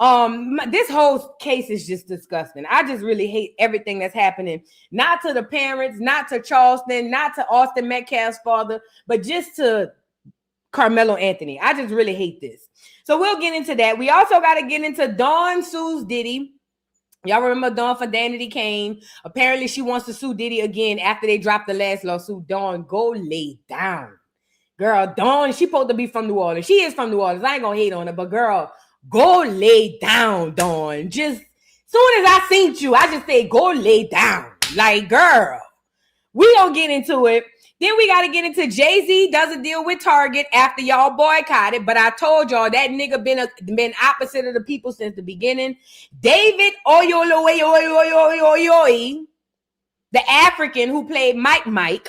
This whole case is just disgusting. I just really hate everything that's happening. Not to the parents, not to Charleston, not to Austin Metcalf's father, but just to Karmelo Anthony. I just really hate this. So we'll get into that. We also got to get into Dawn sues Diddy. Y'all remember Dawn for Danity Kane? Apparently she wants to sue Diddy again after they dropped the last lawsuit. Dawn, go lay down. Girl, Dawn, she supposed to be from New Orleans. She is from New Orleans. I ain't gonna hate on her, but girl, go lay down, Dawn. Just soon as I seen you, I just say, go lay down. Like, girl, we gonna get into it. Then we got to get into Jay-Z does a deal with Target after y'all boycotted. But I told y'all that nigga been opposite of the people since the beginning. David Oyelow, the African who played Mike,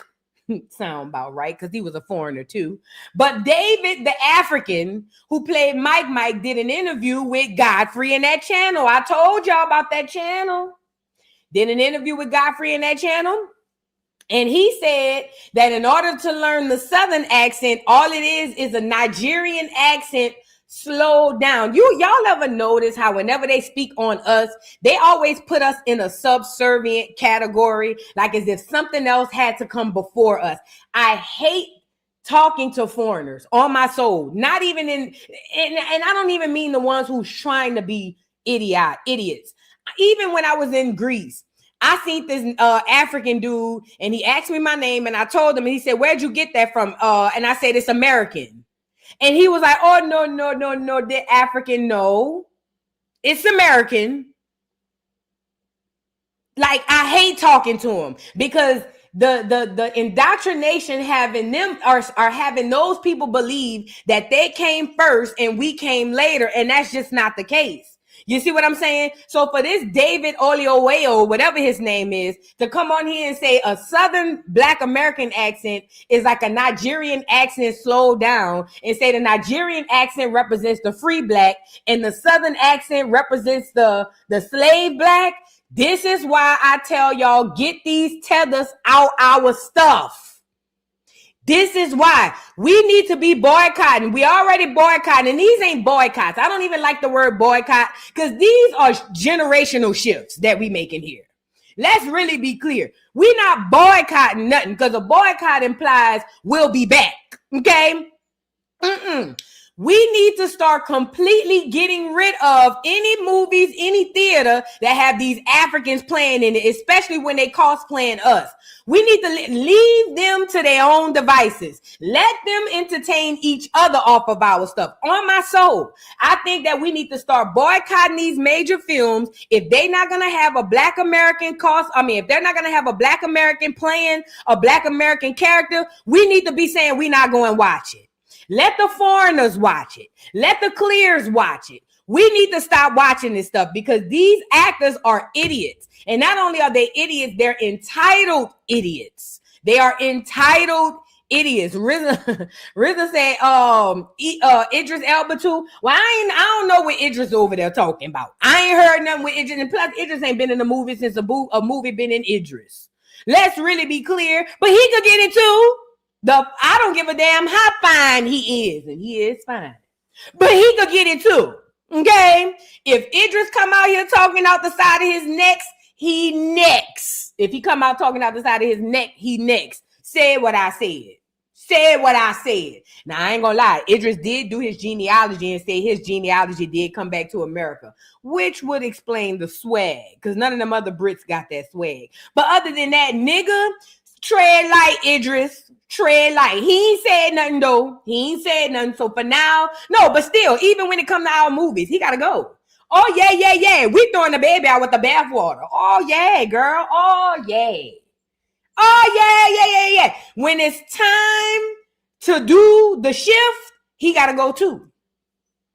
sound about right because he was a foreigner too. But David, the African who played Mike did an interview with Godfrey in that channel. I told y'all about that channel. Did an interview with Godfrey in that channel. And he said that in order to learn the Southern accent, all it is a Nigerian accent slowed down. Y'all ever notice how whenever they speak on us, they always put us in a subservient category, like as if something else had to come before us. I hate talking to foreigners on my soul, not even and I don't even mean the ones who's trying to be idiots. Even when I was in Greece, I seen this African dude and he asked me my name and I told him and he said, where'd you get that from? And I said, it's American. And he was like, oh, no, the African, no, it's American. Like, I hate talking to him because the indoctrination having them are having those people believe that they came first and we came later. And that's just not the case. You see what I'm saying? So for this David Oyelow, whatever his name is, to come on here and say a Southern Black American accent is like a Nigerian accent slowed down and say the Nigerian accent represents the free Black and the Southern accent represents the slave Black. This is why I tell y'all, get these tethers out our stuff. This is why we need to be boycotting. We already boycotting, and these ain't boycotts. I don't even like the word boycott because these are generational shifts that we making here. Let's really be clear. We're not boycotting nothing because a boycott implies we'll be back. Okay? We need to start completely getting rid of any movies, any theater that have these Africans playing in it, especially when they cosplaying us. We need to leave them to their own devices. Let them entertain each other off of our stuff. On my soul, I think that we need to start boycotting these major films. If they're not going to have a Black American if they're not going to have a Black American playing a Black American character, we need to be saying we're not going to watch it. Let the foreigners watch it. Let the clears watch it. We need to stop watching this stuff because these actors are idiots. And not only are they idiots, they're entitled idiots. They are entitled idiots. RZA said, Idris Elba too. Well, I don't know what Idris over there talking about. I ain't heard nothing with Idris. And plus, Idris ain't been in a movie since a movie been in Idris. Let's really be clear. But he could get it too. I don't give a damn how fine he is, and he is fine. But he could get it too. Okay? If Idris come out here talking out the side of his neck, he next. If he come out talking out the side of his neck, he next. Said what I said. Said what I said. Now, I ain't gonna lie. Idris did do his genealogy and say his genealogy did come back to America, which would explain the swag, because none of them other Brits got that swag. But other than that, nigga, tread light, Idris. Tread light. He ain't said nothing, though. He ain't said nothing. So for now, no, but still, even when it comes to our movies, he gotta go. Oh, yeah. We throwing the baby out with the bathwater. Oh, yeah, girl. Oh, yeah. Oh, yeah. When it's time to do the shift, he gotta go too.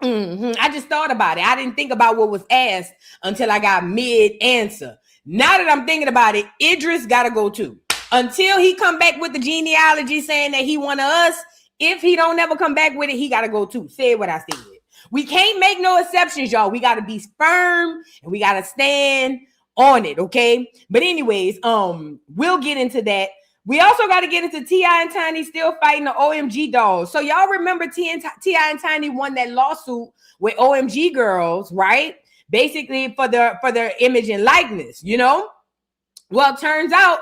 I just thought about it. I didn't think about what was asked until I got mid-answer. Now that I'm thinking about it, Idris gotta go too. Until he come back with the genealogy saying that he one of us, if he don't ever come back with it, he got to go too. Say what I said. We can't make no exceptions, y'all. We got to be firm and we got to stand on it, okay? But anyways, we'll get into that. We also got to get into T.I. and Tiny still fighting the OMG dolls. So y'all remember T.I. and Tiny won that lawsuit with OMG girls, right? Basically for their image and likeness, you know? Well, it turns out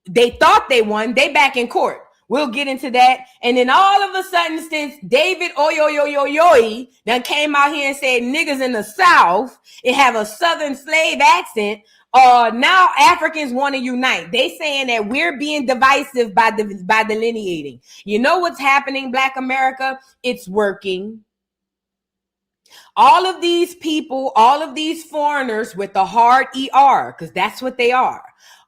they thought they won. They back in court. We'll get into that. And then all of a sudden, since David Oyelow then came out here and said niggas in the South, it have a Southern slave accent. Now Africans want to unite. They saying that we're being divisive by delineating. You know what's happening, Black America? It's working. All of these people, all of these foreigners with the hard ER, because that's what they are.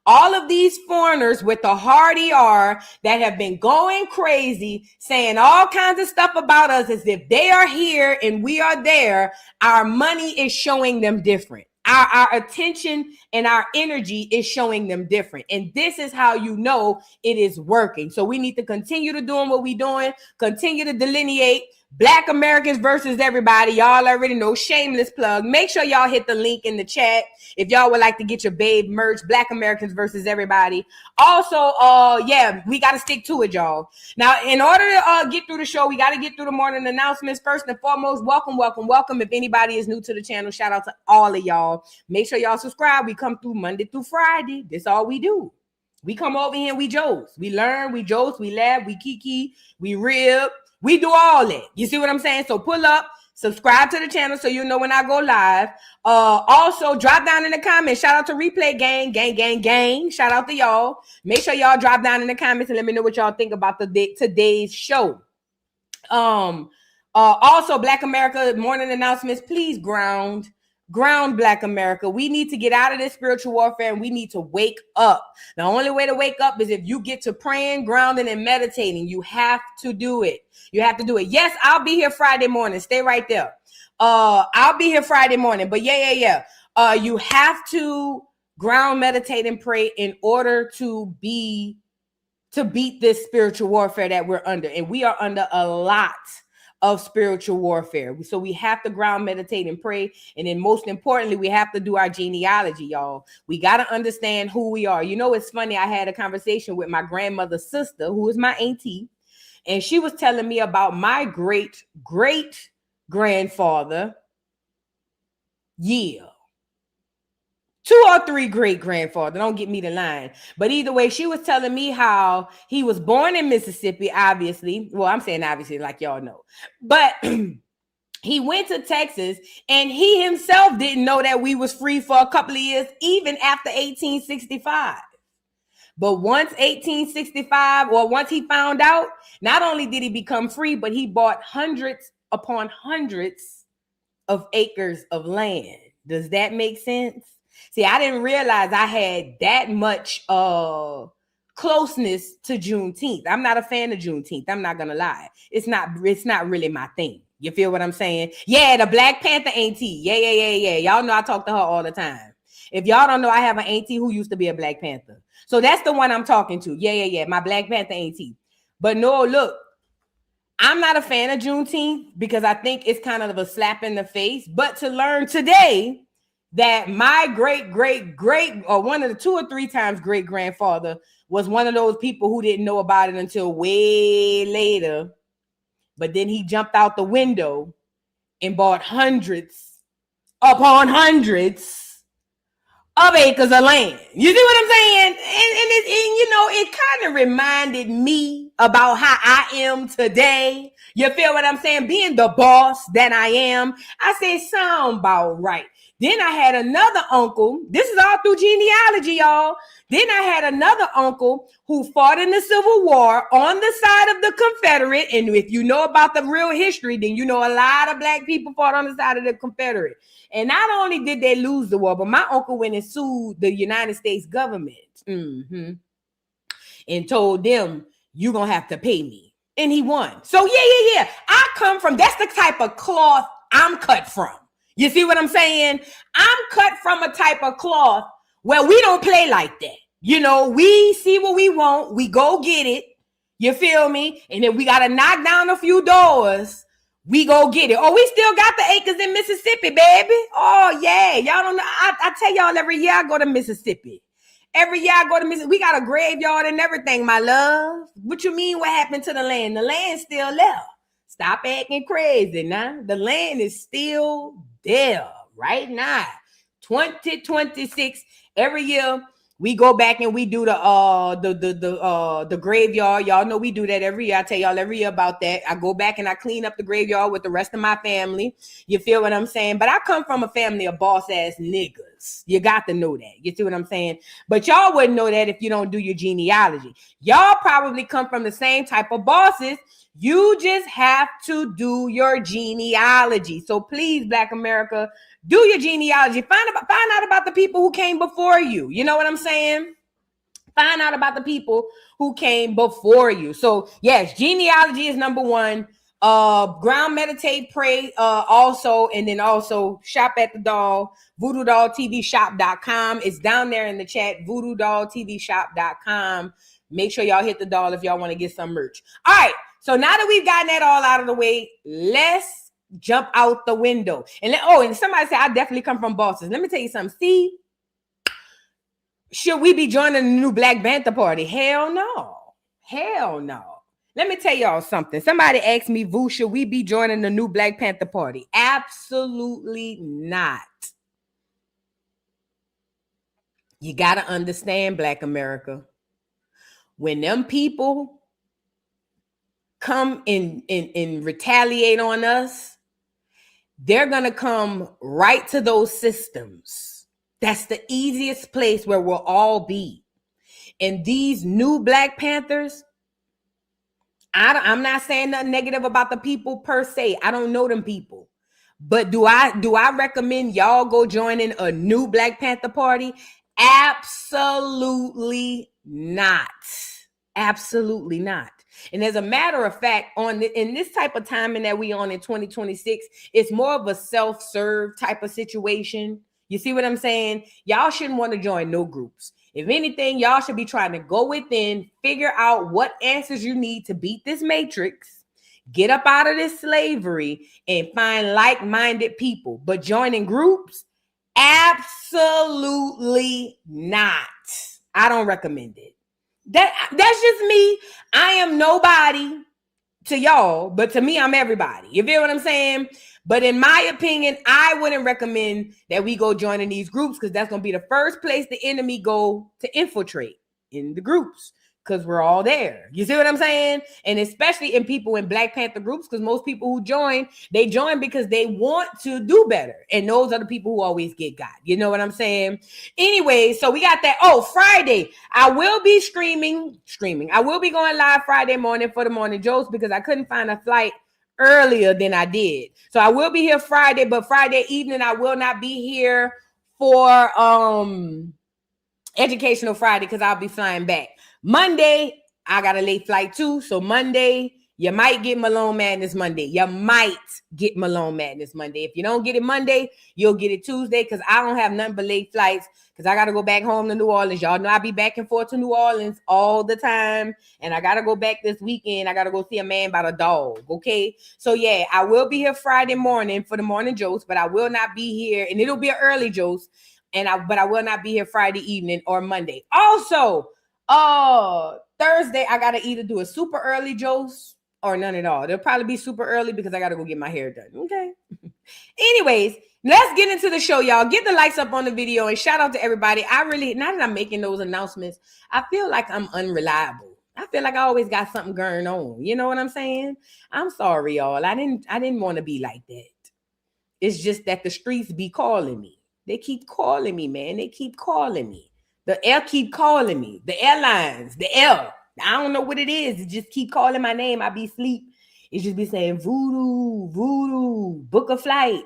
All of these foreigners with the hard ER that have been going crazy, saying all kinds of stuff about us as if they are here and we are there. Our money is showing them different. Our attention and our energy is showing them different. And this is how you know it is working. So we need to continue to doing what we're doing, continue to delineate. Black Americans versus everybody. Y'all already know, shameless plug. Make sure y'all hit the link in the chat if y'all would like to get your babe merch. Black Americans versus everybody. Also, yeah, we got to stick to it, y'all. Now, in order to get through the show, we got to get through the morning announcements. First and foremost, welcome. If anybody is new to the channel, shout out to all of y'all. Make sure y'all subscribe. We come through Monday through Friday. That's all we do. We come over here and we Joce. We learn, we Joce, we laugh, we kiki, we rib. We do all that. You see what I'm saying? So pull up, subscribe to the channel so you know when I go live. Also, drop down in the comments. Shout out to Replay Gang. Shout out to y'all. Make sure y'all drop down in the comments and let me know what y'all think about today's show. Also, Black America morning announcements. Please ground Black America. We need to get out of this spiritual warfare and we need to wake up. The only way to wake up is if you get to praying, grounding, and meditating. You have to do it. Yes, I'll be here Friday morning. Stay right there. I'll be here Friday morning. But yeah. You have to ground, meditate, and pray in order to beat this spiritual warfare that we're under. And we are under a lot of spiritual warfare. So we have to ground, meditate, and pray. And then most importantly, we have to do our genealogy, y'all. We got to understand who we are. You know, it's funny. I had a conversation with my grandmother's sister, who is my auntie, and she was telling me about my great grandfather. Yeah. 2 or 3 great grandfather. Don't get me the line. But either way, she was telling me how he was born in Mississippi, obviously. Well, I'm saying obviously like y'all know. But he went to Texas and he himself didn't know that we was free for a couple of years, even after 1865. But once 1865, or once he found out, not only did he become free, but he bought hundreds upon hundreds of acres of land. Does that make sense? See, I didn't realize I had that much closeness to Juneteenth. I'm not a fan of Juneteenth. I'm not gonna lie. It's not really my thing. You feel what I'm saying? Yeah, the Black Panther auntie. Yeah. Y'all know I talk to her all the time. If y'all don't know, I have an auntie who used to be a Black Panther. So that's the one I'm talking to. Yeah. My Black Panther auntie. But no, look, I'm not a fan of Juneteenth because I think it's kind of a slap in the face. But to learn today that my great, or one of the 2 or 3 times great grandfather was one of those people who didn't know about it until way later. But then he jumped out the window and bought hundreds upon hundreds of acres of land. You see what I'm saying? And you know, it kind of reminded me about how I am today. You feel what I'm saying? Being the boss that I am. I said, sound about right. Then I had another uncle. This is all through genealogy, y'all. Then I had another uncle who fought in the Civil War on the side of the Confederate. And if you know about the real history, then you know a lot of Black people fought on the side of the Confederate. And not only did they lose the war, but my uncle went and sued the United States government and told them, you're going to have to pay me. And he won. So yeah. I come from, that's the type of cloth I'm cut from. You see what I'm saying? I'm cut from a type of cloth where we don't play like that. You know, we see what we want. We go get it. You feel me? And if we got to knock down a few doors, we go get it. Oh, we still got the acres in Mississippi, baby. Oh, yeah. Y'all don't know. I tell y'all every year I go to Mississippi. Every year I go to Mississippi, we got a graveyard and everything, my love. What you mean what happened to the land? The land's still there. Stop acting crazy now. The land is still there right now. 2026, every year we go back and we do the graveyard. Y'all know we do that every year. I tell y'all every year about that. I go back and I clean up the graveyard with the rest of my family. You feel what I'm saying? But I come from a family of boss ass niggas. You got to know that. You see what I'm saying? But y'all wouldn't know that if you don't do your genealogy. Y'all probably come from the same type of bosses. You just have to do your genealogy. So please, Black America, do your genealogy. Find out about the people who came before you. You know what I'm saying? Find out about the people who came before you. So yes, genealogy is number one. Ground, meditate, pray, also, and then also shop at the doll, voodoodolltvshop.com. It's down there in the chat, voodoodolltvshop.com. Make sure y'all hit the doll if y'all want to get some merch. All right. So now that we've gotten that all out of the way, let's jump out the window. And somebody said, I definitely come from bosses. Let me tell you something. See, should we be joining the new Black Panther Party? Hell no. Hell no. Let me tell y'all something. Somebody asked me, Vu, should we be joining the new Black Panther Party? Absolutely not. You got to understand, Black America. When them people come and retaliate on us, they're going to come right to those systems. That's the easiest place where we'll all be. And these new Black Panthers, I'm not saying nothing negative about the people per se. I don't know them people. But do I recommend y'all go joining a new Black Panther Party? Absolutely not. Absolutely not. And as a matter of fact, in this type of timing that we on in 2026, it's more of a self-serve type of situation. You see what I'm saying? Y'all shouldn't want to join no groups. If anything, y'all should be trying to go within, figure out what answers you need to beat this matrix, get up out of this slavery, and find like-minded people. But joining groups, absolutely not. I don't recommend it. That's just me. I am nobody to y'all, but to me, I'm everybody. You feel what I'm saying? But in my opinion, I wouldn't recommend that we go joining these groups because that's going to be the first place the enemy go to infiltrate, in the groups, because we're all there. You see what I'm saying? And especially in people in Black Panther groups, because most people who join, they join because they want to do better. And those are the people who always get got. You know what I'm saying? Anyway, so we got that. Oh, Friday. I will be streaming. I will be going live Friday morning for the morning Joce because I couldn't find a flight earlier than I did. So I will be here Friday, but Friday evening I will not be here for Educational Friday because I'll be flying back. Monday, I got a late flight too. So Monday, you might get Malone Madness Monday. You might get Malone Madness Monday. If you don't get it Monday, you'll get it Tuesday because I don't have nothing but late flights because I got to go back home to New Orleans. Y'all know I be back and forth to New Orleans all the time. And I got to go back this weekend. I got to go see a man about a dog. Okay. So yeah, I will be here Friday morning for the morning Joce, but I will not be here. And it'll be an early Joce. But I will not be here Friday evening or Monday. Also, Thursday, I got to either do a super early Joce or none at all. They'll probably be super early because I got to go get my hair done. Okay. Anyways, let's get into the show, y'all. Get the likes up on the video and shout out to everybody. Now that I'm making those announcements, I feel like I'm unreliable. I feel like I always got something going on. You know what I'm saying? I'm sorry, y'all. I didn't want to be like that. It's just that the streets be calling me. They keep calling me, man. They keep calling me. The air keep calling me. The airlines, the air. I don't know what it is. It just keep calling my name. I be asleep. It just be saying voodoo, voodoo, book a flight.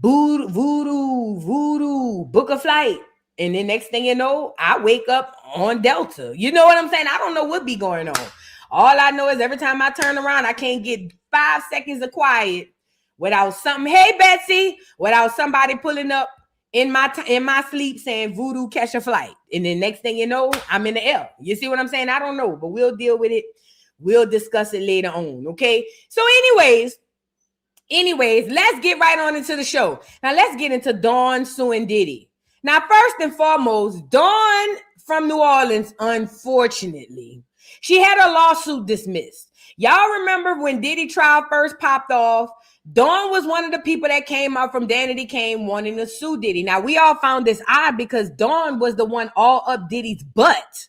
Voodoo, book a flight. And then next thing you know, I wake up on Delta. You know what I'm saying? I don't know what be going on. All I know is every time I turn around, I can't get 5 seconds of quiet without something. Hey, Betsy, without somebody pulling up in my sleep saying voodoo, catch a flight. And then next thing you know, I'm in the air. You see what I'm saying? I don't know, but we'll deal with it. We'll discuss it later on. Okay. So anyways, let's get right on into the show. Now let's get into Dawn suing Diddy. Now, first and foremost, Dawn from New Orleans, unfortunately, she had a lawsuit dismissed. Y'all remember when Diddy trial first popped off? Dawn was one of the people that came out from Danity Kane wanting to sue Diddy. Now, we all found this odd because Dawn was the one all up Diddy's butt.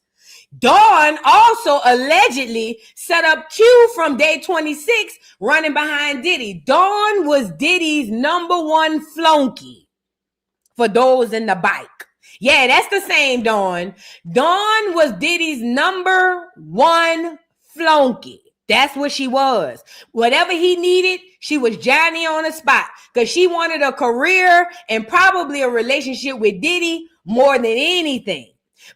Dawn also allegedly set up Q from day 26 running behind Diddy. Dawn was Diddy's number one flunky for those in the bike. Yeah, that's the same Dawn. Dawn was Diddy's number one flunky. That's what she was. Whatever he needed, she was Johnny on the spot because she wanted a career and probably a relationship with Diddy more than anything.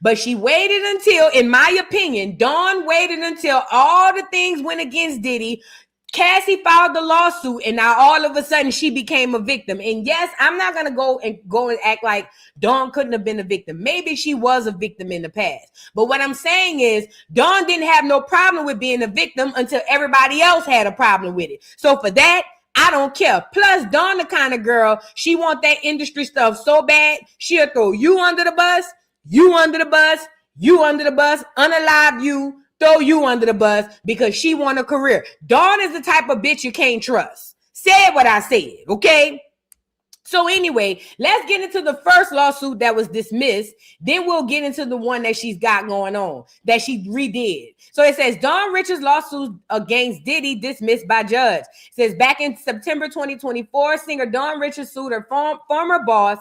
But she waited until, in my opinion, Dawn waited until all the things went against Diddy. Cassie filed the lawsuit, and now all of a sudden she became a victim. And yes, I'm not gonna go and act like Dawn couldn't have been a victim. Maybe she was a victim in the past. But what I'm saying is, Dawn didn't have no problem with being a victim until everybody else had a problem with it. So for that, I don't care. Plus, Dawn the kind of girl, she want that industry stuff so bad, she'll throw you under the bus, you under the bus, you under the bus, unalive you, throw you under the bus because she want a career. Dawn is the type of bitch you can't trust. Said what I said, okay? So anyway, let's get into the first lawsuit that was dismissed. Then we'll get into the one that she's got going on, that she redid. So it says, Dawn Richards' lawsuit against Diddy dismissed by judge. It says, back in September 2024, singer Dawn Richards sued her former boss,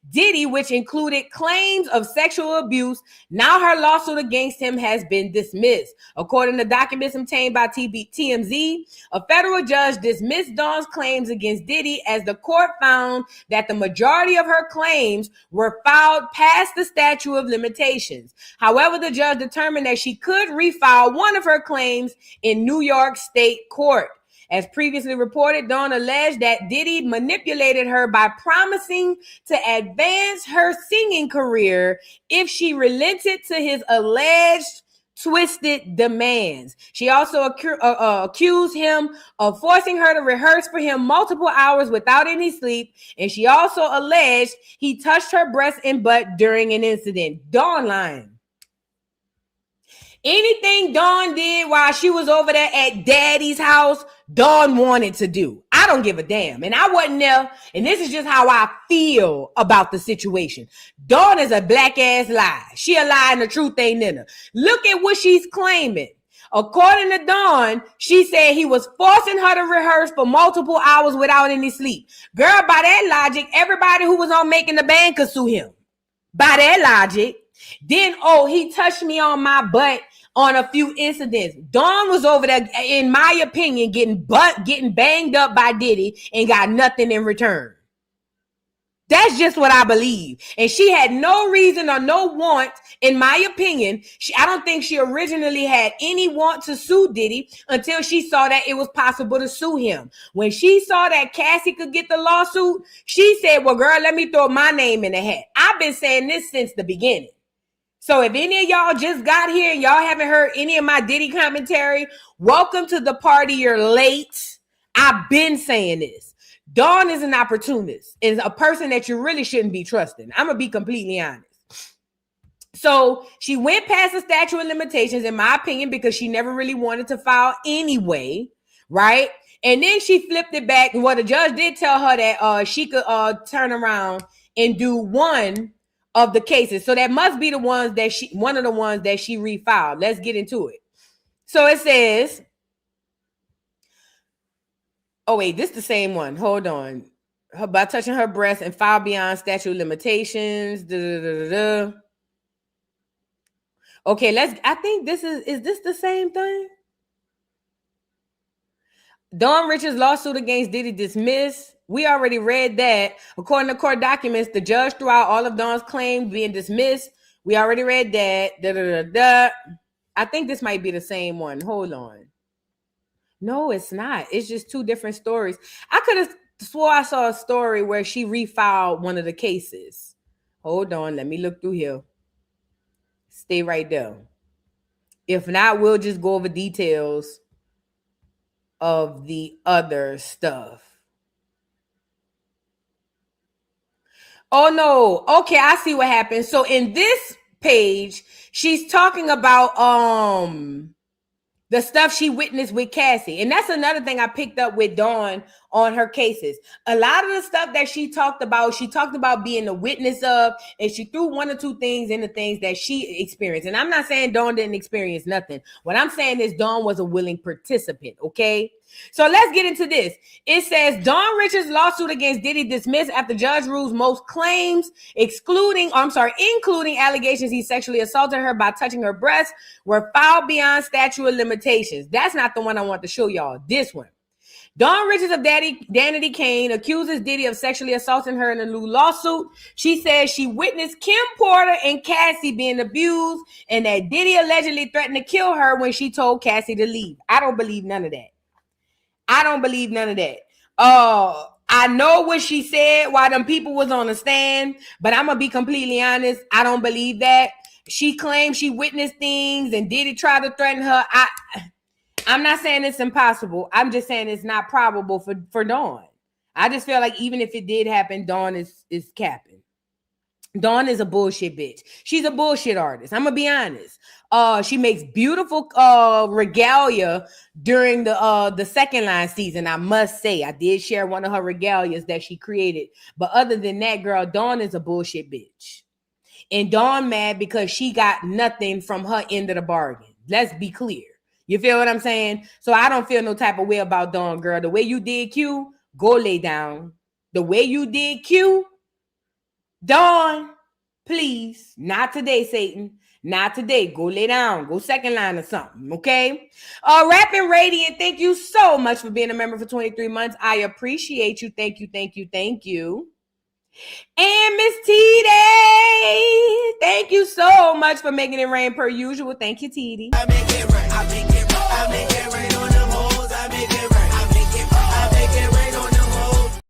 Diddy, which included claims of sexual abuse. Now her lawsuit against him has been dismissed. According to documents obtained by TMZ, a federal judge dismissed Dawn's claims against Diddy as the court found that the majority of her claims were filed past the statute of limitations. However, the judge determined that she could refile one of her claims in New York State court. As previously reported, Dawn alleged that Diddy manipulated her by promising to advance her singing career if she relented to his alleged twisted demands. She also accused him of forcing her to rehearse for him multiple hours without any sleep, and she also alleged he touched her breast and butt during an incident. Dawn lying. Anything Dawn did while she was over there at Daddy's house, Dawn wanted to do. I don't give a damn. And I wasn't there. And this is just how I feel about the situation. Dawn is a black ass lie. She a lie and the truth ain't in her. Look at what she's claiming. According to Dawn, she said he was forcing her to rehearse for multiple hours without any sleep. Girl, by that logic, everybody who was on Making the Band could sue him. By that logic. Then, he touched me on my butt on a few incidents. Dawn was over there, in my opinion, getting banged up by Diddy and got nothing in return. That's just what I believe. And she had no reason or no want, in my opinion. I don't think she originally had any want to sue Diddy until she saw that it was possible to sue him. When she saw that Cassie could get the lawsuit, she said, well, girl, let me throw my name in the hat. I've been saying this since the beginning. So if any of y'all just got here and y'all haven't heard any of my Diddy commentary, welcome to the party. You're late. I've been saying this. Dawn is an opportunist, is a person that you really shouldn't be trusting. I'm going to be completely honest. So she went past the statute of limitations, in my opinion, because she never really wanted to file anyway, right? And then she flipped it back. Well, the judge did tell her that she could turn around and do one of the cases. So that must be one of the ones that she refiled. Let's get into it. So it says, oh wait, this is the same one. Hold on. By touching her breast and filed beyond statute of limitations. Okay, I think is this the same thing? Dawn Richards' lawsuit against Diddy dismissed. We already read that. According to court documents, the judge threw out all of Dawn's claims being dismissed. We already read that. I think this might be the same one. Hold on. No, it's not. It's just two different stories. I could have swore I saw a story where she refiled one of the cases. Hold on. Let me look through here. Stay right there. If not, we'll just go over details of the other stuff. Oh no. Okay, I see what happened. So in this page, she's talking about the stuff she witnessed with Cassie. And that's another thing I picked up with Dawn on her cases. A lot of the stuff that she talked about being a witness of, and she threw one or two things in the things that she experienced. And I'm not saying Dawn didn't experience nothing. What I'm saying is Dawn was a willing participant, okay? So let's get into this. It says Dawn Richards' lawsuit against Diddy dismissed after judge rules most claims, including allegations he sexually assaulted her by touching her breasts, were filed beyond statute of limitations. That's not the one I want to show y'all. This one. Dawn Richards of Danity Kane accuses Diddy of sexually assaulting her in a new lawsuit. She says she witnessed Kim Porter and Cassie being abused and that Diddy allegedly threatened to kill her when she told Cassie to leave. I don't believe none of that. I know what she said while them people was on the stand, but I'm going to be completely honest. I don't believe that. She claimed she witnessed things and Diddy tried to threaten her. I'm not saying it's impossible. I'm just saying it's not probable for Dawn. I just feel like even if it did happen, Dawn is capping. Dawn is a bullshit bitch. She's a bullshit artist. I'm gonna be honest. She makes beautiful regalia during the second line season. I must say, I did share one of her regalias that she created. But other than that, girl, Dawn is a bullshit bitch. And Dawn mad because she got nothing from her end of the bargain. Let's be clear. You feel what I'm saying? So I don't feel no type of way about Dawn, girl. The way you did Q, go lay down. The way you did Q, Dawn, please. Not today, Satan. Not today. Go lay down. Go second line or something, okay? Rapping Radiant, thank you so much for being a member for 23 months. I appreciate you. Thank you, thank you, thank you. And Miss T-Day, thank you so much for making it rain per usual. Thank you, T-Day. I make it rain. I make it rain. I make it rain on them hoes. I make it rain. I make it rain. I make it rain on them hoes.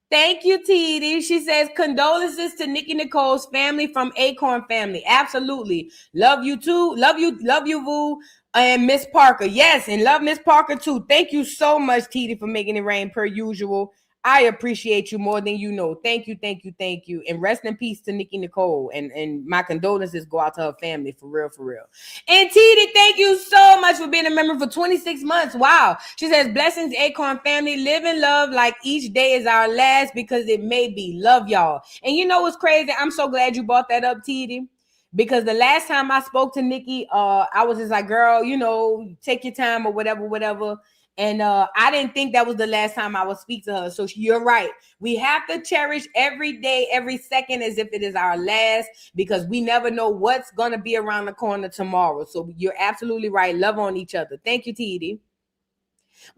Thank you, T-Day. She says, condolences to Nikki Nicole's family from Acorn family. Absolutely. Love you too. Love you, Vu. And Miss Parker. Yes, and love Miss Parker too. Thank you so much, T-Day, for making it rain per usual. I appreciate you more than you know. Thank you, thank you, thank you. And rest in peace to Nikki Nicole. And my condolences go out to her family, for real, for real. And T-Day, thank you so much for being a member for 26 months. Wow. She says, blessings, Acorn family. Live in love like each day is our last because it may be. Love y'all. And you know what's crazy? I'm so glad you brought that up, T-Day. Because the last time I spoke to Nikki, I was just like, girl, you know, take your time or whatever. And I didn't think that was the last time I would speak to her. So you're right. We have to cherish every day, every second as if it is our last, because we never know what's going to be around the corner tomorrow. So you're absolutely right. Love on each other. Thank you, T.D.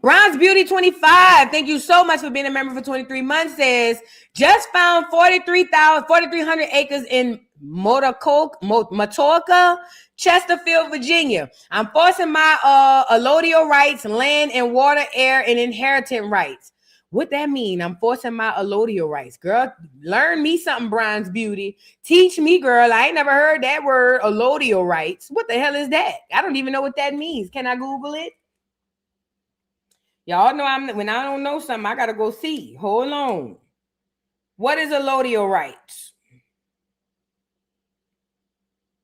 Bronze Beauty 25, thank you so much for being a member for 23 months, says, just found 4,300 acres in Matoka, Chesterfield, Virginia. I'm forcing my allodial rights, land and water, air, and inheritance rights. What that mean? I'm forcing my allodial rights. Girl, learn me something, Bronze Beauty. Teach me, girl. I ain't never heard that word, allodial rights. What the hell is that? I don't even know what that means. Can I Google it? Y'all know when I don't know something, I got to go see. Hold on. What is allodial rights?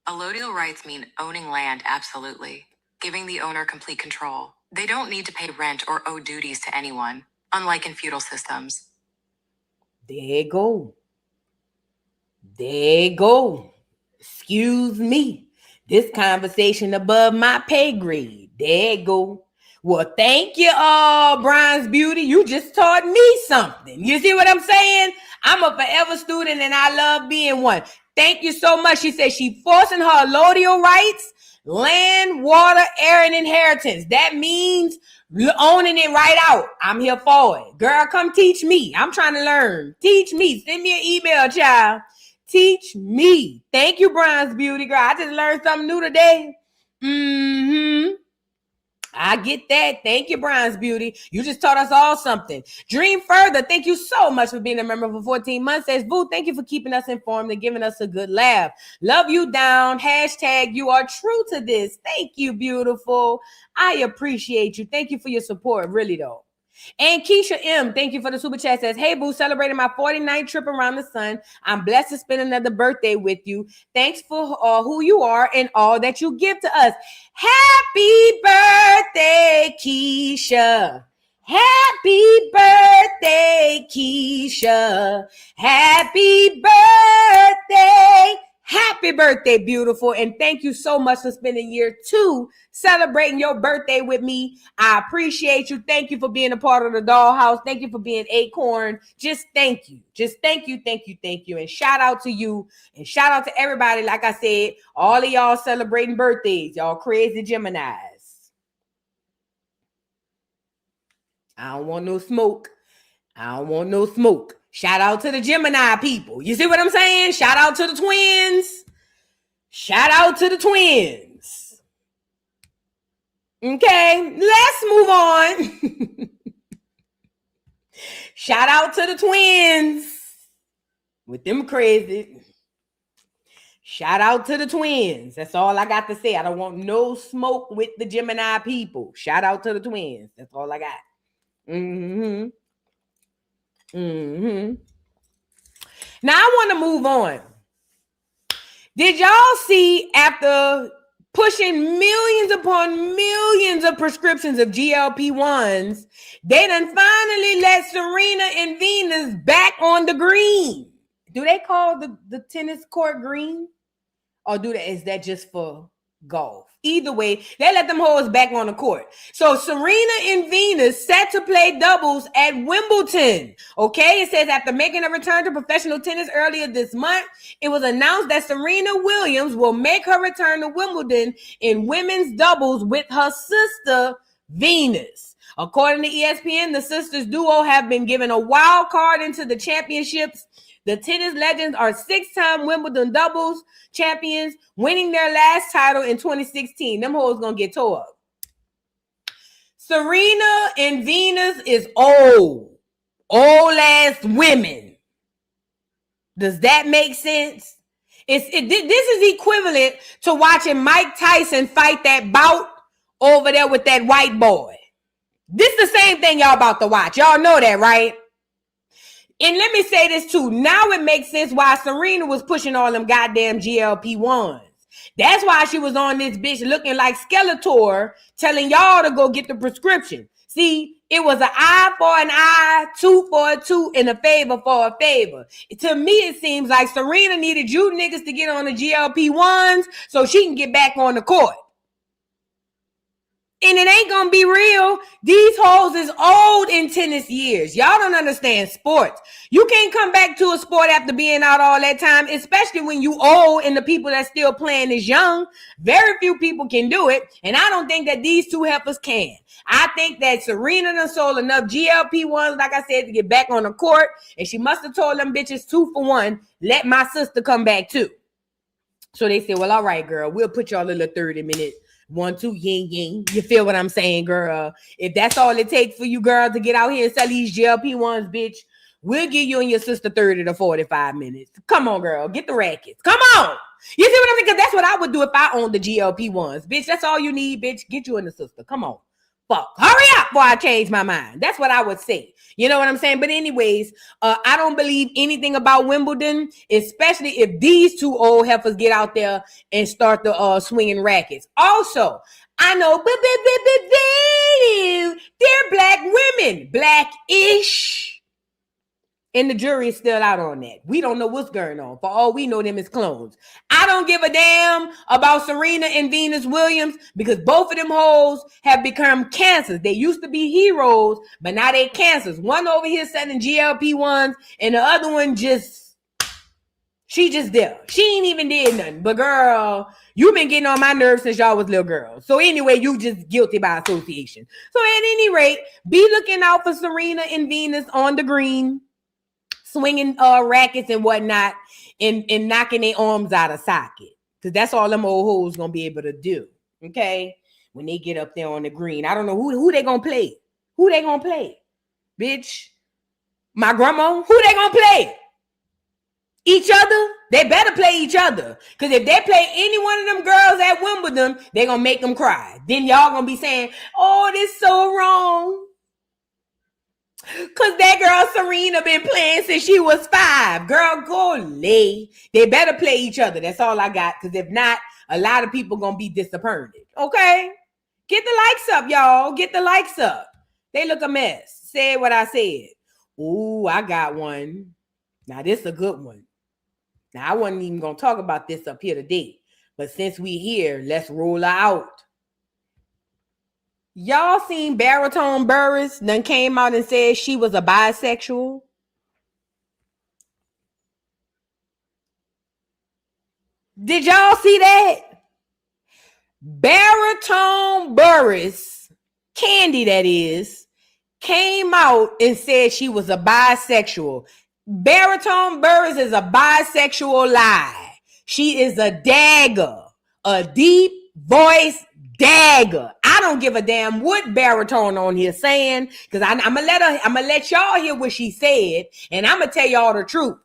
Allodial rights mean owning land absolutely, giving the owner complete control. They don't need to pay rent or owe duties to anyone, unlike in feudal systems. There you go. There you go. Excuse me. This conversation above my pay grade. There you go. Well, thank you, Bronze Beauty. You just taught me something. You see what I'm saying? I'm a forever student and I love being one. Thank you so much. She said she forcing her allodial rights, land, water, air, and inheritance. That means owning it right out. I'm here for it. Girl, come teach me. I'm trying to learn. Teach me. Send me an email, child. Teach me. Thank you, Bronze Beauty, girl. I just learned something new today. I get that. Thank you, Bronze Beauty. You just taught us all something. Dream Further, thank you so much for being a member for 14 months. Says, Boo, thank you for keeping us informed and giving us a good laugh. Love you down. Hashtag you are true to this. Thank you, beautiful. I appreciate you. Thank you for your support, really, though. And Keisha M, thank you for the super chat, says, hey, boo, celebrating my 49th trip around the sun. I'm blessed to spend another birthday with you. Thanks for who you are and all that you give to us. Happy birthday, Keisha. Happy birthday, Keisha. Happy birthday. Happy birthday, beautiful. And thank you so much for spending year 2 celebrating your birthday with me. I appreciate you. Thank you for being a part of the dollhouse. Thank you for being Acorn. Just thank you. Just thank you, thank you, thank you. And shout out to you. And shout out to everybody. Like I said, all of y'all celebrating birthdays. Y'all crazy Geminis. I don't want no smoke. I don't want no smoke. Shout out to the Gemini people. You see what I'm saying? Shout out to the twins. Shout out to the twins. Okay, let's move on. Shout out to the twins. With them crazy. Shout out to the twins. That's all I got to say. I don't want no smoke with the Gemini people. Shout out to the twins. That's all I got. Mm-hmm. Mm-hmm. Now I want to move on. Did y'all see after pushing millions upon millions of prescriptions of GLP-1s, they done finally let Serena and Venus back on the green? Do they call the tennis court green? Or is that just for golf? Either way, they let them hoes back on the court. So Serena and Venus set to play doubles at Wimbledon. Okay, it says after making a return to professional tennis earlier this month, it was announced that Serena Williams will make her return to Wimbledon in women's doubles with her sister Venus. According to ESPN, the sisters duo have been given a wild card into the championships. The tennis legends are 6-time Wimbledon doubles champions, winning their last title in 2016. Them hoes gonna get tore up. Serena and Venus is old ass women. Does that make sense? This is equivalent to watching Mike Tyson fight that bout over there with that white boy. This is the same thing y'all about to watch. Y'all know that, right? And let me say this too. Now it makes sense why Serena was pushing all them goddamn GLP-1s. That's why she was on this bitch looking like Skeletor, telling y'all to go get the prescription. See, it was an eye for an eye, tooth for a tooth, and a favor for a favor. To me, it seems like Serena needed you niggas to get on the GLP-1s so she can get back on the court. And it ain't gonna be real. These hoes is old in tennis years. Y'all don't understand sports. You can't come back to a sport after being out all that time, especially when you old and the people that's still playing is young. Very few people can do it. And I don't think that these two heifers can. I think that Serena done sold enough GLP-1s, like I said, to get back on the court. And she must have told them bitches 2 for 1, let my sister come back too. So they said, well, all right, girl, we'll put y'all a little 30-minute 1-2 yin yin. You feel what I'm saying, girl? If that's all it takes for you, girl, to get out here and sell these GLP-1s, bitch, we'll give you and your sister 30 to 45 minutes. Come on, girl. Get the rackets. Come on. You see what I'm saying? Because that's what I would do if I owned the GLP-1s. Bitch, that's all you need, bitch. Get you and the sister. Come on. Fuck. Hurry up before I change my mind. That's what I would say. You know what I'm saying? But anyways, I don't believe anything about Wimbledon, especially if these two old heifers get out there and start the swinging rackets. Also, I know they're black women, black-ish. And the jury is still out on that. We don't know what's going on. For all we know, them is clones. I don't give a damn about Serena and Venus Williams because both of them hoes have become cancers. They used to be heroes, but now they're cancers. One over here selling GLP-1s and the other one she just there. She ain't even did nothing. But girl, you've been getting on my nerves since y'all was little girls. So anyway, you just guilty by association. So at any rate, be looking out for Serena and Venus on the green, swinging rackets and whatnot, and knocking their arms out of socket. Because that's all them old hoes gonna be able to do. Okay? When they get up there on the green. I don't know who they gonna play. Who they gonna play? Bitch. My grandma? Who they gonna play? Each other? They better play each other. Because if they play any one of them girls at Wimbledon, they gonna make them cry. Then y'all gonna be saying, oh, this is so wrong. Cause that girl Serena been playing since she was 5. Girl, go lay. They better play each other. That's all I got. Cause if not, a lot of people gonna be disappointed. Okay? Get the likes up, y'all. Get the likes up. They look a mess. Said what I said. Ooh, I got one. Now this is a good one. Now I wasn't even gonna talk about this up here today. But since we here, let's roll her out. Y'all seen Baritone Burris done came out and said she was a bisexual? Did y'all see that? Baritone Burris, Candy that is, came out and said she was a bisexual. Baritone Burris is a bisexual lie. She is a dagger, a deep voice dagger. I don't give a damn what baritone on here saying, because I'm gonna let y'all hear what she said, and I'm gonna tell y'all the truth.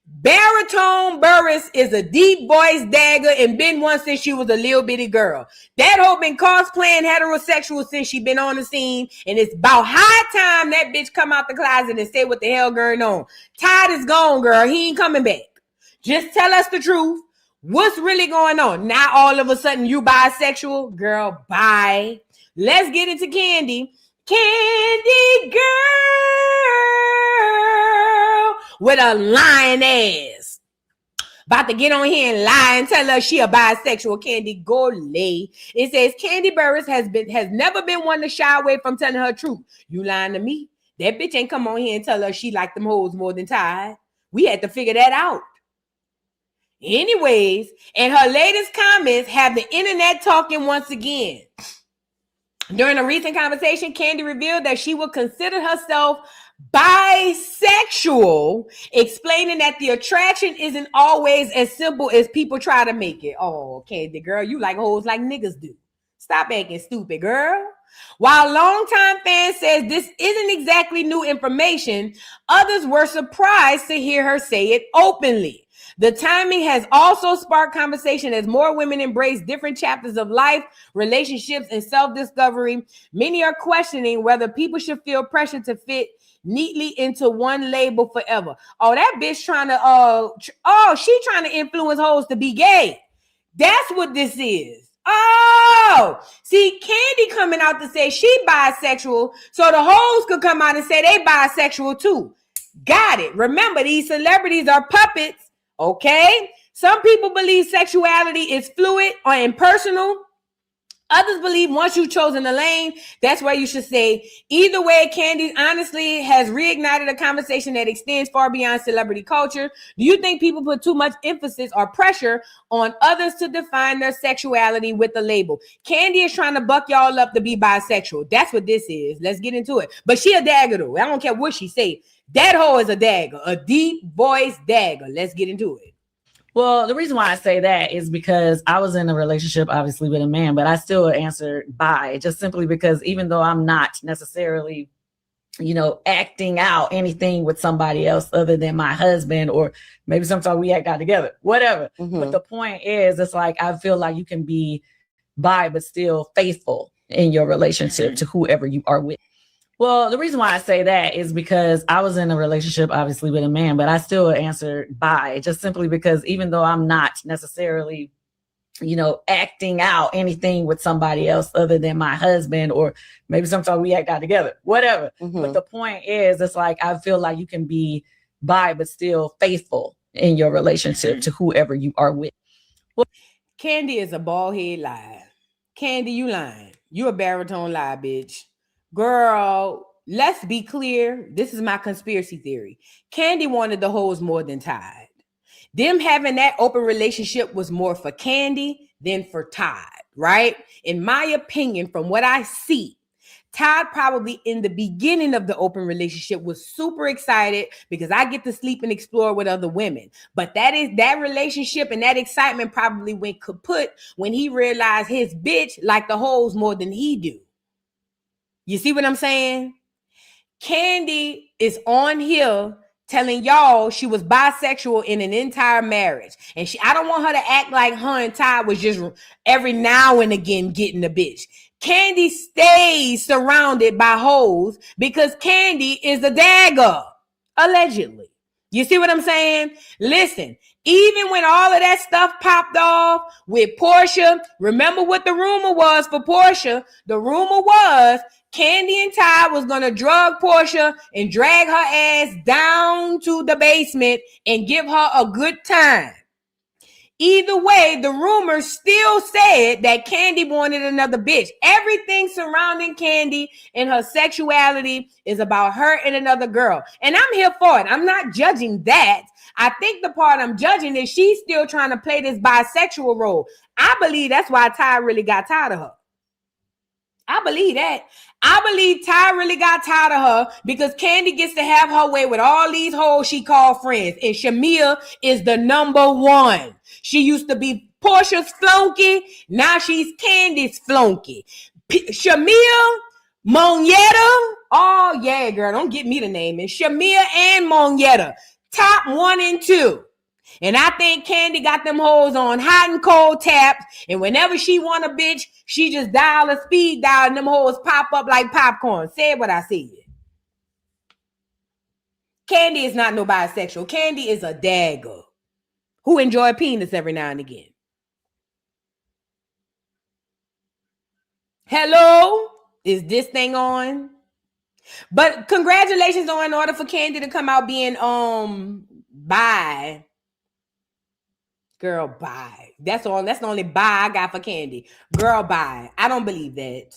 Baritone Burris is a deep voice dagger and been one since she was a little bitty girl. That hoe been cosplaying heterosexual since she been on the scene, and it's about high time that bitch come out the closet and say what the hell going on. Todd is gone, girl. He ain't coming back. Just tell us the truth. What's really going on? Now all of a sudden you bisexual? Girl, bye. Let's get into Candy. Candy girl with a lying ass. About to get on here and lie and tell her she a bisexual. Candy, go lay. It says Candy Burris has never been one to shy away from telling her truth. You lying to me? That bitch ain't come on here and tell her she liked them hoes more than Ty. We had to figure that out. Anyways, and her latest comments have the internet talking once again. During a recent conversation, Candy revealed that she would consider herself bisexual, explaining that the attraction isn't always as simple as people try to make it. Oh, Candy girl, you like hoes like niggas do. Stop acting stupid, girl. While longtime fans says this isn't exactly new information, others were surprised to hear her say it openly. The timing has also sparked conversation as more women embrace different chapters of life, relationships, and self-discovery. Many are questioning whether people should feel pressure to fit neatly into one label forever. Oh, that bitch trying to, she trying to influence hoes to be gay. That's what this is. Oh, see, Candy coming out to say she bisexual, so the hoes could come out and say they bisexual too. Got it. Remember, these celebrities are puppets. Okay, some people believe sexuality is fluid or impersonal. Others believe once you've chosen a lane, that's where you should stay. Either way, Candy honestly has reignited a conversation that extends far beyond celebrity culture. Do you think people put too much emphasis or pressure on others to define their sexuality with a label? Candy is trying to buck y'all up to be bisexual. That's what this is. Let's get into it. But she a dagger though. I don't care what she say. That hoe is a dagger, a deep voice dagger. Let's get into it. Well, the reason why I say that is because I was in a relationship, obviously, with a man, but I still answered bi, just simply because even though I'm not necessarily, acting out anything with somebody else other than my husband, or maybe sometimes we act out together, whatever. Mm-hmm. But the point is, it's like, I feel like you can be bi, but still faithful in your relationship to whoever you are with. Well, the reason why I say that is because I was in a relationship, obviously, with a man, but I still answered bi, just simply because even though I'm not necessarily, acting out anything with somebody else other than my husband, or maybe sometimes we act out together, whatever. Mm-hmm. But the point is, it's like, I feel like you can be bi, but still faithful in your relationship to whoever you are with. Well, Candy is a bald head lie. Candy, you lying. You a baritone lie, bitch. Girl, let's be clear. This is my conspiracy theory. Candy wanted the hoes more than Todd. Them having that open relationship was more for Candy than for Todd, right? In my opinion, from what I see, Todd probably in the beginning of the open relationship was super excited because I get to sleep and explore with other women. But that relationship and that excitement probably went kaput when he realized his bitch liked the hoes more than he do. You see what I'm saying? Candy is on here telling y'all she was bisexual in an entire marriage. And I don't want her to act like her and Ty was just every now and again getting a bitch. Candy stays surrounded by hoes because Candy is a dagger, allegedly. You see what I'm saying? Listen, even when all of that stuff popped off with Portia, remember what the rumor was for Portia? The rumor was Candy and Ty was going to drug Portia and drag her ass down to the basement and give her a good time. Either way, the rumors still said that Candy wanted another bitch. Everything surrounding Candy and her sexuality is about her and another girl. And I'm here for it. I'm not judging that. I think the part I'm judging is she's still trying to play this bisexual role. I believe that's why Ty really got tired of her. I believe that. I believe Ty really got tired of her because Candy gets to have her way with all these hoes she called friends. And Shamia is the number one. She used to be Portia's flunky. Now she's Candy's flunky. Shamia, Monietta. Oh, yeah, girl. Don't get me the name. And Shamia and Monietta. Top 1 and 2. And I think Candy got them hoes on hot and cold taps. And whenever she want a bitch, she just dial a speed dial and them hoes pop up like popcorn. Said what I said. Candy is not no bisexual. Candy is a dagger who enjoy penis every now and again. Hello? Is this thing on? But congratulations on in order for Candy to come out being bi. Girl, bye. That's all. That's the only bye I got for Candy. Girl, bye. I don't believe that.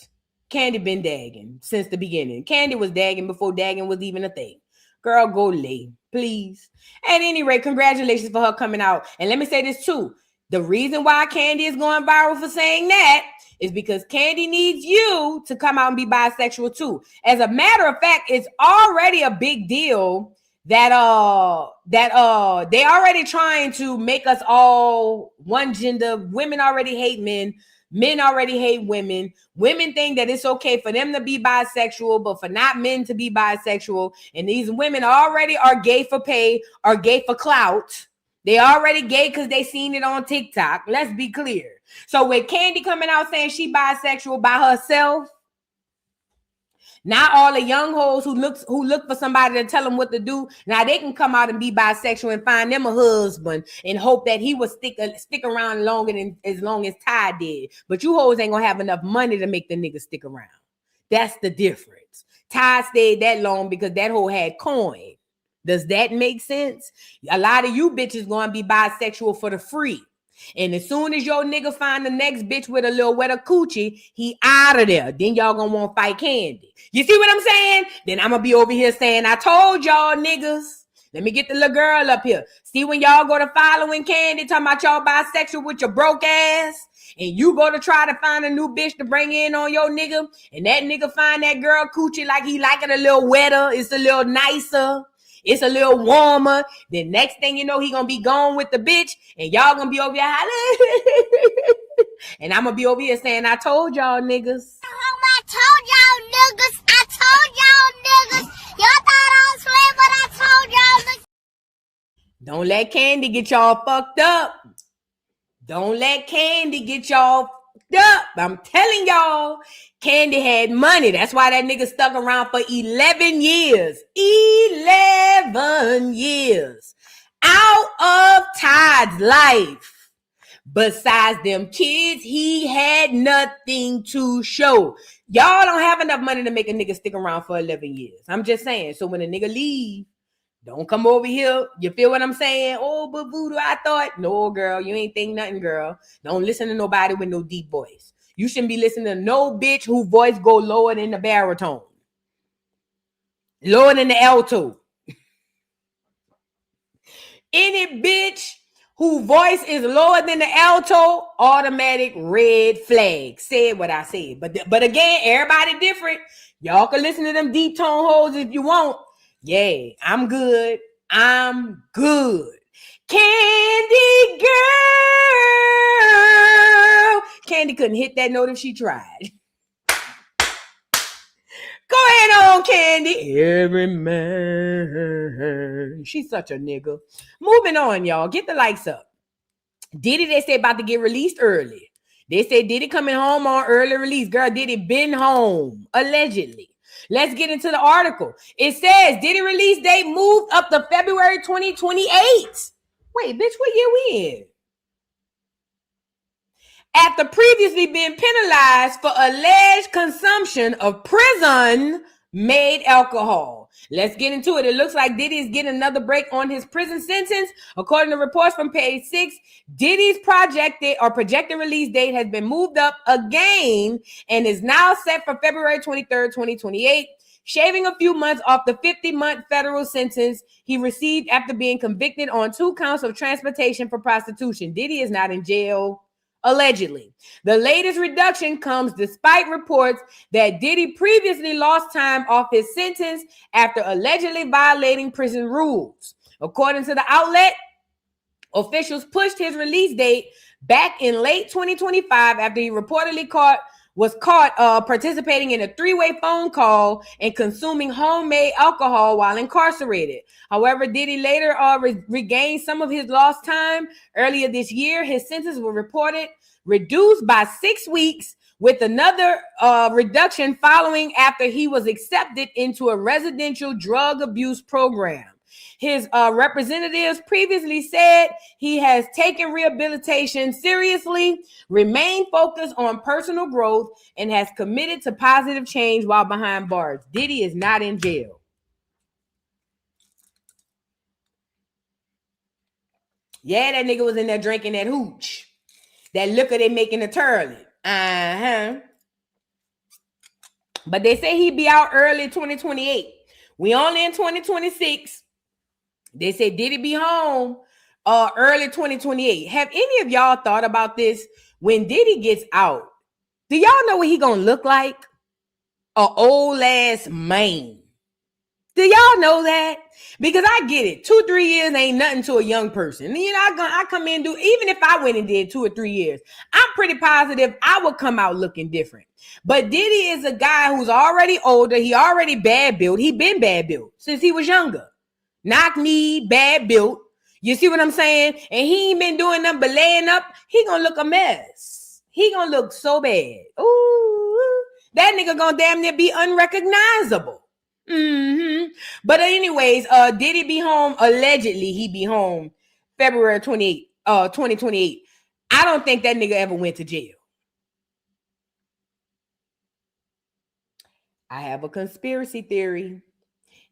Candy been dagging since the beginning. Candy was dagging before dagging was even a thing. Girl, go lay, please. At any rate, congratulations for her coming out. And let me say this too. The reason why Candy is going viral for saying that is because Candy needs you to come out and be bisexual too. As a matter of fact, it's already a big deal that they already trying to make us all one gender. Women already hate men. Men already hate women. Women think that it's okay for them to be bisexual, but for not men to be bisexual. And these women already are gay for pay, are gay for clout. They already gay because they seen it on TikTok. Let's be clear. So with Candy coming out saying she bisexual by herself, now all the young hoes who look for somebody to tell them what to do, now they can come out and be bisexual and find them a husband and hope that he will stick around as long as Ty did. But you hoes ain't gonna have enough money to make the nigga stick around. That's the difference. Ty stayed that long because that hoe had coin. Does that make sense? A lot of you bitches gonna be bisexual for the free. And as soon as your nigga find the next bitch with a little wetter coochie, he out of there. Then y'all gonna want to fight Candy. You see what I'm saying? Then I'm gonna be over here saying, I told y'all niggas. Let me get the little girl up here. See when y'all go to following Candy, talking about y'all bisexual with your broke ass, and you go to try to find a new bitch to bring in on your nigga, and that nigga find that girl coochie like he like it a little wetter, it's a little nicer. It's a little warmer. Then next thing you know, he gonna be gone with the bitch, and y'all gonna be over here hollering. And I'm gonna be over here saying, I told y'all niggas. I told y'all niggas. I told y'all niggas. Y'all thought I was playing, but I told y'all niggas. Don't let Candy get y'all fucked up. Don't let Candy get y'all fucked up. I'm telling y'all, Candy had money. That's why that nigga stuck around for 11 years. 11 years. Out of Todd's life. Besides them kids, he had nothing to show. Y'all don't have enough money to make a nigga stick around for 11 years. I'm just saying. So when a nigga leave, don't come over here. You feel what I'm saying? Oh, but voodoo, I thought. No, girl, you ain't think nothing, girl. Don't listen to nobody with no deep voice. You shouldn't be listening to no bitch whose voice go lower than the baritone. Lower than the alto. Any bitch whose voice is lower than the alto, automatic red flag. Said what I said. But again, everybody different. Y'all can listen to them deep tone hoes if you want. Yeah, I'm good. I'm good. Candy girl. Candy couldn't hit that note if she tried. Go ahead on, Candy. Every man. She's such a nigga. Moving on, y'all. Get the likes up. Diddy, they say, about to get released early. They said Diddy coming home on early release. Girl, Diddy been home, allegedly. Let's get into the article. It says Diddy release date moved up to February 2028. Wait, bitch, what year we in? After previously being penalized for alleged consumption of prison-made alcohol. Let's get into it. It looks like Diddy is getting another break on his prison sentence. According to reports from page 6, Diddy's projected release date has been moved up again and is now set for February 23rd, 2028, shaving a few months off the 50-month federal sentence he received after being convicted on 2 counts of transportation for prostitution. Diddy is not in jail. Allegedly. The latest reduction comes despite reports that Diddy previously lost time off his sentence after allegedly violating prison rules. According to the outlet, officials pushed his release date back in late 2025 after he reportedly was caught participating in a 3-way phone call and consuming homemade alcohol while incarcerated. However, Diddy later regained some of his lost time. Earlier this year, his sentence was reported reduced by 6 weeks, with another reduction following after he was accepted into a residential drug abuse program. His representatives previously said he has taken rehabilitation seriously, remained focused on personal growth, and has committed to positive change while behind bars. Diddy is not in jail. Yeah, that nigga was in there drinking that hooch. That liquor they make in the toilet. But they say he be out early 2028. We only in 2026. They say Diddy be home early 2028. Have any of y'all thought about this? When Diddy gets out, do y'all know what he gonna look like? A old ass man. Do y'all know that? Because I get it. 2-3 years ain't nothing to a young person. You know, I come in and do, even if I went and did 2 or 3 years, I'm pretty positive I would come out looking different. But Diddy is a guy who's already older. He already bad built. He been bad built since he was younger. Knock knee, bad built. You see what I'm saying? And he ain't been doing nothing but laying up. He gonna look a mess. He gonna look so bad. Ooh, that nigga gonna damn near be unrecognizable. But anyways, Diddy be home. Allegedly, he be home February 28, 2028. I don't think that nigga ever went to jail. I have a conspiracy theory.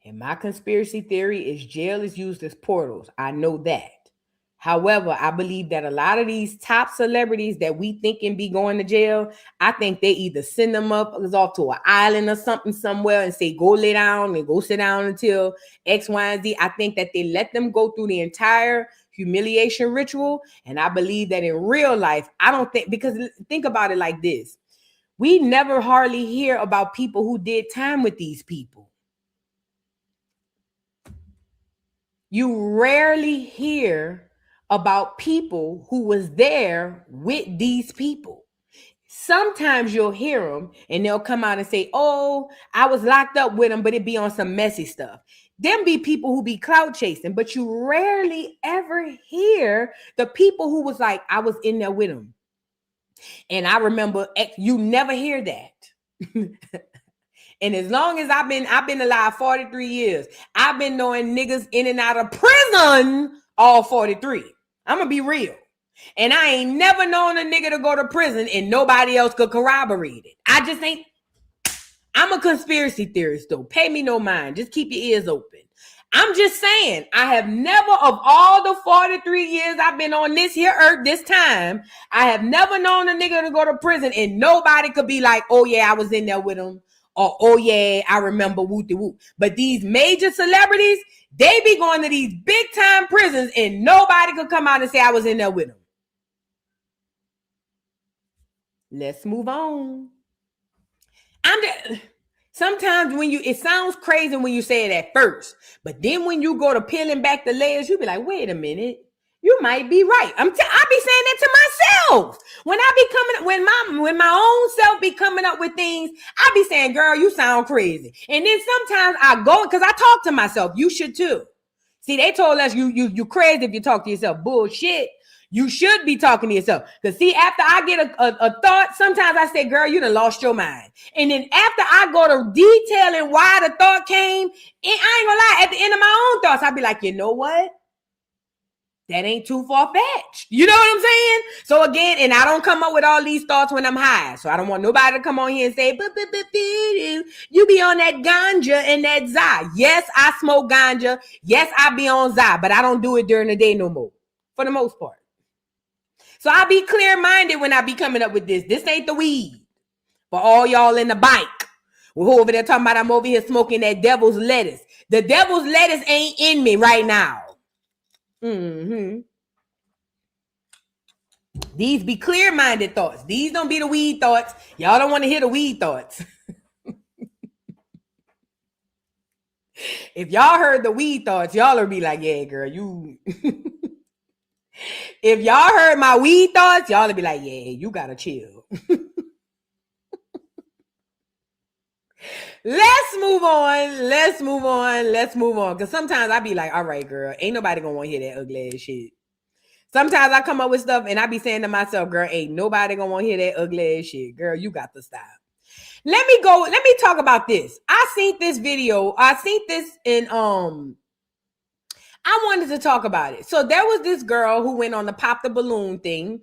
And my conspiracy theory is jail is used as portals. I know that. However, I believe that a lot of these top celebrities that we think can be going to jail, I think they either send them up off to an island or something somewhere and say, go lay down and go sit down until X, Y, and Z. I think that they let them go through the entire humiliation ritual. And I believe that in real life, I don't think, because think about it like this. We never hardly hear about people who did time with these people. You rarely hear about people who was there with these people. Sometimes you'll hear them and they'll come out and say, oh, I was locked up with them, but it be on some messy stuff. Them be people who be clout chasing, but you rarely ever hear the people who was like, I was in there with them. And I remember, you never hear that. And as long as I've been alive 43 years, I've been knowing niggas in and out of prison all 43. I'm going to be real. And I ain't never known a nigga to go to prison and nobody else could corroborate it. I just ain't. I'm a conspiracy theorist though. Pay me no mind. Just keep your ears open. I'm just saying, I have never, of all the 43 years I've been on this here earth this time, I have never known a nigga to go to prison and nobody could be like, oh yeah, I was in there with him. Or, oh yeah, I remember whoop-de-whoop. But these major celebrities, they be going to these big time prisons and nobody could come out and say I was in there with them. Let's move on. Sometimes when it sounds crazy when you say it at first, but then when you go to peeling back the layers, you be like, wait a minute. You might be right. I be saying that to myself. When I be coming, when my own self be coming up with things, I be saying, girl, you sound crazy. And then sometimes I go, because I talk to myself. You should too. See, they told us you crazy if you talk to yourself. Bullshit. You should be talking to yourself. Because see, after I get a thought, sometimes I say, girl, you done lost your mind. And then after I go to detailing why the thought came, and I ain't gonna lie, at the end of my own thoughts, I'll be like, you know what? That ain't too far-fetched. You know what I'm saying? So again, and I don't come up with all these thoughts when I'm high. So I don't want nobody to come on here and say, you be on that ganja and that za. Yes, I smoke ganja. Yes, I be on za, but I don't do it during the day no more, for the most part. So I be clear-minded when I be coming up with this. This ain't the weed. For all y'all in the bike. Who over there talking about I'm over here smoking that devil's lettuce. The devil's lettuce ain't in me right now. These be clear-minded thoughts. These don't be the weed thoughts. Y'all don't want to hear the weed thoughts. If y'all heard the weed thoughts, y'all would be like, yeah, girl, you... If y'all heard my weed thoughts, y'all would be like, yeah, you gotta chill. Let's move on. Because sometimes I be like, all right, girl, ain't nobody gonna want to hear that ugly ass shit. Sometimes I come up with stuff and I be saying to myself, girl, ain't nobody gonna want to hear that ugly ass shit. Girl, you got to stop. Let me talk about this. I seen this video. I seen this in, I wanted to talk about it. So there was this girl who went on the pop the balloon thing.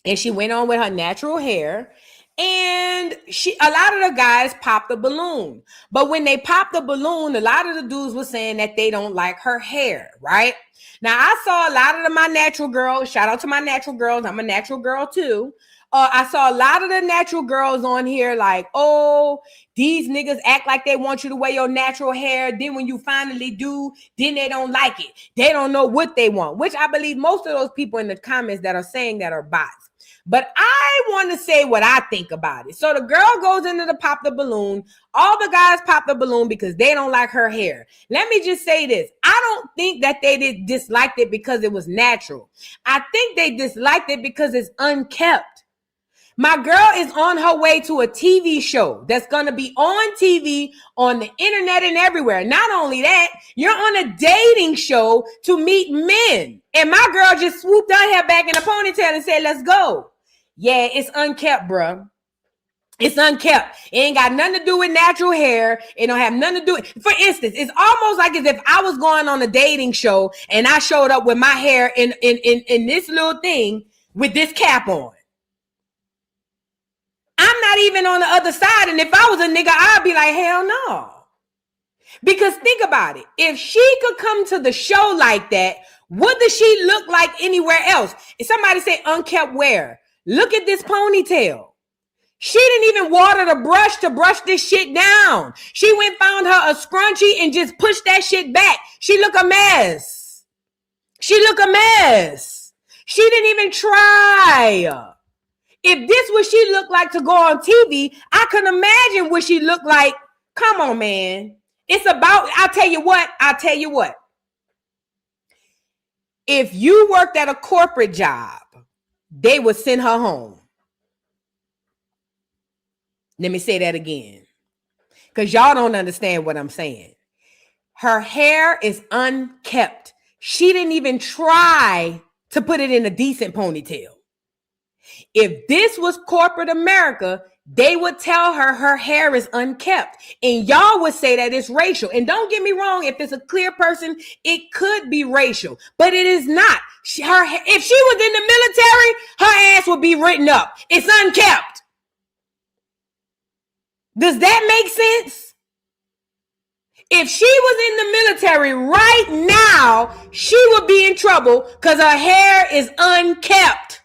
And she went on with her natural hair. And a lot of the guys popped the balloon. But when they popped the balloon, a lot of the dudes were saying that they don't like her hair, right? Now, I saw a lot of my natural girls. Shout out to my natural girls. I'm a natural girl too. I saw a lot of the natural girls on here like, oh, these niggas act like they want you to wear your natural hair. Then when you finally do, then they don't like it. They don't know what they want, which I believe most of those people in the comments that are saying that are bots. But I want to say what I think about it. So the girl goes into the pop the balloon. All the guys pop the balloon because they don't like her hair. Let me just say this. I don't think that they disliked it because it was natural. I think they disliked it because it's unkept. My girl is on her way to a TV show that's going to be on TV, on the internet and everywhere. Not only that, you're on a dating show to meet men. And my girl just swooped her hair back in a ponytail and said, let's go. Yeah, it's unkept, bruh. It's unkept. It ain't got nothing to do with natural hair. It don't have nothing to do with, for instance, it's almost like as if I was going on a dating show and I showed up with my hair in this little thing with this cap on. I'm not even on the other side. And if I was a nigga, I'd be like, hell no. Because think about it. If she could come to the show like that, what does she look like anywhere else? If somebody say unkept wear, look at this ponytail. She didn't even water the brush to brush this shit down. She went found her a scrunchie and just pushed that shit back. She look a mess. She didn't even try. If this what she looked like to go on TV, I can imagine what she looked like. Come on, man. It's about, I'll tell you what. If you worked at a corporate job, they would send her home. Let me say that again, because y'all don't understand what I'm saying. Her hair is unkept. She didn't even try to put it in a decent ponytail. If this was corporate America, they would tell her hair is unkept. And y'all would say that it's racial. And don't get me wrong, if it's a clear person, it could be racial. But it is not. If she was in the military, her ass would be written up. It's unkept. Does that make sense? If she was in the military right now, she would be in trouble because her hair is unkept.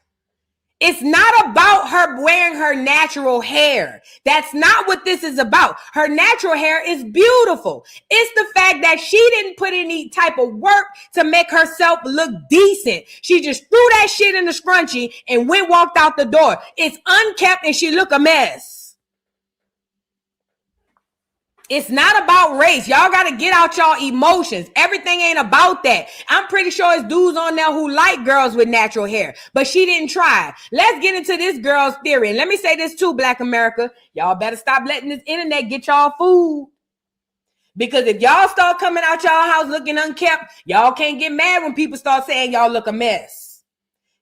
It's not about her wearing her natural hair. That's not what this is about. Her natural hair is beautiful. It's the fact that she didn't put any type of work to make herself look decent. She just threw that shit in the scrunchie and walked out the door. It's unkept and she look a mess. It's not about race. Y'all got to get out y'all emotions. Everything ain't about that. I'm pretty sure it's dudes on there who like girls with natural hair, but she didn't try. Let's get into this girl's theory. And let me say this too, Black America. Y'all better stop letting this internet get y'all food. Because if y'all start coming out y'all house looking unkept, y'all can't get mad when people start saying y'all look a mess.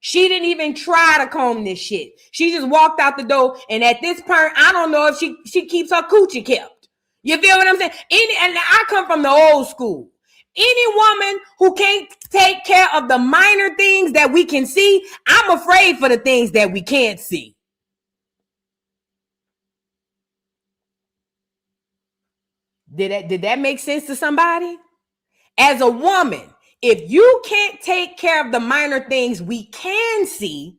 She didn't even try to comb this shit. She just walked out the door, and at this point, I don't know if she keeps her coochie kept. You feel what I'm saying? And I come from the old school. Any woman who can't take care of the minor things that we can see, I'm afraid for the things that we can't see. Did that make sense to somebody? As a woman, if you can't take care of the minor things we can see,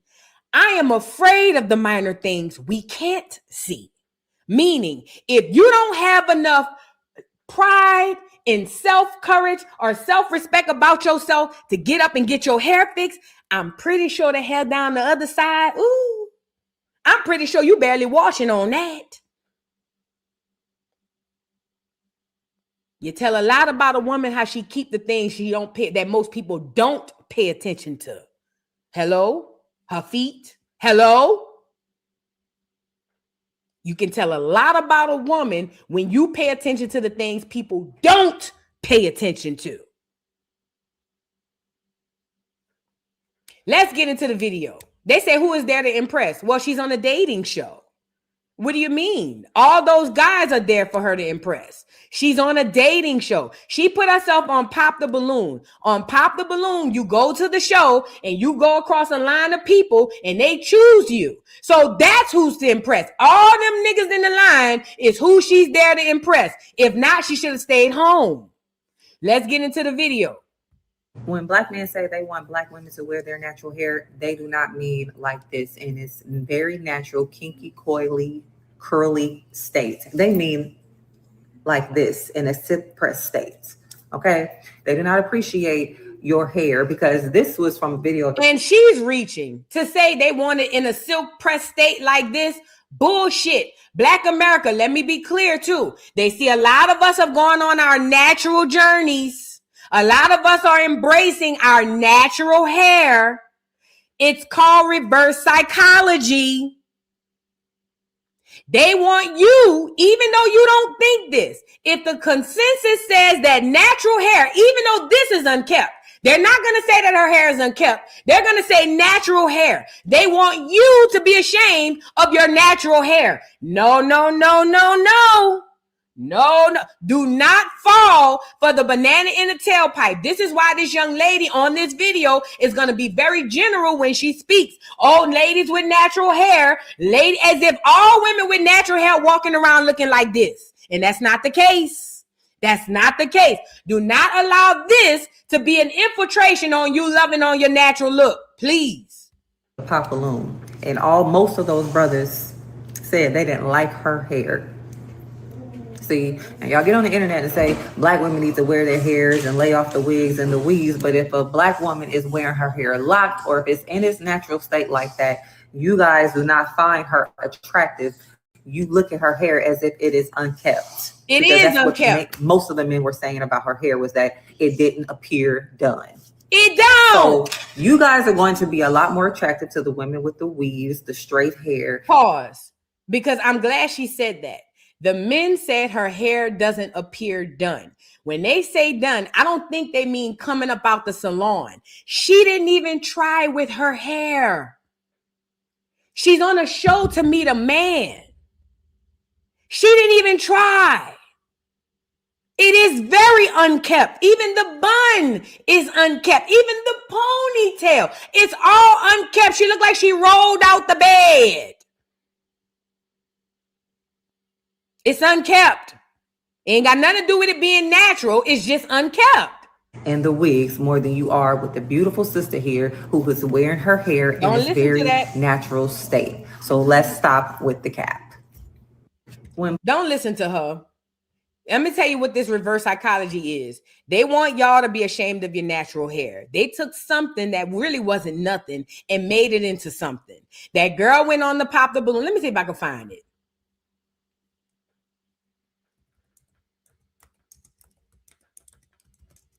I am afraid of the minor things we can't see. Meaning, if you don't have enough pride and self-courage or self-respect about yourself to get up and get your hair fixed, I'm pretty sure the hair down the other side, ooh, I'm pretty sure you barely washing on that. You tell a lot about a woman how she keep the things she don't pay, that most people don't pay attention to. Hello? Her feet? Hello? You can tell a lot about a woman when you pay attention to the things people don't pay attention to. Let's get into the video. They say, who is there to impress? Well, she's on a dating show. What do you mean? All those guys are there for her to impress. She's on a dating show. She put herself on Pop the Balloon. On Pop the Balloon, you go to the show and you go across a line of people and they choose you. So that's who's to impress. All them niggas in the line is who she's there to impress. If not, she should have stayed home. Let's get into the video. When black men say they want black women to wear their natural hair, they do not mean like this in its very natural, kinky, coily, curly state. They mean like this in a silk-pressed state. Okay? They do not appreciate your hair because this was from a video. And she's reaching to say they want it in a silk-pressed state like this. Bullshit. Black America, let me be clear too. They see a lot of us have gone on our natural journeys. A lot of us are embracing our natural hair. It's called reverse psychology. They want you, even though you don't think this, if the consensus says that natural hair, even though this is unkept, they're not going to say that her hair is unkept. They're going to say natural hair. They want you to be ashamed of your natural hair. No, no, no, no, no. No, no, do not fall for the banana in the tailpipe. This is why this young lady on this video is going to be very general when she speaks. Oh, ladies with natural hair, lady, as if all women with natural hair walking around looking like this. And that's not the case. That's not the case. Do not allow this to be an infiltration on you loving on your natural look, please. Pop balloon, and most of those brothers said they didn't like her hair. See, and y'all get on the internet and say black women need to wear their hairs and lay off the wigs and the weaves. But if a black woman is wearing her hair locked or if it's in its natural state like that, you guys do not find her attractive. You look at her hair as if it is unkept. It is unkept. Most of the men were saying about her hair was that it didn't appear done. It don't. So you guys are going to be a lot more attractive to the women with the weaves, the straight hair. Pause. Because I'm glad she said that. The men said her hair doesn't appear done. When they say done, I don't think they mean coming up out the salon. She didn't even try with her hair. She's on a show to meet a man. She didn't even try. It is very unkept. Even the bun is unkept. Even the ponytail. It's all unkept. She looked like she rolled out the bed. It's unkept. It ain't got nothing to do with it being natural. It's just unkept. And the wigs more than you are with the beautiful sister here who was wearing her hair in its very natural state. So let's stop with the cap. Don't listen to her. Let me tell you what this reverse psychology is. They want y'all to be ashamed of your natural hair. They took something that really wasn't nothing and made it into something. That girl went on the Pop the Balloon. Let me see if I can find it.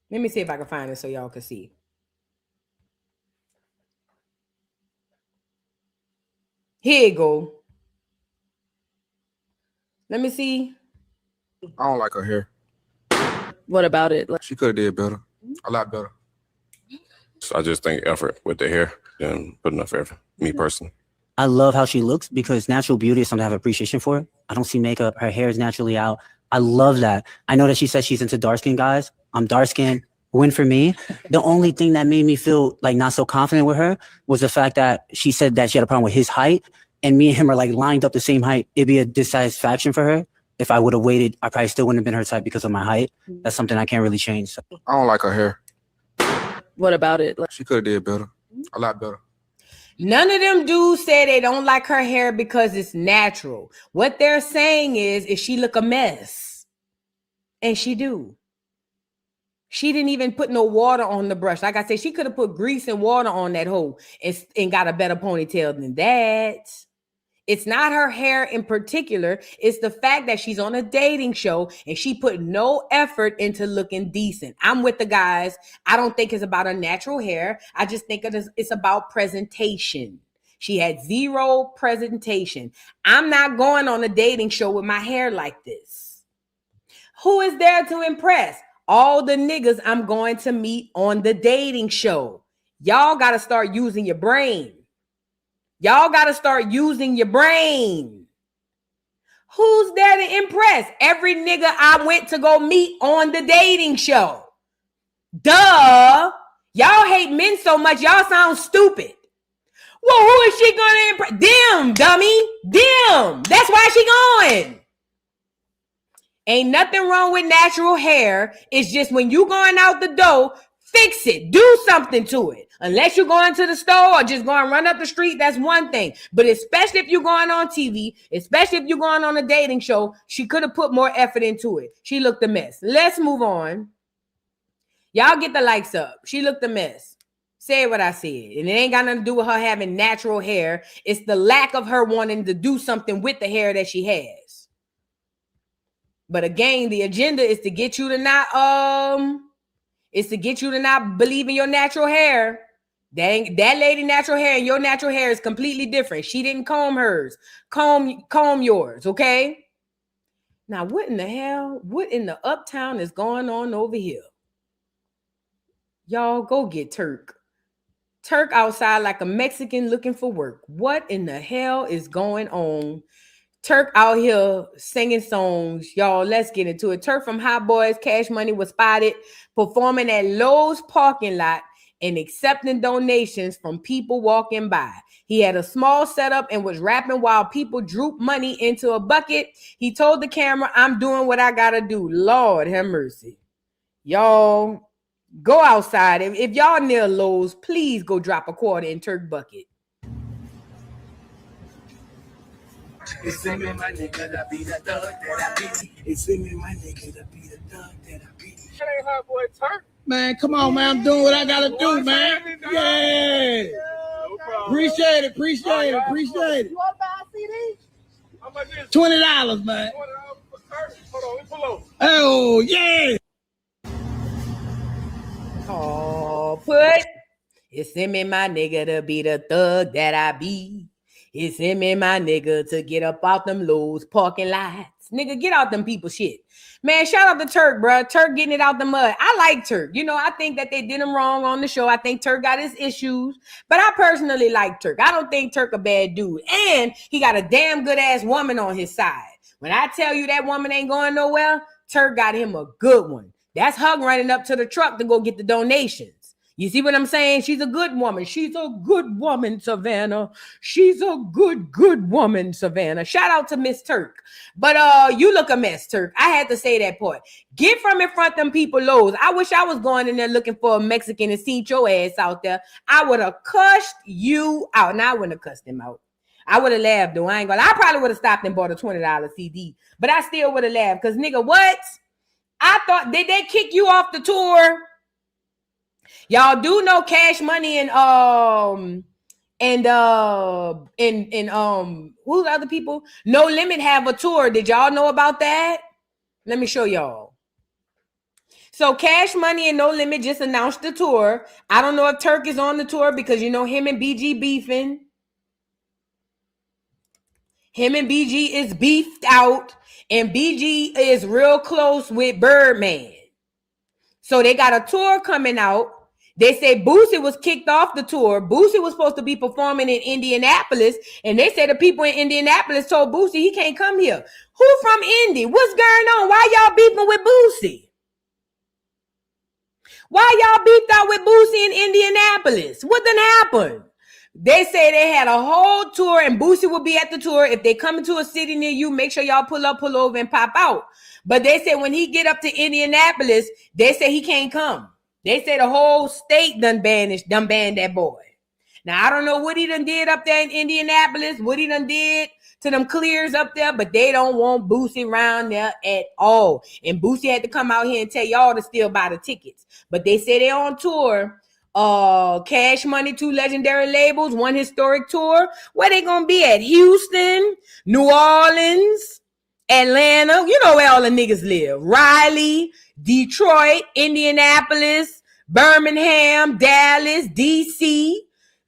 Let me see if I can find it so y'all can see. Here you go. Let me see. I don't like her hair. What about it? She could have did better. A lot better. So I just think effort with the hair. than put enough effort. Me personally. I love how she looks because natural beauty is something I have appreciation for. I don't see makeup. Her hair is naturally out. I love that. I know that she says she's into dark-skinned guys. I'm dark-skinned. Win for me. The only thing that made me feel like not so confident with her was the fact that she said that she had a problem with his height, and me and him are like lined up the same height. It'd be a dissatisfaction for her. If I would have waited, I probably still wouldn't have been her type because of my height. That's something I can't really change. So. I don't like her hair. What about it? She could have did better. A lot better. None of them dudes say they don't like her hair because it's natural. What they're saying is she look a mess. And she do. She didn't even put no water on the brush. Like I said, she could have put grease and water on that hole and got a better ponytail than that. It's not her hair in particular. It's the fact that she's on a dating show and she put no effort into looking decent. I'm with the guys. I don't think it's about her natural hair. I just think it's about presentation. She had zero presentation. I'm not going on a dating show with my hair like this. Who is there to impress? All the niggas I'm going to meet on the dating show. Y'all got to start using your brain. Y'all got to start using your brain. Who's there to impress? Every nigga I went to go meet on the dating show. Duh. Y'all hate men so much, y'all sound stupid. Well, who is she going to impress? Them, dummy. Them. That's why she going. Ain't nothing wrong with natural hair. It's just when you going out the door, fix it. Do something to it. Unless you're going to the store or just going to run up the street, that's one thing. But especially if you're going on TV, especially if you're going on a dating show, she could have put more effort into it. She looked a mess. Let's move on. Y'all get the likes up. She looked a mess. Say what I said. And it ain't got nothing to do with her having natural hair. It's the lack of her wanting to do something with the hair that she has. But again, the agenda is to get you to not believe in your natural hair. That lady natural hair and your natural hair is completely different. She didn't comb hers. Comb yours, okay? Now, what in the uptown is going on over here? Y'all go get Turk. Turk outside like a Mexican looking for work. What in the hell is going on? Turk out here singing songs. Y'all, let's get into it. Turk from Hot Boys Cash Money was spotted performing at Lowe's parking lot and accepting donations from people walking by. He had a small setup and was rapping while people drooped money into a bucket. He told the camera, "I'm doing what I gotta do." Lord have mercy. Y'all, go outside. If y'all near Lowe's, please go drop a quarter in Turk bucket. It's me, my nigga, that be the thug that I be. It's me, my nigga, that be the thug that I be. That ain't Hot Boy Turk. Man, come on, man. I'm doing what I gotta do, man. Yeah. No problem. Appreciate it. You want to buy a CD? How much is it? $20, man. $20 for Turk? Hold on, let me pull over. Oh, yeah. Oh, put it's him and my nigga to be the thug that I be. It's him and my nigga to get up out them Lowe's parking lots. Nigga, get out them people shit. Man, shout out to Turk, bro. Turk getting it out the mud. I like Turk. You know, I think that they did him wrong on the show. I think Turk got his issues. But I personally like Turk. I don't think Turk a bad dude. And he got a damn good ass woman on his side. When I tell you that woman ain't going nowhere, Turk got him a good one. That's Hug running up to the truck to go get the donations. You see what I'm saying? She's a good woman. She's a good woman, Savannah. She's a good woman, Savannah. Shout out to Miss Turk. But you look a mess, Turk. I had to say that part. Get from in front of them people Lowe's. I wish I was going in there looking for a Mexican and seen your ass out there. I would have cussed you out. Now I wouldn't have cussed him out. I would have laughed though. I probably would have stopped and bought a $20 CD. But I still would have laughed. Because nigga, what? I thought, did they kick you off the tour? Y'all do know Cash Money and who's the other people? No Limit have a tour. Did y'all know about that? Let me show y'all. So Cash Money and No Limit just announced the tour. I don't know if Turk is on the tour because you know him and BG beefing. Him and BG is beefed out, and BG is real close with Birdman. So they got a tour coming out. They say Boosie was kicked off the tour. Boosie was supposed to be performing in Indianapolis, and they said the people in Indianapolis told Boosie he can't come here. Who from Indy? What's going on? Why y'all beefing with Boosie? Why y'all beefed out with Boosie in Indianapolis? What done happened? They say they had a whole tour and Boosie will be at the tour. If they come into a city near you, make sure y'all pull up, pull over, and pop out. But they say when he get up to Indianapolis, they say he can't come. They say the whole state done banned that boy. Now, I don't know what he done did up there in Indianapolis, what he done did to them clears up there, but they don't want Boosie around there at all. And Boosie had to come out here and tell y'all to still buy the tickets. But they say they're on tour. Cash Money, 2 legendary labels, 1 historic tour. Where they gonna be at? Houston, New Orleans, Atlanta. You know where all the niggas live. Raleigh, Detroit, Indianapolis, Birmingham, Dallas, DC,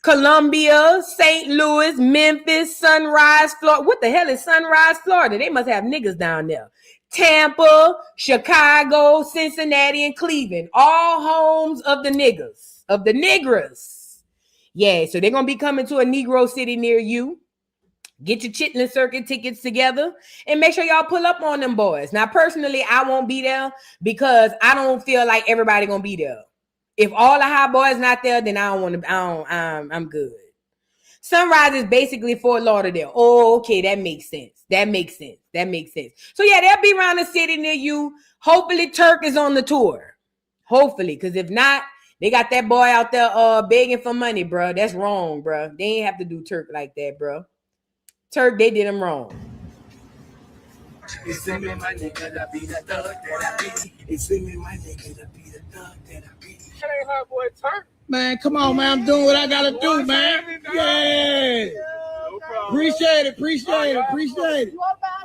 Columbia, St. Louis, Memphis, Sunrise, Florida. What the hell is Sunrise, Florida? They must have niggas down there. Tampa, Chicago, Cincinnati, and Cleveland. All homes of the niggas, of the niggers. Yeah, so they're going to be coming to a Negro city near you. Get your Chitlin Circuit tickets together and make sure y'all pull up on them boys. Now, personally, I won't be there because I don't feel like everybody going to be there. If all the hot boys not there, then I don't want to, I'm good. Sunrise is basically Fort Lauderdale. Oh, okay, that makes sense. That makes sense. So yeah, they'll be around the city near you. Hopefully Turk is on the tour. Hopefully, because if not, they got that boy out there begging for money, bro. That's wrong, bro. They ain't have to do Turk like that, bro. Turk, they did him wrong. It's me, my nigga, that be the thug that I be. It's me, my nigga, that be the thug that I be. That ain't hot boy Turk. Man, come on, man. I'm doing what I gotta do, man. Yeah. No problem. Appreciate it. You want to buy a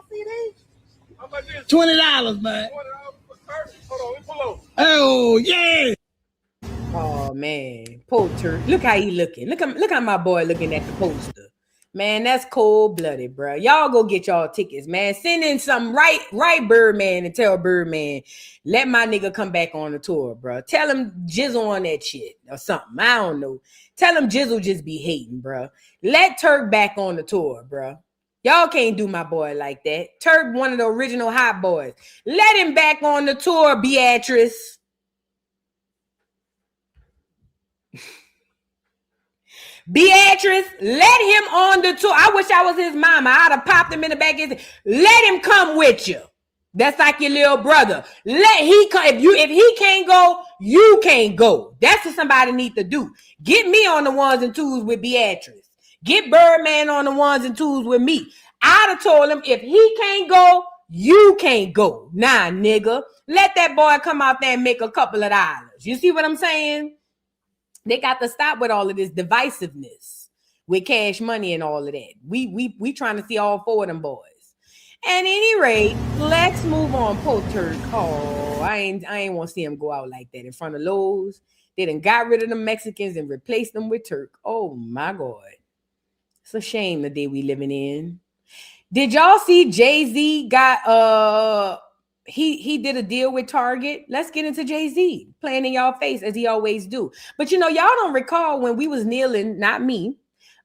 CD? How about this? $20, man. $20 for Turk. Hold on, let me pull over. Oh, yeah. Oh man, poor Turk. Look how he looking. Look how my boy looking at the poster. Man, that's cold-blooded, bro. Y'all go get y'all tickets, man. Send in something right Birdman and tell Birdman, let my nigga come back on the tour, bro. Tell him Jizzle on that shit or something. I don't know. Tell him Jizzle just be hating, bro. Let Turk back on the tour, bro. Y'all can't do my boy like that. Turk, one of the original hot boys. Let him back on the tour, Beatrice. Beatrice, let him on the tour. I wish I was his mama. I'd have popped him in the back and said, let him come with you. That's like your little brother. Let he come. If he can't go, you can't go. That's what somebody need to do. Get me on the ones and twos with Beatrice. Get Birdman on the ones and twos with me. I'd have told him if he can't go, you can't go. Nah, nigga. Let that boy come out there and make a couple of dollars. You see what I'm saying? They got to stop with all of this divisiveness with Cash Money and all of that. We trying to see all 4 of them boys. At any rate, let's move on. Poor Turk. Oh, I ain't want to see him go out like that in front of Lowe's. They done got rid of the Mexicans and replaced them with Turk. Oh my God. It's a shame the day we living in. Did y'all see Jay-Z got he did a deal with Target? Let's get into Jay-Z playing in y'all face as he always do. But you know, y'all don't recall when we was kneeling, not me.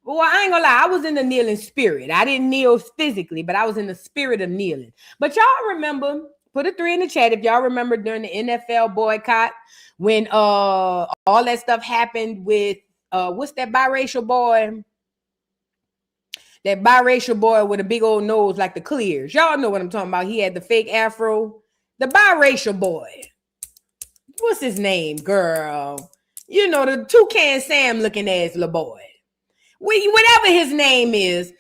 Well, I ain't gonna lie, I was in the kneeling spirit. I didn't kneel physically, but I was in the spirit of kneeling. But y'all remember, put a 3 in the chat if y'all remember during the NFL boycott when all that stuff happened with what's that biracial boy? That biracial boy with a big old nose like the Clears. Y'all know what I'm talking about. He had the fake afro. The biracial boy. What's his name, girl? You know, the Toucan Sam looking ass little boy. Whatever his name is.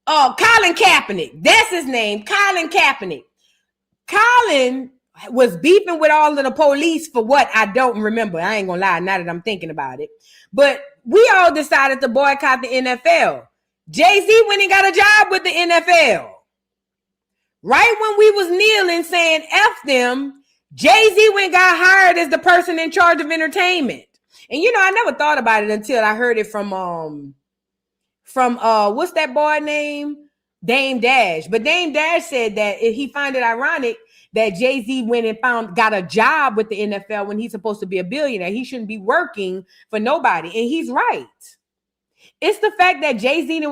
Colin Kaepernick. That's his name. Colin Kaepernick. Colin was beefing with all of the police for what? I don't remember. I ain't gonna lie now that I'm thinking about it. But we all decided to boycott the NFL. Jay-Z went and got a job with the NFL. Right when we was kneeling saying F them, Jay-Z went and got hired as the person in charge of entertainment. And you know, I never thought about it until I heard it from what's that boy name? Dame Dash. But Dame Dash said that he find it ironic that Jay-Z went and got a job with the NFL when he's supposed to be a billionaire. He shouldn't be working for nobody. And he's right. It's the fact that Jay-Z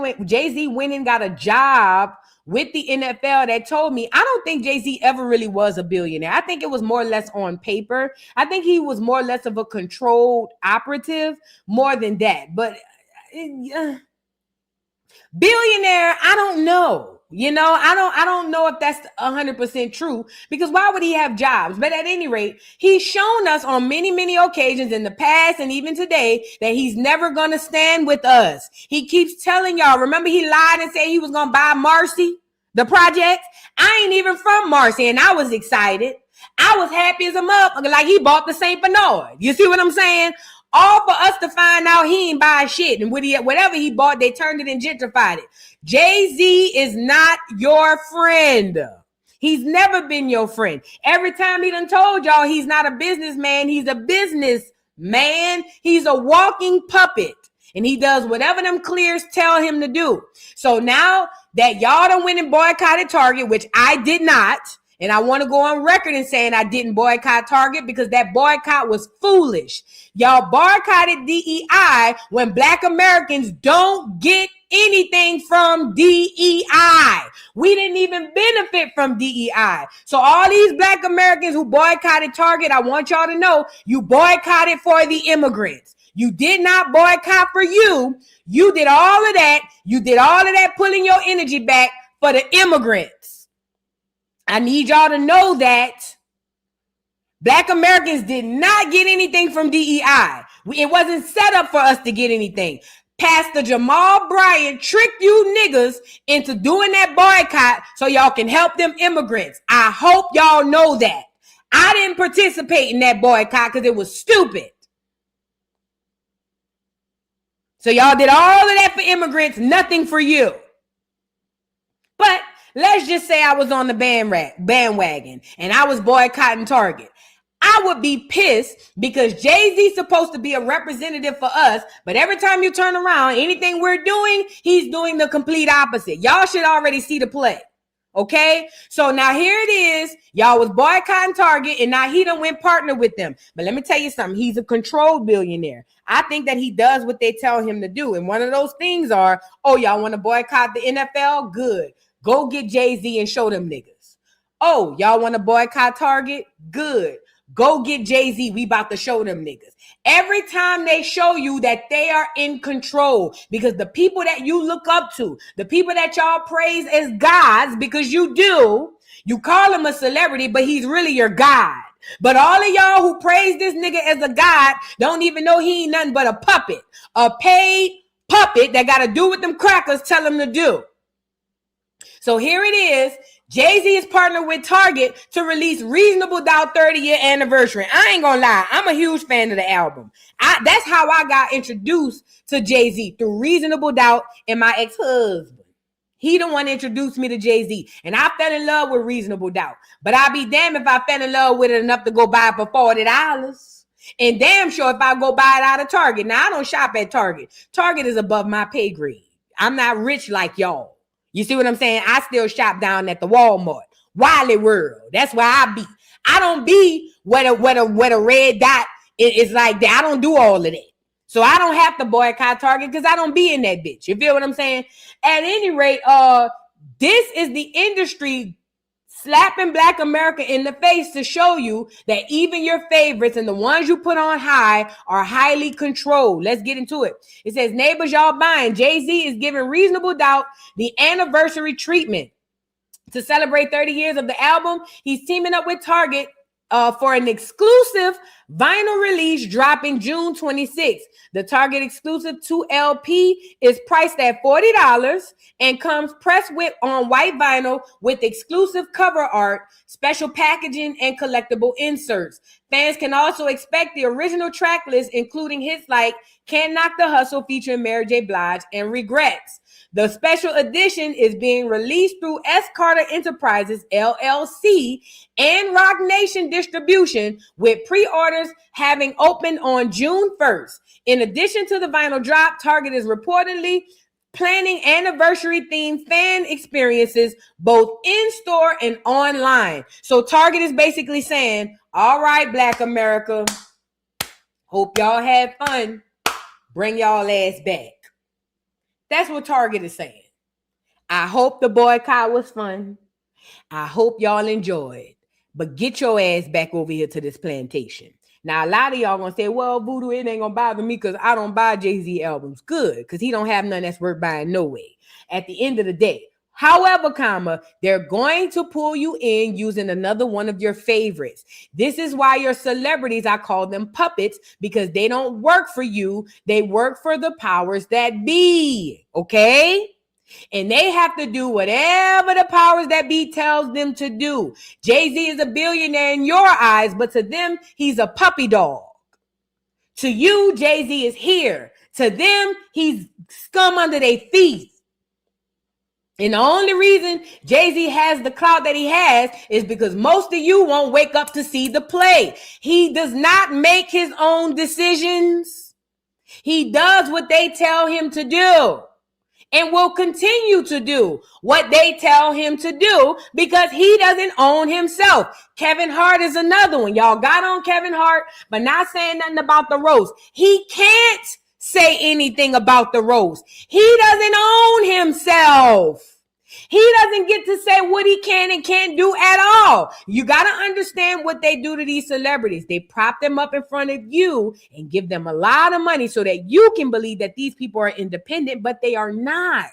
went and got a job with the NFL that told me, I don't think Jay-Z ever really was a billionaire. I think it was more or less on paper. I think he was more or less of a controlled operative more than that. But billionaire, I don't know. You know, I don't know if that's 100% true, because why would he have jobs? But at any rate, he's shown us on many, many occasions in the past and even today that he's never going to stand with us. He keeps telling y'all, remember he lied and said he was going to buy Marcy, the project? I ain't even from Marcy, and I was excited. I was happy as a motherfucker, like he bought the St. Bernard. You see what I'm saying? All for us to find out he ain't buy shit. And whatever he bought, they turned it and gentrified it. Jay-Z is not your friend. He's never been your friend. Every time he done told y'all he's not a businessman, he's a businessman. He's a walking puppet. And he does whatever them clears tell him to do. So now that y'all done went and boycotted Target, which I did not, and I want to go on record and saying I didn't boycott Target because that boycott was foolish. Y'all boycotted DEI when Black Americans don't get anything from DEI. We didn't even benefit from DEI. So all these Black Americans who boycotted Target, I want y'all to know you boycotted for the immigrants. You did not boycott for you. You did all of that. You did all of that pulling your energy back for the immigrants. I need y'all to know that Black Americans did not get anything from DEI. It wasn't set up for us to get anything. Pastor Jamal Bryant tricked you niggas into doing that boycott so y'all can help them immigrants. I hope y'all know that. I didn't participate in that boycott because it was stupid. So y'all did all of that for immigrants, nothing for you. But let's just say I was on the bandwagon and I was boycotting Target. I would be pissed because Jay-Z's supposed to be a representative for us, but every time you turn around, anything we're doing, he's doing the complete opposite. Y'all should already see the play. Okay? So now here it is. Y'all was boycotting Target and now he done went partner with them. But let me tell you something. He's a controlled billionaire. I think that he does what they tell him to do. And one of those things are, oh, y'all want to boycott the NFL? Good. Go get Jay-Z and show them niggas. Oh, y'all want to boycott Target? Good. Go get Jay-Z. We about to show them niggas. Every time they show you that they are in control, because the people that you look up to, the people that y'all praise as gods, because you do, you call him a celebrity, but he's really your god. But all of y'all who praise this nigga as a god don't even know he ain't nothing but a puppet, a paid puppet that got to do what them crackers tell him to do. So here it is. Jay-Z is partnered with Target to release Reasonable Doubt 30-year anniversary. I ain't gonna lie. I'm a huge fan of the album. That's how I got introduced to Jay-Z, through Reasonable Doubt and my ex-husband. He the one introduced me to Jay-Z. And I fell in love with Reasonable Doubt. But I'd be damned if I fell in love with it enough to go buy it for $40. And damn sure if I go buy it out of Target. Now, I don't shop at Target. Target is above my pay grade. I'm not rich like y'all. You see what I'm saying? I still shop down at the Walmart, Wally World. That's where I be. I don't be where the red dot is like that. I don't do all of that. So I don't have to boycott Target because I don't be in that bitch. You feel what I'm saying? At any rate, this is the industry slapping Black America in the face to show you that even your favorites and the ones you put on high are highly controlled. Let's get into it. It says, neighbors, y'all buying. Jay-Z is giving Reasonable Doubt the anniversary treatment. To celebrate 30 years of the album, he's teaming up with Target for an exclusive vinyl release dropping June 26th. The Target exclusive 2 LP is priced at $40 and comes pressed on white vinyl with exclusive cover art, special packaging, and collectible inserts. Fans can also expect the original track list, including hits like Can't Knock the Hustle featuring Mary J. Blige and Regrets. The special edition is being released through S. Carter Enterprises, LLC, and Rock Nation Distribution, with pre-orders having opened on June 1st. In addition to the vinyl drop, Target is reportedly planning anniversary-themed fan experiences both in-store and online. So Target is basically saying, all right, Black America, hope y'all had fun. Bring y'all ass back. That's what Target is saying. I hope the boycott was fun. I hope y'all enjoyed. But get your ass back over here to this plantation. Now, a lot of y'all gonna say, well, Voodoo, it ain't gonna bother me because I don't buy Jay-Z albums. Good, because he don't have none that's worth buying no way. At the end of the day. However, they're going to pull you in using another one of your favorites. This is why your celebrities, I call them puppets, because they don't work for you. They work for the powers that be, okay? And they have to do whatever the powers that be tells them to do. Jay-Z is a billionaire in your eyes, but to them, he's a puppy dog. To you, Jay-Z is here. To them, he's scum under their feet. And the only reason Jay-Z has the clout that he has is because most of you won't wake up to see the play. He does not make his own decisions. He does what they tell him to do and will continue to do what they tell him to do because he doesn't own himself. Kevin Hart is another one. Y'all got on Kevin Hart, but not saying nothing about the roast. He can't say anything about the roast. He doesn't own himself. He doesn't get to say what he can and can't do at all. You got to understand what they do to these celebrities. They prop them up in front of you and give them a lot of money so that you can believe that these people are independent, but they are not.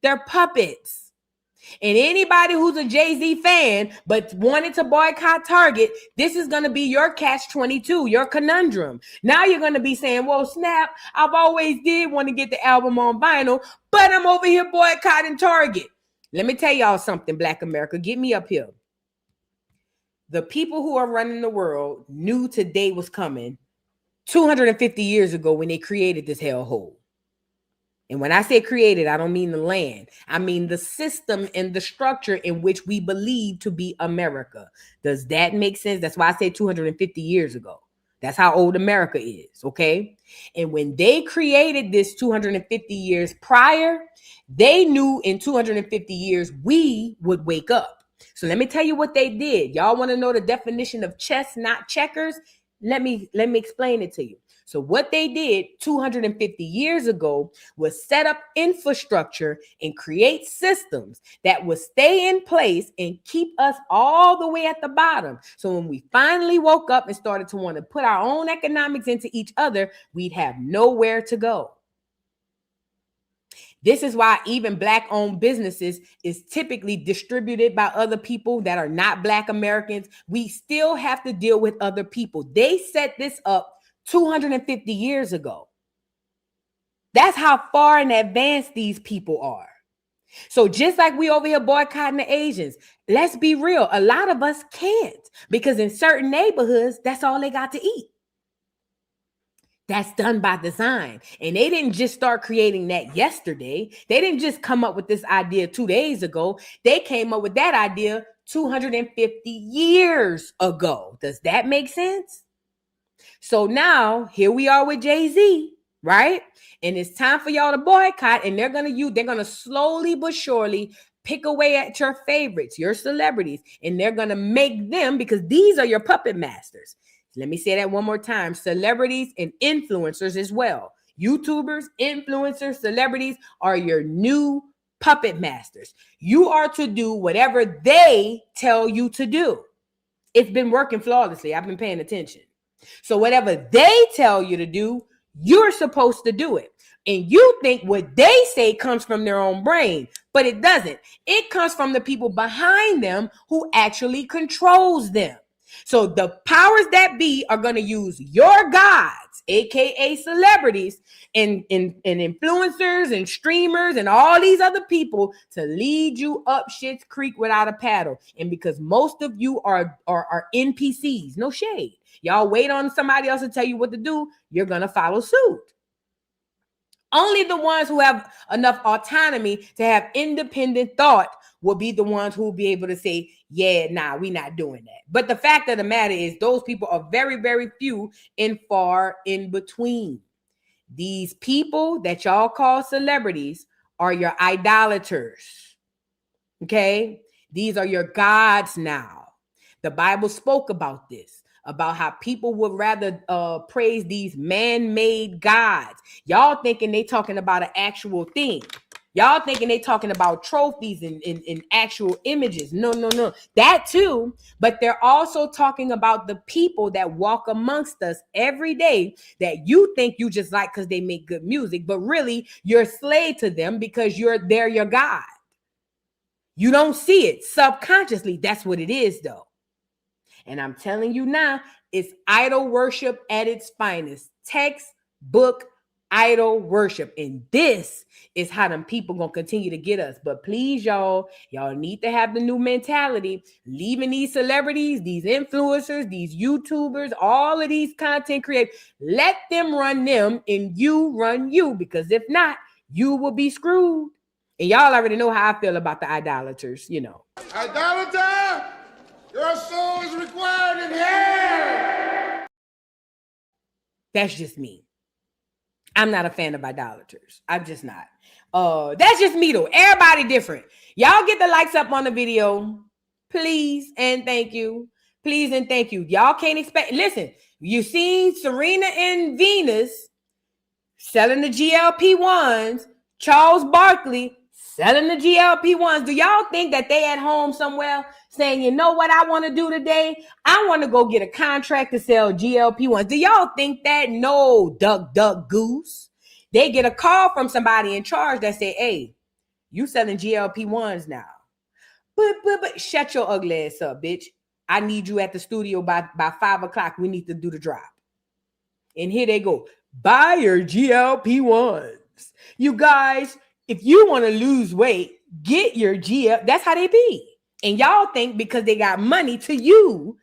They're puppets. And anybody who's a Jay-Z fan but wanted to boycott Target, this is going to be your catch-22, your conundrum. Now you're going to be saying, well, snap, I've always did want to get the album on vinyl, but I'm over here boycotting Target. Let me tell y'all something, Black America. Get me up here. The people who are running the world knew today was coming 250 years ago when they created this hellhole. And when I say created, I don't mean the land. I mean the system and the structure in which we believe to be America. Does that make sense? That's why I say 250 years ago. That's how old America is, okay? And when they created this 250 years prior, they knew in 250 years we would wake up. So let me tell you what they did. Y'all want to know the definition of chess, not checkers? Let me explain it to you. So what they did 250 years ago was set up infrastructure and create systems that would stay in place and keep us all the way at the bottom. So when we finally woke up and started to want to put our own economics into each other, we'd have nowhere to go. This is why even Black-owned businesses is typically distributed by other people that are not Black Americans. We still have to deal with other people. They set this up 250 years ago. That's how far in advance these people are. So just like we over here boycotting the Asians, let's be real. A lot of us can't because in certain neighborhoods, that's all they got to eat. That's done by design. And they didn't just start creating that yesterday. They didn't just come up with this idea 2 days ago. They came up with that idea 250 years ago. Does that make sense? So now here we are with Jay-Z, right? And it's time for y'all to boycott, and they're gonna slowly but surely pick away at your favorites, your celebrities, and they're gonna make them, because these are your puppet masters. Let me say that one more time. Celebrities and influencers as well. YouTubers, influencers, celebrities are your new puppet masters. You are to do whatever they tell you to do. It's been working flawlessly. I've been paying attention. So whatever they tell you to do, you're supposed to do it. And you think what they say comes from their own brain, but it doesn't. It comes from the people behind them who actually controls them. So the powers that be are going to use your gods, aka celebrities and influencers and streamers and all these other people to lead you up Shit's Creek without a paddle. And because most of you are NPCs, no shade. Y'all wait on somebody else to tell you what to do, you're going to follow suit. Only the ones who have enough autonomy to have independent thought will be the ones who will be able to say, yeah, nah, we're not doing that. But the fact of the matter is those people are very, very few and far in between. These people that y'all call celebrities are your idolaters. Okay? These are your gods now. The Bible spoke about this, about how people would rather praise these man-made gods. Y'all thinking they talking about an actual thing. Y'all thinking they talking about trophies and actual images. No. That too. But they're also talking about the people that walk amongst us every day that you think you just like because they make good music, but really you're a slave to them because they're your God. You don't see it subconsciously. That's what it is, though. And I'm telling you now, it's idol worship at its finest. Textbook idol worship. And this is how them people gonna continue to get us. But please, y'all need to have the new mentality. Leaving these celebrities, these influencers, these YouTubers, all of these content creators, let them run them and you run you. Because if not, you will be screwed. And y'all already know how I feel about the idolaters, you know. Idolater, your soul is required in hell. That's just me. I'm not a fan of idolaters. I'm just not. That's just me though. Everybody different. Y'all get the likes up on the video, please and thank you. Please and thank you. Y'all can't expect. Listen, you seen Serena and Venus selling the GLP-1s. Charles Barkley selling the GLP-1s. Do y'all think that they at home somewhere saying, you know what I want to do today? I want to go get a contract to sell GLP-1s. Do y'all think that? No, duck, goose. They get a call from somebody in charge that say, hey, you selling GLP-1s now. But shut your ugly ass up, bitch. I need you at the studio by 5 o'clock. We need to do the drop. And here they go. Buy your GLP-1s. You guys, if you want to lose weight, get your GL. That's how they be. And y'all think because they got money to you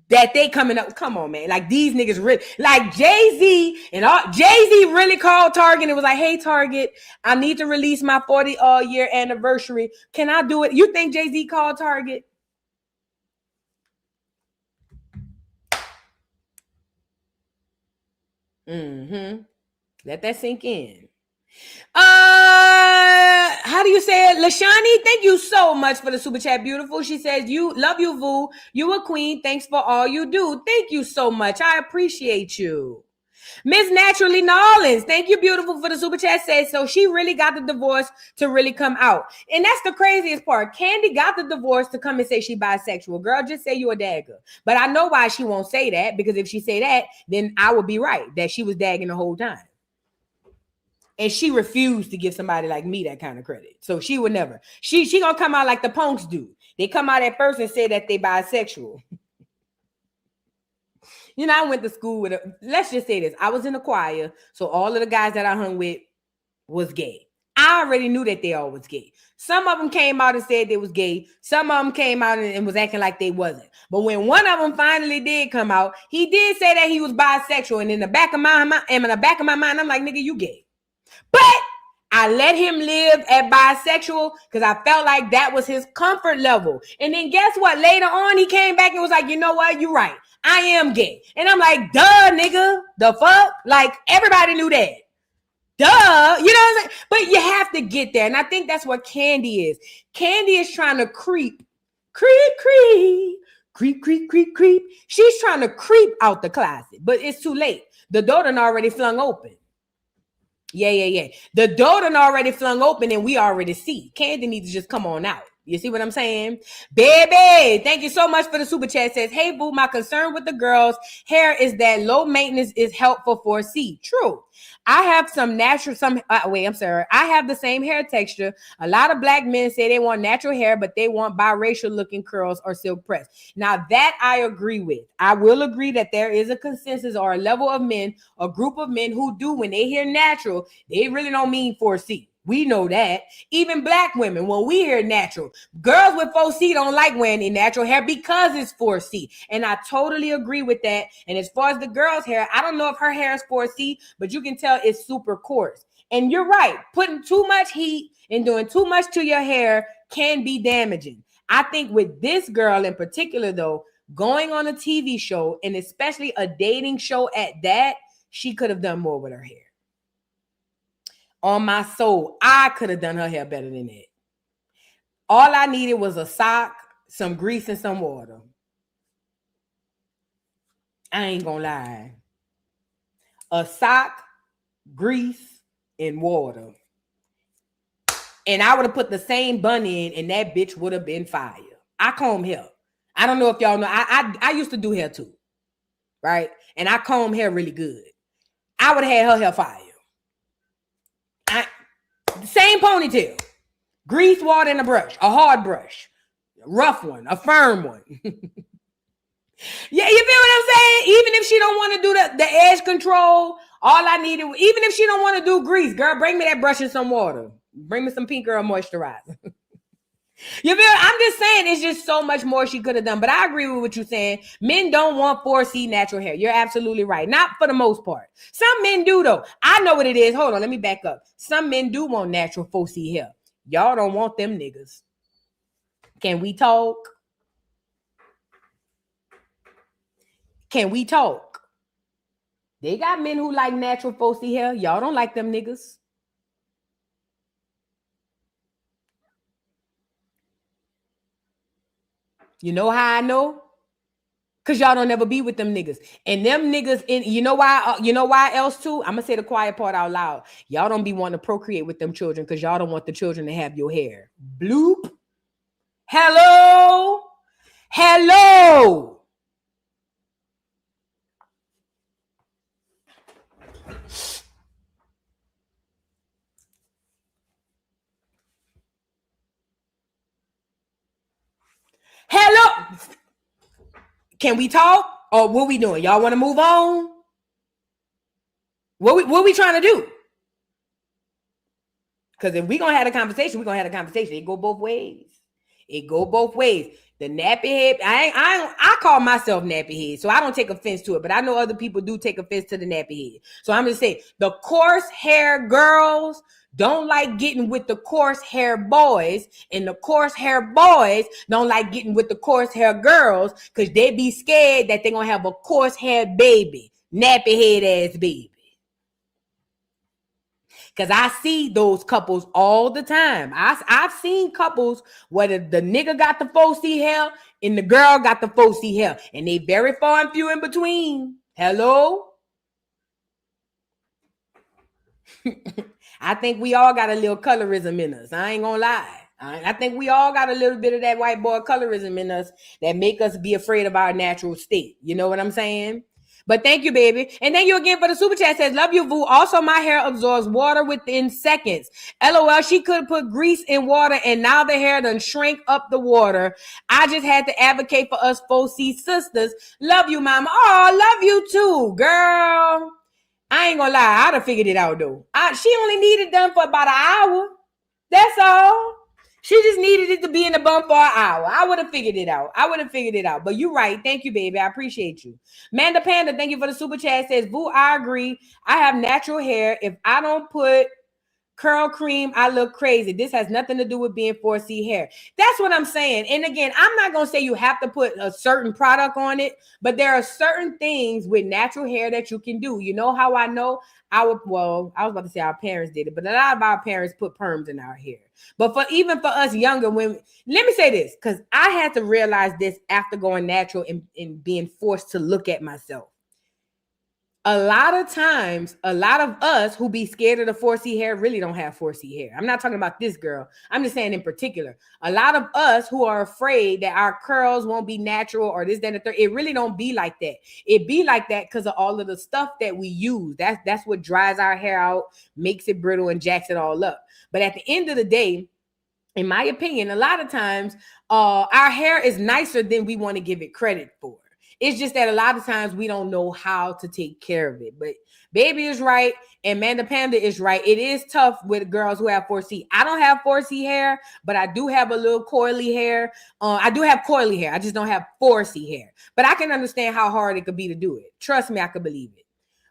that they coming up. Come on, man. Like these niggas really, like Jay-Z and all. Jay-Z really called Target and was like, hey, Target, I need to release my 40-year anniversary. Can I do it? You think Jay-Z called Target? Let that sink in. How do you say it? Lashani, thank you so much for the super chat, beautiful. She says, you love you, Vu. You a queen. Thanks for all you do. Thank you so much. I appreciate you. Miss Naturally Nolans, thank you, beautiful, for the super chat. Says so she really got the divorce to really come out. And that's the craziest part. Candy got the divorce to come and say she bisexual. Girl, just say you a dagger. But I know why she won't say that, because if she say that, then I would be right, that she was dagging the whole time. And she refused to give somebody like me that kind of credit. So she would never. She gonna come out like the punks do. They come out at first and say that they bisexual. You know, I went to school with let's just say this. I was in a choir, so all of the guys that I hung with was gay. I already knew that they all was gay. Some of them came out and said they was gay. Some of them came out and was acting like they wasn't. But when one of them finally did come out, he did say that he was bisexual. And in the back of my mind, I'm like, nigga, you gay. But I let him live at bisexual because I felt like that was his comfort level. And then guess what? Later on, he came back and was like, you know what? You're right. I am gay. And I'm like, duh, nigga. The fuck? Like, everybody knew that. Duh. You know what I'm saying? But you have to get there. And I think that's what Candy is. Candy is trying to creep. Creep. She's trying to creep out the closet. But it's too late. The door done already flung open. Yeah. The door done already flung open and we already see. Candy needs to just come on out. You see what I'm saying? Baby, thank you so much for the super chat. Says, hey, boo, my concern with the girls' hair is that low maintenance is helpful for C. True. I have I have the same hair texture. A lot of black men say they want natural hair, but they want biracial looking curls or silk press. Now that I agree with. I will agree that there is a consensus or a level of men, a group of men who do, when they hear natural, they really don't mean 4C. We know that. Even black women, when we hear natural, girls with 4C don't like wearing a natural hair because it's 4C. And I totally agree with that. And as far as the girl's hair, I don't know if her hair is 4C, but you can tell it's super coarse. And you're right. Putting too much heat and doing too much to your hair can be damaging. I think with this girl in particular, though, going on a TV show, and especially a dating show at that, she could have done more with her hair. On my soul, I could have done her hair better than that. All I needed was a sock, some grease, and some water. I ain't gonna lie. A sock, grease, and water. And I would have put the same bun in, and that bitch would have been fire. I comb hair. I don't know if y'all know. I used to do hair too, right? And I comb hair really good. I would have had her hair fire. Same ponytail. Grease, water, and a brush. A hard brush. A rough one. A firm one. Yeah, you feel what I'm saying? Even if she don't want to do the edge control, all I needed, even if she don't want to do grease, girl, bring me that brush and some water. Bring me some Pink Girl moisturizer. You feel? I'm just saying it's just so much more she could have done. But I agree with what you're saying. Men don't want 4C natural hair. You're absolutely right. Not for the most part. Some men do, though. I know what it is. Hold on, let me back up. Some men do want natural 4C hair. Y'all don't want them niggas. Can we talk? Can we talk? They got men who like natural 4C hair. Y'all don't like them niggas. You know how I know? Because y'all don't ever be with them niggas. And them niggas, you know why else too? I'm going to say the quiet part out loud. Y'all don't be wanting to procreate with them children because y'all don't want the children to have your hair. Bloop. Hello. Hello. Hello. Can we talk? Or what we doing? Y'all want to move on? What we trying to do? Because if we gonna have a conversation, we're gonna have a conversation. It go both ways. It go both ways. The nappy head, I call myself nappy head, so I don't take offense to it, but I know other people do take offense to the nappy head. So I'm just saying, the coarse hair girls don't like getting with the coarse hair boys, and the coarse hair boys don't like getting with the coarse hair girls because they be scared that they're gonna have a coarse hair baby, nappy head ass baby. Because I see those couples all the time. I've seen couples where the nigga got the 4C hair and the girl got the 4C hair. And they very far and few in between. Hello? I think we all got a little colorism in us. I ain't gonna lie. I think we all got a little bit of that white boy colorism in us that make us be afraid of our natural state. You know what I'm saying? But thank you, baby. And thank you again for the super chat. Says, love you, Vu. Also, my hair absorbs water within seconds. LOL, she could put grease in water and now the hair done shrink up the water. I just had to advocate for us 4C sisters. Love you, mama. Oh, love you too, girl. I ain't gonna lie. I'd have figured it out, though. She only needed done for about an hour. That's all. She just needed it to be in the bun for an hour. I would have figured it out. But you're right. Thank you, baby. I appreciate you. Manda Panda, thank you for the super chat. Says, Boo, I agree. I have natural hair. If I don't put curl cream, I look crazy. This has nothing to do with being 4C hair. That's what I'm saying. And again, I'm not going to say you have to put a certain product on it, but there are certain things with natural hair that you can do. You know how I know? I was about to say our parents did it, but a lot of our parents put perms in our hair. But even for us younger women, let me say this, because I had to realize this after going natural and being forced to look at myself. A lot of times, a lot of us who be scared of the 4C hair really don't have 4C hair. I'm not talking about this girl. I'm just saying in particular. A lot of us who are afraid that our curls won't be natural or this, that, and the third, it really don't be like that. It be like that because of all of the stuff that we use. That's what dries our hair out, makes it brittle, and jacks it all up. But at the end of the day, in my opinion, a lot of times our hair is nicer than we want to give it credit for. It's just that a lot of times we don't know how to take care of it. But baby is right and Manda Panda is right. It is tough with girls who have 4C. I don't have 4C hair, but I do have a little coily hair. I do have coily hair. I just don't have 4C hair. But I can understand how hard it could be to do it. Trust me, I could believe it.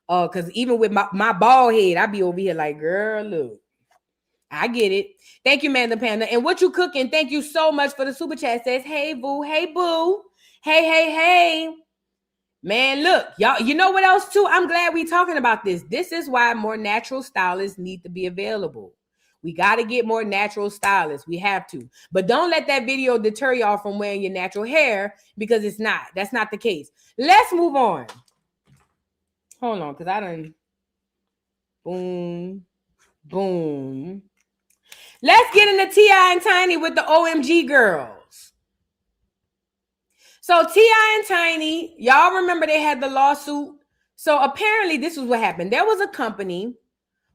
Because even with my bald head, I be over here like, girl, look. I get it. Thank you, Manda Panda. And what you cooking? Thank you so much for the super chat. Says, hey, boo. Hey, boo. Hey. Man, look, y'all, you know what else too? I'm glad we talking about this. This is why more natural stylists need to be available. We got to get more natural stylists. We have to. But don't let that video deter y'all from wearing your natural hair, because it's not. That's not the case. Let's move on. Hold on, because I done boom, boom. Let's get into T.I. and Tiny with the OMG girls. So T.I. and Tiny, y'all remember they had the lawsuit. So apparently this was what happened. There was a company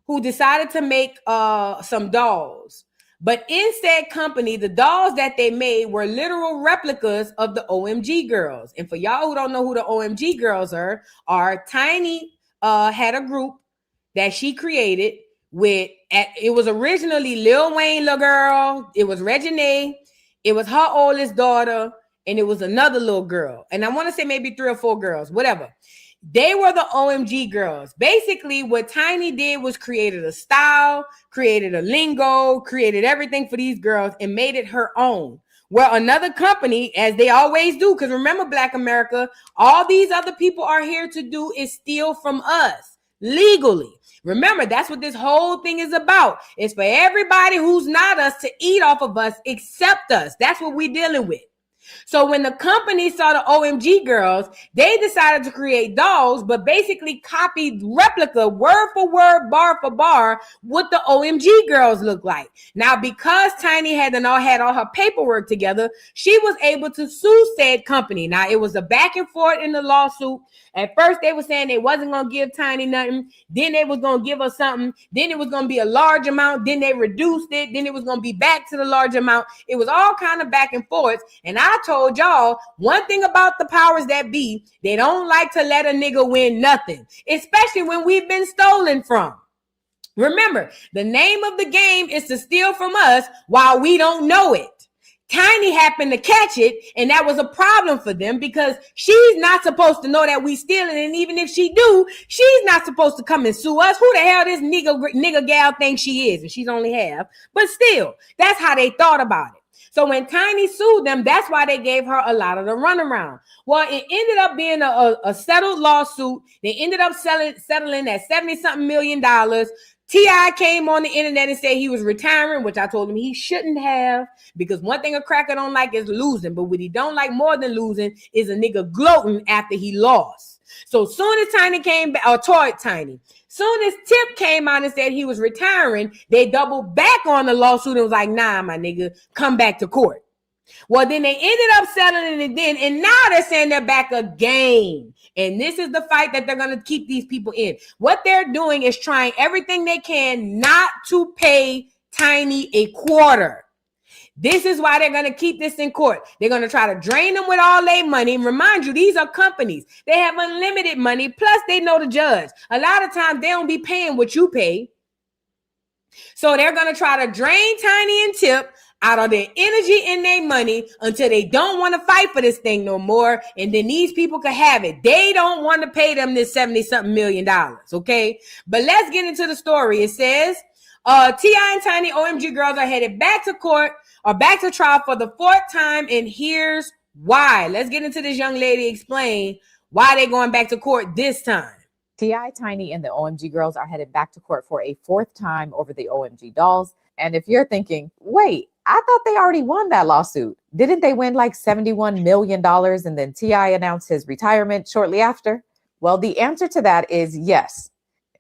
who decided to make some dolls. But in said company, the dolls that they made were literal replicas of the OMG girls. And for y'all who don't know who the OMG girls are Tiny had a group that she created with, it was originally Lil Wayne, little girl. It was Reginae. It was her oldest daughter. And it was another little girl. And I want to say maybe 3 or 4 girls, whatever. They were the OMG girls. Basically, what Tiny did was created a style, created a lingo, created everything for these girls and made it her own. Well, another company, as they always do, because remember, Black America, all these other people are here to do is steal from us legally. Remember, that's what this whole thing is about. It's for everybody who's not us to eat off of us except us. That's what we're dealing with. So when the company saw the OMG girls, they decided to create dolls, but basically copied replica, word for word, bar for bar, what the OMG girls look like. Now, because Tiny had all her paperwork together, she was able to sue said company. Now, it was a back and forth in the lawsuit. At first, they were saying they wasn't going to give Tiny nothing. Then they was going to give her something. Then it was going to be a large amount. Then they reduced it. Then it was going to be back to the large amount. It was all kind of back and forth. And I told y'all, one thing about the powers that be, they don't like to let a nigga win nothing, especially when we've been stolen from. Remember, the name of the game is to steal from us while we don't know it. Tiny happened to catch it, and that was a problem for them because she's not supposed to know that we stealing, and even if she do, she's not supposed to come and sue us. Who the hell this nigga gal thinks she is? And she's only half, but still, that's how they thought about it. So when Tiny sued them, that's why they gave her a lot of the runaround. Well, it ended up being a settled lawsuit. They ended up settling at $70-something million. T.I. came on the internet and said he was retiring, which I told him he shouldn't have, because one thing a cracker don't like is losing. But what he don't like more than losing is a nigga gloating after he lost. So soon as Tiny came back, or told Tiny, soon as Tip came out and said he was retiring, they doubled back on the lawsuit and was like, nah, my nigga, come back to court. Well, then they ended up settling it then, and now they're saying they're back again. And this is the fight that they're going to keep these people in. What they're doing is trying everything they can not to pay Tiny a quarter. This is why they're going to keep this in court. They're going to try to drain them with all their money. And remind you, these are companies. They have unlimited money. Plus, they know the judge. A lot of times, they don't be paying what you pay. So they're going to try to drain Tiny and Tip out of their energy and their money until they don't want to fight for this thing no more. And then these people can have it. They don't want to pay them this $70-something million. Okay. But let's get into the story. It says, T.I. and Tiny OMG girls are headed back to court or back to trial for the 4th time. And here's why. Let's get into this young lady explain why they're going back to court this time. T.I., Tiny, and the OMG girls are headed back to court for a 4th time over the OMG dolls. And if you're thinking, wait, I thought they already won that lawsuit. Didn't they win like $71 million and then T.I. announced his retirement shortly after? Well, the answer to that is yes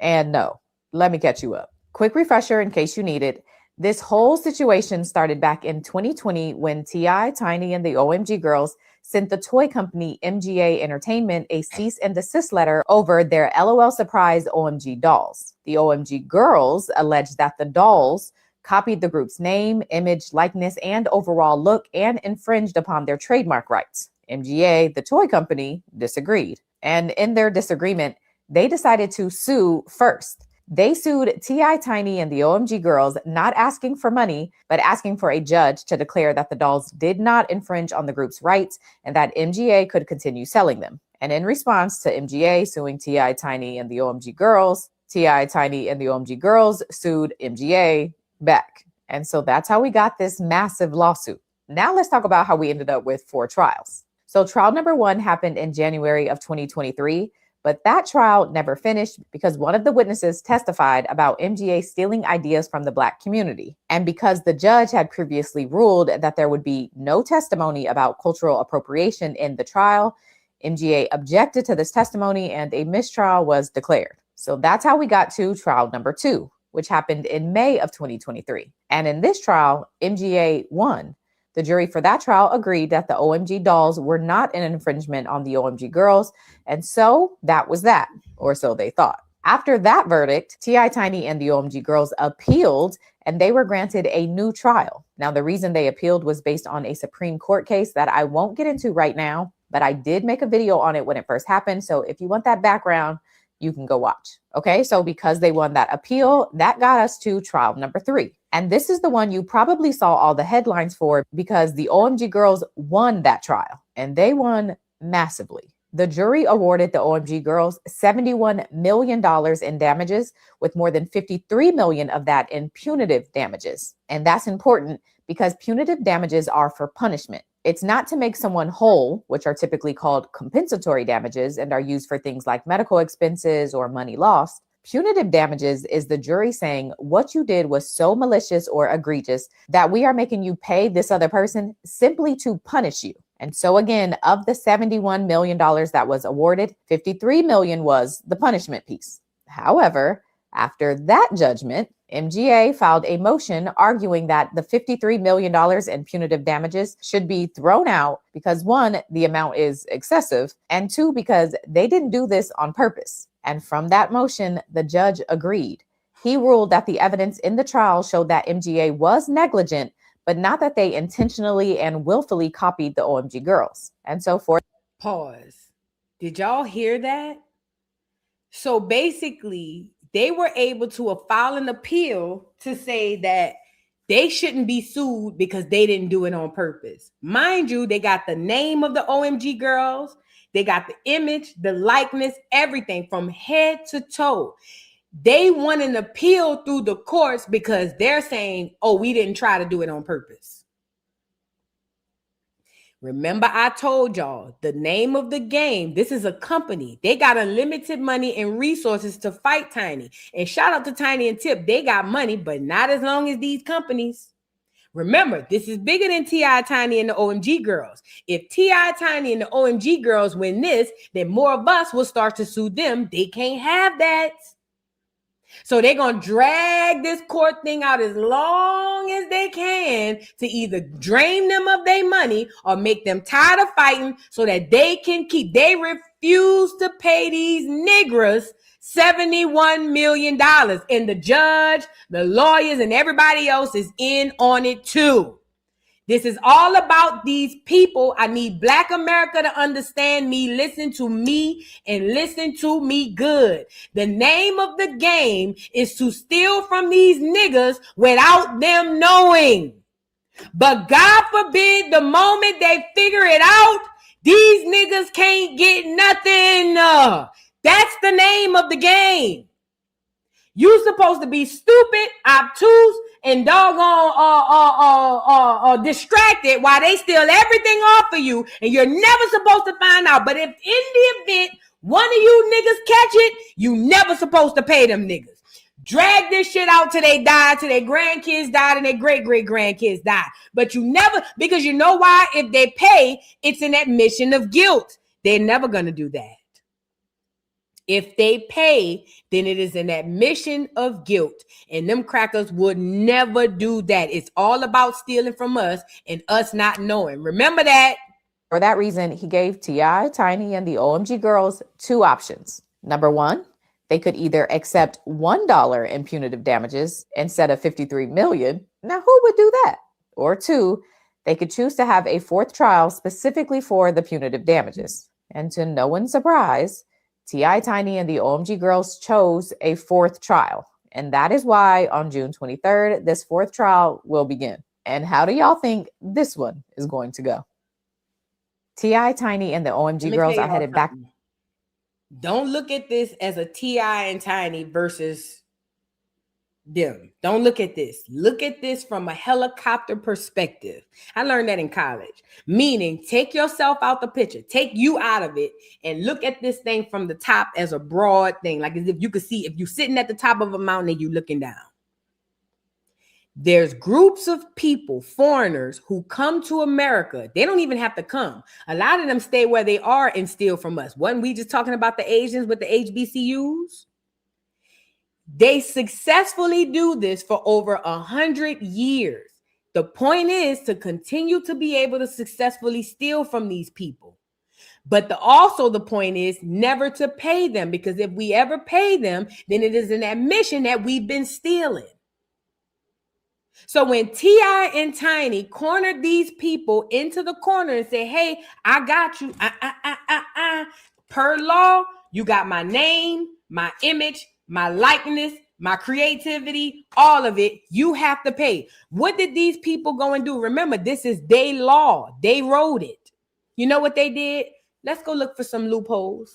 and no. Let me catch you up. Quick refresher in case you need it. This whole situation started back in 2020 when T.I., Tiny, and the OMG girls sent the toy company MGA Entertainment a cease and desist letter over their LOL Surprise OMG dolls. The OMG girls alleged that the dolls copied the group's name, image, likeness, and overall look and infringed upon their trademark rights. MGA, the toy company, disagreed. And in their disagreement, they decided to sue first. They sued T.I., Tiny, and the OMG girls, not asking for money, but asking for a judge to declare that the dolls did not infringe on the group's rights and that MGA could continue selling them. And in response to MGA suing T.I., Tiny, and the OMG girls, T.I., Tiny, and the OMG girls sued MGA back. And so that's how we got this massive lawsuit. Now let's talk about how we ended up with 4 trials. So trial number 1 happened in January of 2023, but that trial never finished because one of the witnesses testified about MGA stealing ideas from the Black community. And because the judge had previously ruled that there would be no testimony about cultural appropriation in the trial, MGA objected to this testimony and a mistrial was declared. So that's how we got to trial number 2, which happened in May of 2023. And in this trial, MGA won. The jury for that trial agreed that the OMG dolls were not an infringement on the OMG girls. And so that was that, or so they thought. After that verdict, T.I. Tiny and the OMG girls appealed and they were granted a new trial. Now, the reason they appealed was based on a Supreme Court case that I won't get into right now, but I did make a video on it when it first happened. So if you want that background, you can go watch. Okay, so because they won that appeal, that got us to trial number 3. And this is the one you probably saw all the headlines for because the OMG girls won that trial and they won massively. The jury awarded the OMG girls $71 million in damages, with more than $53 million of that in punitive damages. And that's important because punitive damages are for punishment. It's not to make someone whole, which are typically called compensatory damages and are used for things like medical expenses or money lost. Punitive damages is the jury saying what you did was so malicious or egregious that we are making you pay this other person simply to punish you. And so again, of the $71 million that was awarded, $53 million was the punishment piece. However, after that judgment, MGA filed a motion arguing that the $53 million in punitive damages should be thrown out because 1, the amount is excessive, and 2, because they didn't do this on purpose. And from that motion, the judge agreed. He ruled that the evidence in the trial showed that MGA was negligent, but not that they intentionally and willfully copied the OMG girls. And so forth. Pause. Did y'all hear that? So basically, they were able to file an appeal to say that they shouldn't be sued because they didn't do it on purpose. Mind you, they got the name of the OMG girls. They got the image, the likeness, everything from head to toe. They won an appeal through the courts because they're saying, oh, we didn't try to do it on purpose. Remember, I told y'all the name of the game. This is a company. They got unlimited money and resources to fight Tiny. And shout out to Tiny and Tip. They got money, but not as long as these companies. Remember, this is bigger than T.I. Tiny and the OMG girls. If T.I. Tiny and the OMG girls win this, then more of us will start to sue them. They can't have that. So they're going to drag this court thing out as long as they can to either drain them of their money or make them tired of fighting so that they can keep. They refuse to pay these niggers $71 million. And the judge, the lawyers, and everybody else is in on it too. This is all about these people. I need Black America to understand me, listen to me, and listen to me good. The name of the game is to steal from these niggas without them knowing. But God forbid, the moment they figure it out, these niggas can't get nothing. That's the name of the game. You supposed to be stupid, obtuse, and doggone distracted while they steal everything off of you, and you're never supposed to find out. But if in the event one of you niggas catch it, you never supposed to pay them niggas. Drag this shit out till they die, till their grandkids died and their great-great-grandkids die. But you never, because you know why? If they pay, it's an admission of guilt. They're never going to do that. If they pay, then it is an admission of guilt. And them crackers would never do that. It's all about stealing from us and us not knowing. Remember that. For that reason, he gave T.I., Tiny, and the OMG girls 2 options. Number 1, they could either accept $1 in punitive damages instead of $53 million. Now, who would do that? Or 2, they could choose to have a 4th trial specifically for the punitive damages. And to no one's surprise, T.I., Tiny, and the OMG girls chose a 4th trial. And that is why on June 23rd, this 4th trial will begin. And how do y'all think this one is going to go? T.I., Tiny, and the OMG girls are headed back. Don't look at this as a T.I. and Tiny versus them. Don't look at this. Look at this from a helicopter perspective. I learned that in college. Meaning, take yourself out the picture. Take you out of it and look at this thing from the top as a broad thing. Like as if you could see, if you're sitting at the top of a mountain and you're looking down. There's groups of people, foreigners, who come to America. They don't even have to come. A lot of them stay where they are and steal from us. Wasn't we just talking about the Asians with the HBCUs? They successfully do this for over 100 years. The point is to continue to be able to successfully steal from these people. But also the point is never to pay them, because if we ever pay them, then it is an admission that we've been stealing. So when T.I. and Tiny cornered these people into the corner and say, hey, I got you. Per law, you got my name, my image, my likeness, my creativity, all of it. You have to pay. What did these people go and do? Remember, this is their law. They wrote it. You know what they did? Let's go look for some loopholes.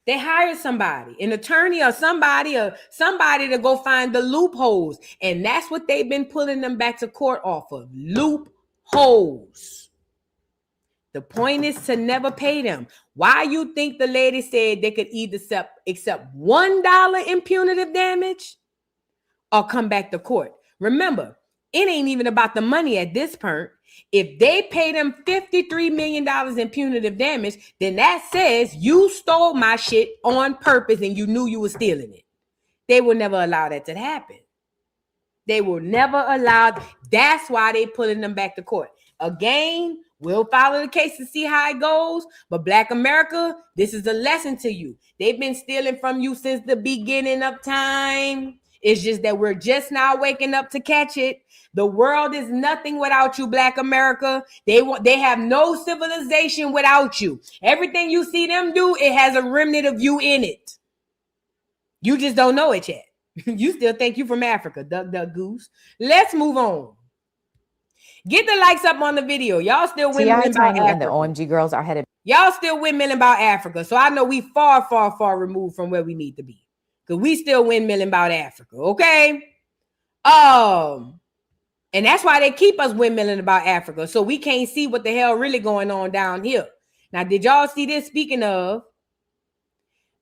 They hired somebody, an attorney or somebody to go find the loopholes. And that's what they've been pulling them back to court off of. Loopholes. The point is to never pay them. Why you think the lady said they could either accept $1 in punitive damage or come back to court? Remember, it ain't even about the money at this point. If they pay them $53 million in punitive damage, then that says you stole my shit on purpose and you knew you were stealing it. They will never allow that to happen. They will never allow. That's why they pulling them back to court. Again, we'll follow the case to see how it goes. But Black America, this is a lesson to you. They've been stealing from you since the beginning of time. It's just that we're just now waking up to catch it. The world is nothing without you, Black America. They have no civilization without you. Everything you see them do, it has a remnant of you in it. You just don't know it yet. You still think you from Africa, duck, duck, goose. Let's move on. Get the likes up on the video. Y'all still windmilling about Africa. And the OMG girls are headed. Y'all still windmilling about Africa. So I know we far, far, far removed from where we need to be. Because we still windmilling about Africa, okay? And that's why they keep us windmilling about Africa. So we can't see what the hell really going on down here. Now, did y'all see this? Speaking of,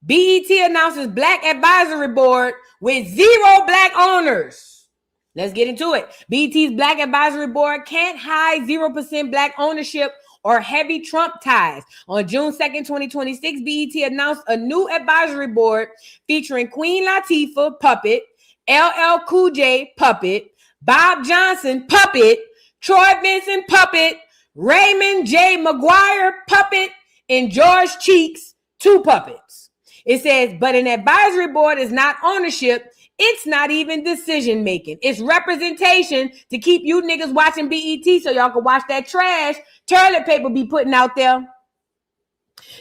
BET announces Black Advisory Board with 0 Black owners. Let's get into it. BET's Black Advisory Board can't hide 0% Black ownership or heavy Trump ties. On June 2nd, 2026, BET announced a new advisory board featuring Queen Latifah, puppet, LL Cool J, puppet, Bob Johnson, puppet, Troy Vincent, puppet, Raymond J. McGuire, puppet, and George Cheeks, 2 puppets. It says, but an advisory board is not ownership. It's not even decision making. It's representation to keep you niggas watching BET so y'all can watch that trash toilet paper be putting out there.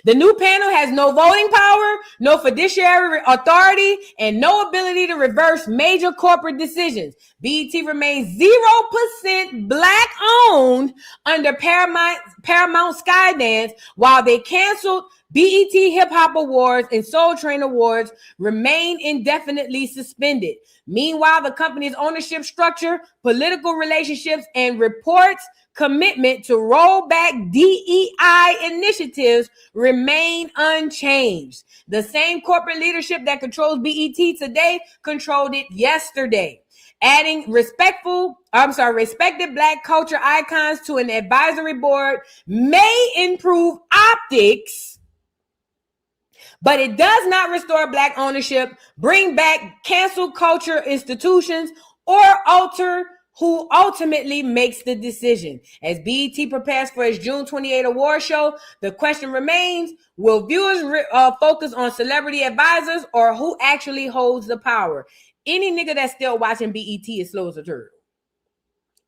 The new panel has no voting power, no fiduciary authority, and no ability to reverse major corporate decisions. BET remains 0% Black owned under Paramount Skydance, while they canceled BET Hip Hop Awards and Soul Train Awards remain indefinitely suspended. Meanwhile, the company's ownership structure, political relationships, and reports commitment to roll back DEI initiatives remain unchanged. The same corporate leadership that controls BET today controlled it yesterday. Adding respected Black culture icons to an advisory board may improve optics, but it does not restore Black ownership, bring back cancel culture institutions, or alter who ultimately makes the decision. As BET prepares for its June 28 award show, the question remains, will viewers focus on celebrity advisors or who actually holds the power? Any nigga that's still watching BET is slow as a turtle.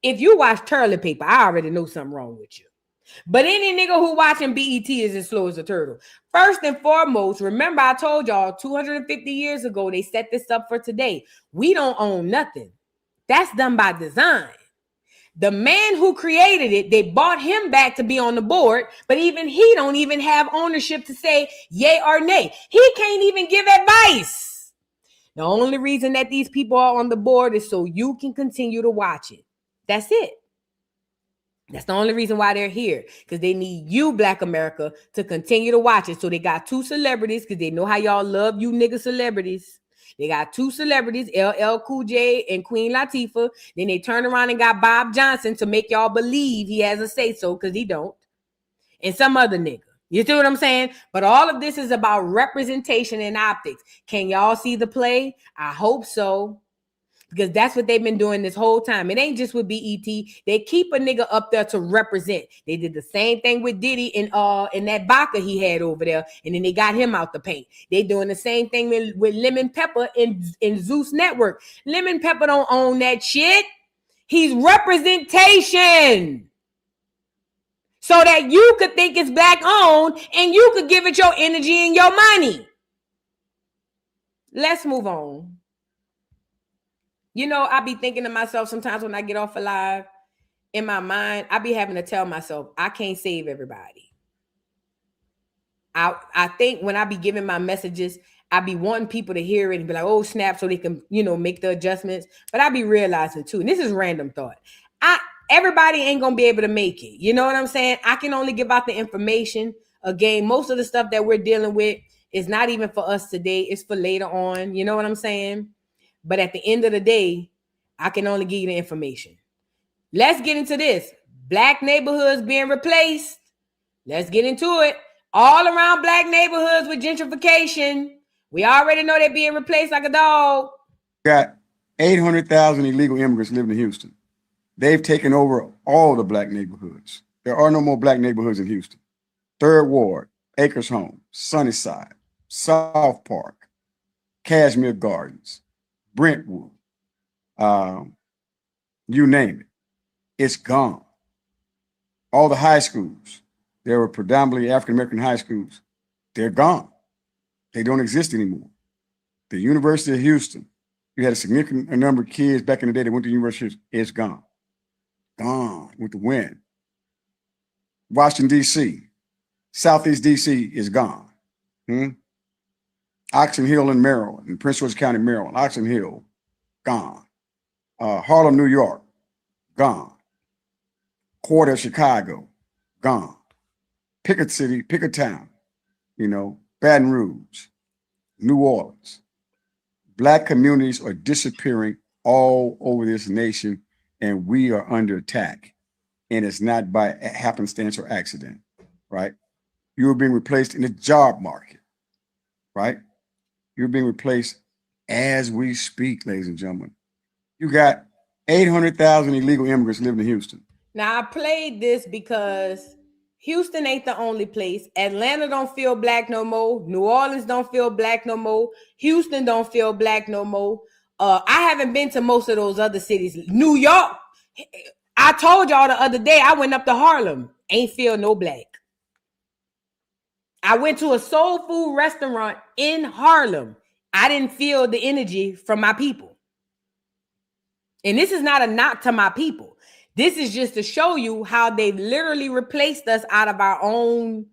If you watch toilet paper, I already know something wrong with you. But any nigga who watching BET is as slow as a turtle. First and foremost, remember I told y'all 250 years ago, they set this up for today. We don't own nothing. That's done by design. The man who created it, they bought him back to be on the board, but even he don't even have ownership to say yay or nay. He can't even give advice. The only reason that these people are on the board is so you can continue to watch it. That's it. That's the only reason why they're here, because they need you, Black America, to continue to watch it. So they got 2 celebrities, because they know how y'all love you nigga celebrities. They got 2 celebrities, LL Cool J and Queen Latifah. Then they turn around and got Bob Johnson to make y'all believe he has a say-so, because he don't. And some other nigga. You see what I'm saying? But all of this is about representation and optics. Can y'all see the play? I hope so. Because that's what they've been doing this whole time. It ain't just with BET. They keep a nigga up there to represent. They did the same thing with Diddy in that Baca he had over there, and then they got him out the paint. They doing the same thing with Lemon Pepper in Zeus Network. Lemon Pepper don't own that shit. He's representation. So that you could think it's Black owned and you could give it your energy and your money. Let's move on. You know, I be thinking to myself sometimes when I get off a live, in my mind, I be having to tell myself, I can't save everybody. I think when I be giving my messages, I be wanting people to hear it and be like, oh, snap, so they can, make the adjustments. But I be realizing too, and this is random thought, everybody ain't going to be able to make it. You know what I'm saying? I can only give out the information. Again, most of the stuff that we're dealing with is not even for us today. It's for later on. You know what I'm saying? But at the end of the day, I can only give you the information. Let's get into this. Black neighborhoods being replaced. Let's get into it. All around Black neighborhoods with gentrification. We already know they're being replaced like a dog. Got 800,000 illegal immigrants living in Houston. They've taken over all the Black neighborhoods. There are no more Black neighborhoods in Houston. 3rd Ward, Acres Home, Sunnyside, South Park, Cashmere Gardens, Brentwood, you name it. It's gone. All the high schools, there were predominantly African-American high schools. They're gone. They don't exist anymore. The University of Houston, you had a significant number of kids back in the day that went to the University of Houston. It's gone. Gone with the wind. Washington, D.C., Southeast D.C. is gone. Oxon Hill in Maryland, in Prince George's County, Maryland, Oxon Hill, gone. Harlem, New York, gone. Quarter of Chicago, gone. Pickett City, Pickett Town, Baton Rouge, New Orleans. Black communities are disappearing all over this nation, and we are under attack. And it's not by happenstance or accident, right? You are being replaced in the job market, right? You're being replaced as we speak, ladies and gentlemen. You got 800,000 illegal immigrants living in Houston. Now, I played this because Houston ain't the only place. Atlanta don't feel Black no more. New Orleans don't feel Black no more. Houston don't feel Black no more. I haven't been to most of those other cities. New York, I told y'all the other day, I went up to Harlem. Ain't feel no Black. I went to a soul food restaurant in Harlem. I didn't feel the energy from my people. And this is not a knock to my people. This is just to show you how they've literally replaced us out of our own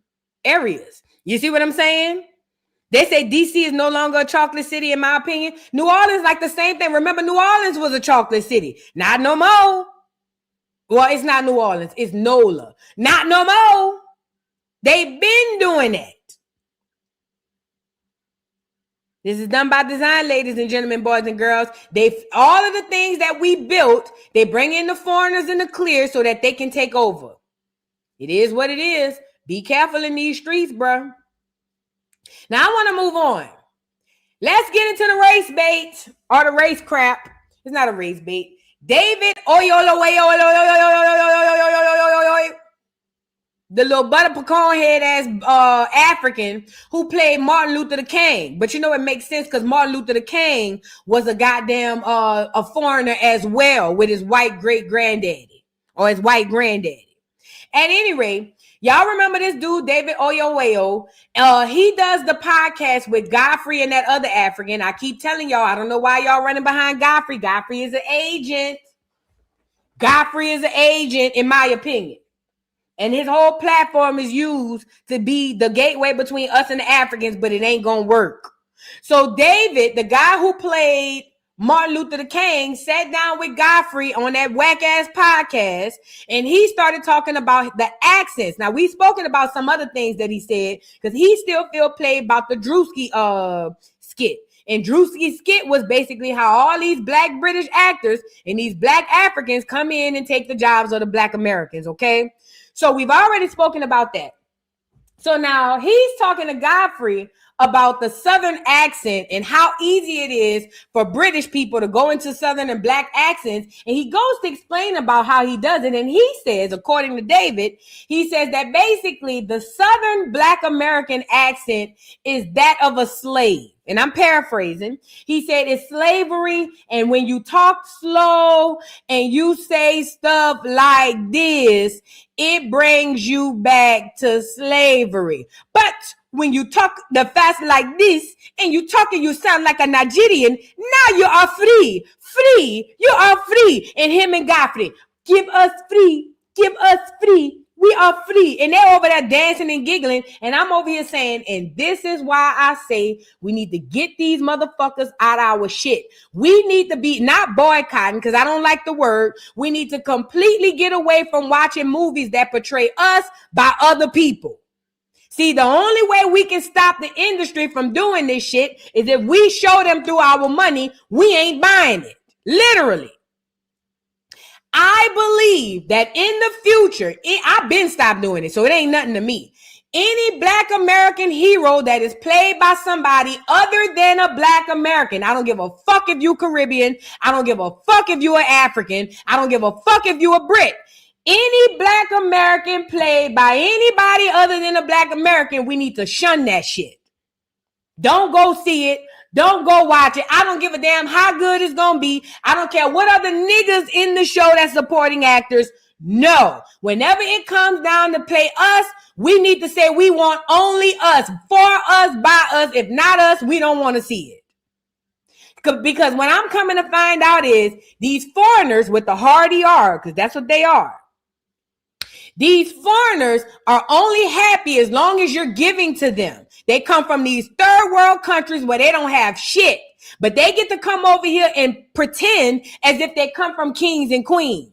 areas. You see what I'm saying? They say DC is no longer a chocolate city, in my opinion. New Orleans, like the same thing. Remember, New Orleans was a chocolate city. Not no more. Well, it's not New Orleans. It's NOLA. Not no more. They've been doing that. This is done by design, ladies and gentlemen, boys and girls. All of the things that we built, they bring in the foreigners in the clear so that they can take over. It is what it is. Be careful in these streets, bro. Now, I want to move on. Let's get into the race bait or the race crap. It's not a race bait. David Oyelow, the little butter pecan head ass African who played Martin Luther the King. But it makes sense because Martin Luther the King was a goddamn a foreigner as well with his white great granddaddy or his white granddaddy. At any rate, y'all remember this dude, David Oyelow. He does the podcast with Godfrey and that other African. I keep telling y'all, I don't know why y'all running behind Godfrey. Godfrey is an agent. Godfrey is an agent, in my opinion. And his whole platform is used to be the gateway between us and the Africans, but it ain't gonna work. So David, the guy who played Martin Luther King, sat down with Godfrey on that whack ass podcast, and he started talking about the accents. Now we've spoken about some other things that he said because he still feel played about the Drewski skit. And Drewski's skit was basically how all these black British actors and these black Africans come in and take the jobs of the black Americans. Okay, so we've already spoken about that. So now he's talking to Godfrey about the Southern accent and how easy it is for British people to go into Southern and black accents. And he goes to explain about how he does it. And he says, according to David, he says that basically the Southern black American accent is that of a slave. And I'm paraphrasing. He said it's slavery. And when you talk slow and you say stuff like this, it brings you back to slavery. But when you talk the fast like this and you talk and you sound like a Nigerian, now you are free. Free. You are free. And him and Godfrey, give us free. Give us free. We are free. And they're over there dancing and giggling. And I'm over here saying, and this is why I say we need to get these motherfuckers out of our shit. We need to be not boycotting because I don't like the word. We need to completely get away from watching movies that portray us by other people. See, the only way we can stop the industry from doing this shit is if we show them through our money, we ain't buying it. Literally. I believe that in the future, I've been stopped doing it, so it ain't nothing to me. Any black American hero that is played by somebody other than a black American, I don't give a fuck if you Caribbean, I don't give a fuck if you are African, I don't give a fuck if you a Brit. Any black American played by anybody other than a black American, we need to shun that shit. Don't go see it. Don't go watch it. I don't give a damn how good it's going to be. I don't care what other niggas in the show that's supporting actors. No. Whenever it comes down to play us, we need to say we want only us, for us, by us. If not us, we don't want to see it. Because what I'm coming to find out is these foreigners with the hard ER, because that's what they are. These foreigners are only happy as long as you're giving to them. They come from these third world countries where they don't have shit, but they get to come over here and pretend as if they come from kings and queens.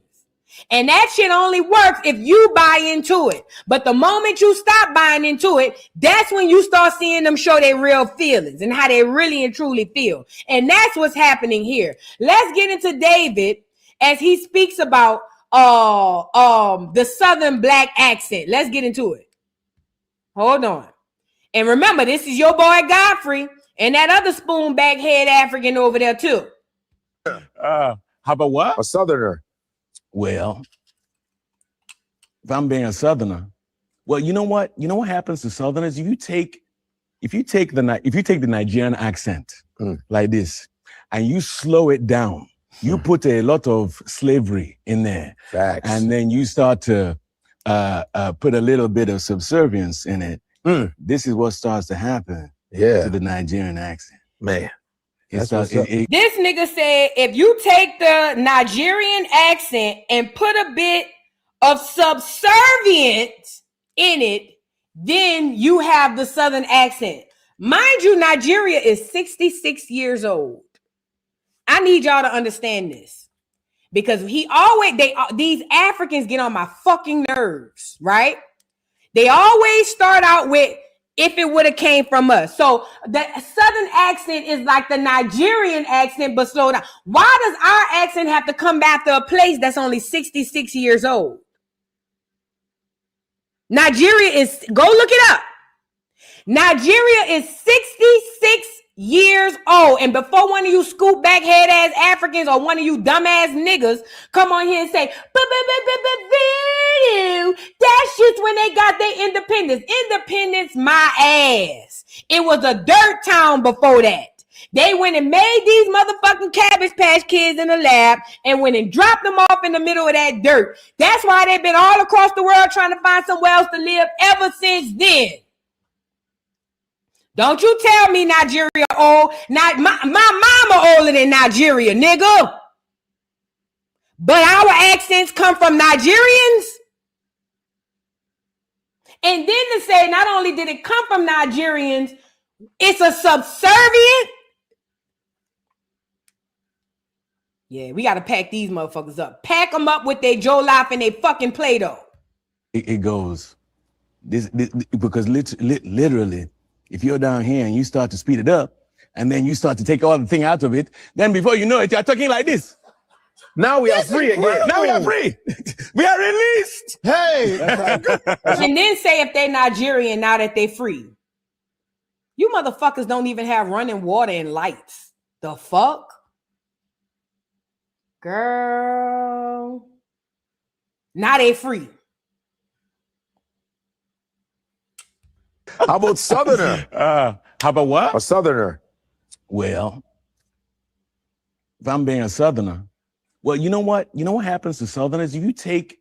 And that shit only works if you buy into it. But the moment you stop buying into it, that's when you start seeing them show their real feelings and how they really and truly feel. And that's what's happening here. Let's get into David as he speaks about the Southern black accent. Let's get into it. Hold on. And remember, this is your boy Godfrey and that other spoonback head African over there too. How about what? A Southerner. Well, if I'm being a Southerner, well, you know what? You know what happens to Southerners? If you take the Nigerian accent like this and you slow it down, you put a lot of slavery in there. Facts. And then you start to put a little bit of subservience in it. This is what starts to happen to the Nigerian accent. Man. This nigga said if you take the Nigerian accent and put a bit of subservience in it, then you have the Southern accent. Mind you, Nigeria is 66 years old. I need y'all to understand this because these Africans get on my fucking nerves, right? They always start out with, if it would have came from us. So the Southern accent is like the Nigerian accent, but slow down. Why does our accent have to come after a place that's only 66 years old? Nigeria is, go look it up. Nigeria is 66 years old. And before one of you scoop back head ass Africans or one of you dumbass niggas come on here and say, that's just when they got their independence. Independence, my ass. It was a dirt town before that. They went and made these motherfucking Cabbage Patch Kids in the lab and went and dropped them off in the middle of that dirt. That's why they've been all across the world trying to find somewhere else to live ever since then. Don't you tell me Nigeria old. My mama older than Nigeria, nigga. But our accents come from Nigerians. And then to say not only did it come from Nigerians, It's a subservient. Yeah, we got to pack these motherfuckers up. Pack them up with their Joe Life and their fucking Play-Doh. It goes this because literally, if you're down here and you start to speed it up, and then you start to take all the thing out of it, then before you know it, you're talking like this. Now we are free again. Now we are free. We are released. Hey. And then say if they're Nigerian now that they free. You motherfuckers don't even have running water and lights. The fuck? Girl. Now they free. How about Southerner? How about what? A Southerner. Well, if I'm being a Southerner, well, you know what? You know what happens to Southerners? If you take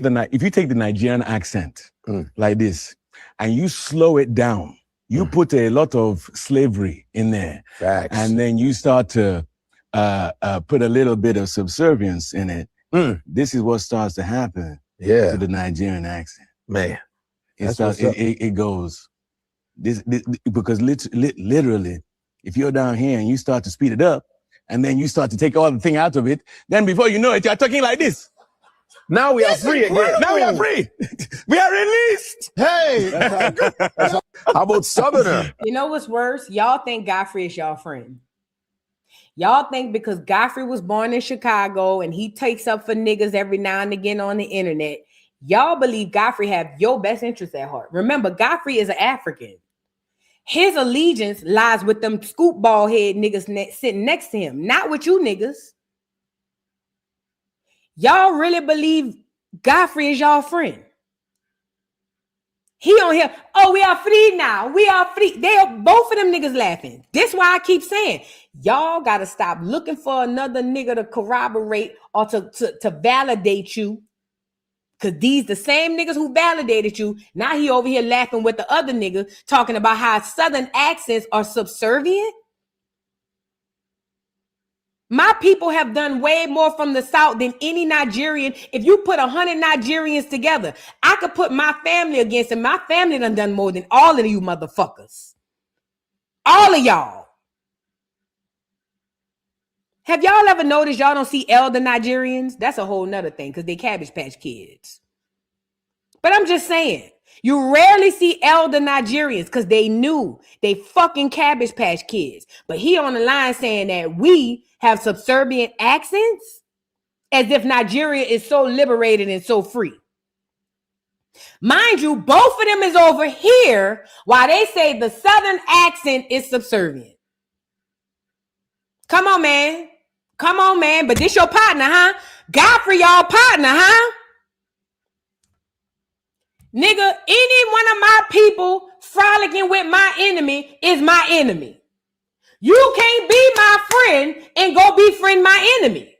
the Nigerian accent like this, and you slow it down, you put a lot of slavery in there, Facts. and then you start to put a little bit of subservience in it. This is what starts to happen to the Nigerian accent. Man, it goes this because literally, if you're down here and you start to speed it up, and then you start to take all the thing out of it, then before you know it, you're talking like this. Now we are free again. Now we are free. We are released. Hey. How about Southerner? You know what's worse? Y'all think Godfrey is y'all friend. Y'all think because Godfrey was born in Chicago and he takes up for niggas every now and again on the internet, y'all believe Godfrey have your best interest at heart. Remember, Godfrey is an African. His allegiance lies with them scoop ball head niggas sitting next to him, not with you niggas. Y'all really believe Godfrey is y'all friend? He on here, oh, we are free now. We are free. They are both of them niggas laughing. That's why I keep saying, y'all got to stop looking for another nigga to corroborate or to validate you. Because these the same niggas who validated you. Now he over here laughing with the other nigga talking about how Southern accents are subservient. My people have done way more from the South than any Nigerian. If you put 100 Nigerians together, I could put my family against them. My family done more than all of you motherfuckers. All of y'all. Have y'all ever noticed y'all don't see elder Nigerians? That's a whole nother thing because they Cabbage Patch Kids. But I'm just saying, you rarely see elder Nigerians because they knew they fucking Cabbage Patch Kids. But he on the line saying that we have subservient accents as if Nigeria is so liberated and so free. Mind you, both of them is over here while they say the Southern accent is subservient. Come on, man. Come on, man. But this your partner, huh? Godfrey, y'all partner, huh? Nigga, any one of my people frolicking with my enemy is my enemy. You can't be my friend and go befriend my enemy.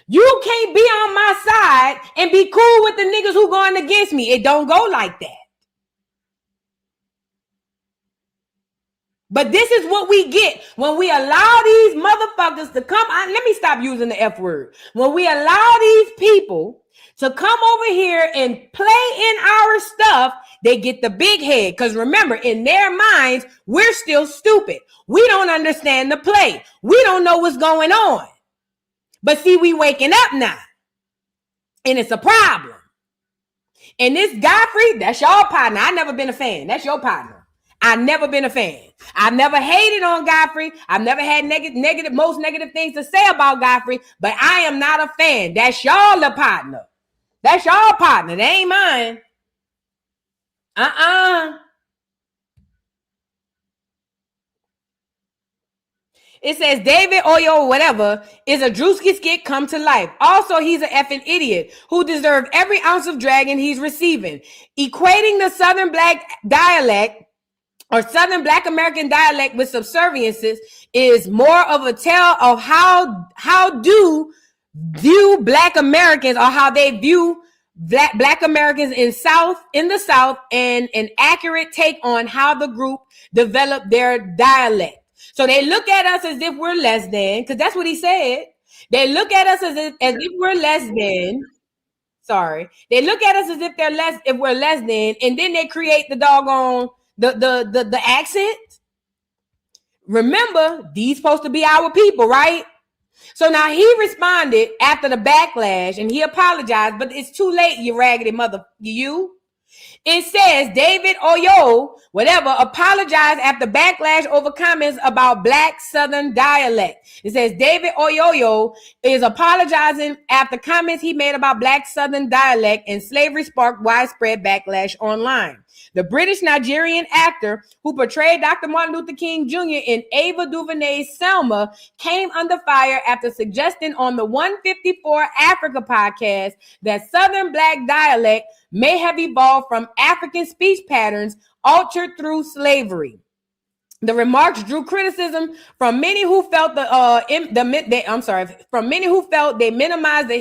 You can't be on my side and be cool with the niggas who going against me. It don't go like that. But this is what we get when we allow these motherfuckers to come. Let me stop using the F word. When we allow these people to come over here and play in our stuff, they get the big head. Because remember, in their minds, we're still stupid. We don't understand the play. We don't know what's going on. But see, we waking up now. And it's a problem. And this Godfrey, that's your partner. I never been a fan. That's your partner. I've never been a fan. I've never hated on Godfrey. I've never had most negative things to say about Godfrey, but I am not a fan. That's y'all the partner. That's y'all partner. They ain't mine. It says David Oyelow, whatever, is a Drewski skit come to life. Also, he's an effing idiot who deserved every ounce of dragging he's receiving. Equating the Southern Black dialect or Southern Black American dialect with subserviences is more of a tale of how do view Black Americans or how they view Black Americans in the South and an accurate take on how the group developed their dialect. So they look at us as if we're less than, because that's what he said. They look at us as if we're less than. Sorry. They look at us as if we're less than, and then they create the doggone the accent? Remember, these supposed to be our people, right? So now he responded after the backlash and he apologized, but it's too late, you raggedy mother, you. It says David Oyelow, whatever, apologized after backlash over comments about Black Southern dialect. It says David Oyelow is apologizing after comments he made about Black Southern dialect and slavery sparked widespread backlash online. The British-Nigerian actor who portrayed Dr. Martin Luther King Jr. in Ava DuVernay's Selma came under fire after suggesting on the 154 Africa podcast that Southern Black dialect may have evolved from African speech patterns altered through slavery. The remarks drew criticism from many who felt from many who felt they minimized the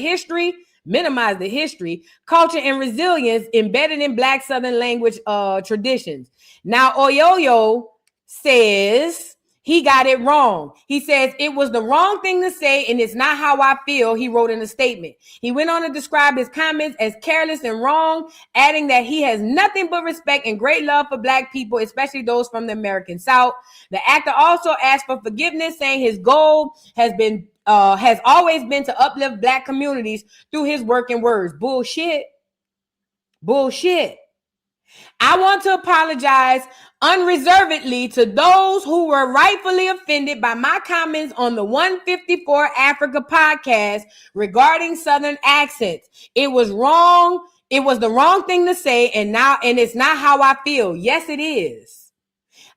history, culture, and resilience embedded in Black Southern language traditions. Now, Oyelow says he got it wrong. He says it was the wrong thing to say, and it's not how I feel, he wrote in a statement. He went on to describe his comments as careless and wrong, adding that he has nothing but respect and great love for Black people, especially those from the American South. The actor also asked for forgiveness, saying his goal has always been to uplift Black communities through his work and words. Bullshit. I want to apologize unreservedly to those who were rightfully offended by my comments on the 154 Africa podcast regarding Southern accents. It was wrong. It was the wrong thing to say, and it's not how I feel. Yes, it is.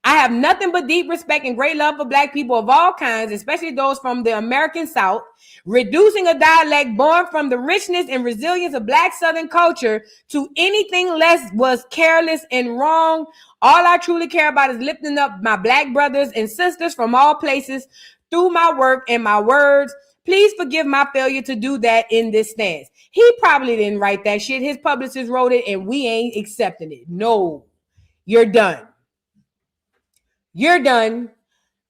I have nothing but deep respect and great love for Black people of all kinds, especially those from the American South. Reducing a dialect born from the richness and resilience of Black Southern culture to anything less was careless and wrong. All I truly care about is lifting up my Black brothers and sisters from all places through my work and my words. Please forgive my failure to do that in this stance. He probably didn't write that shit. His publicist wrote it, and we ain't accepting it. No, you're done. You're done.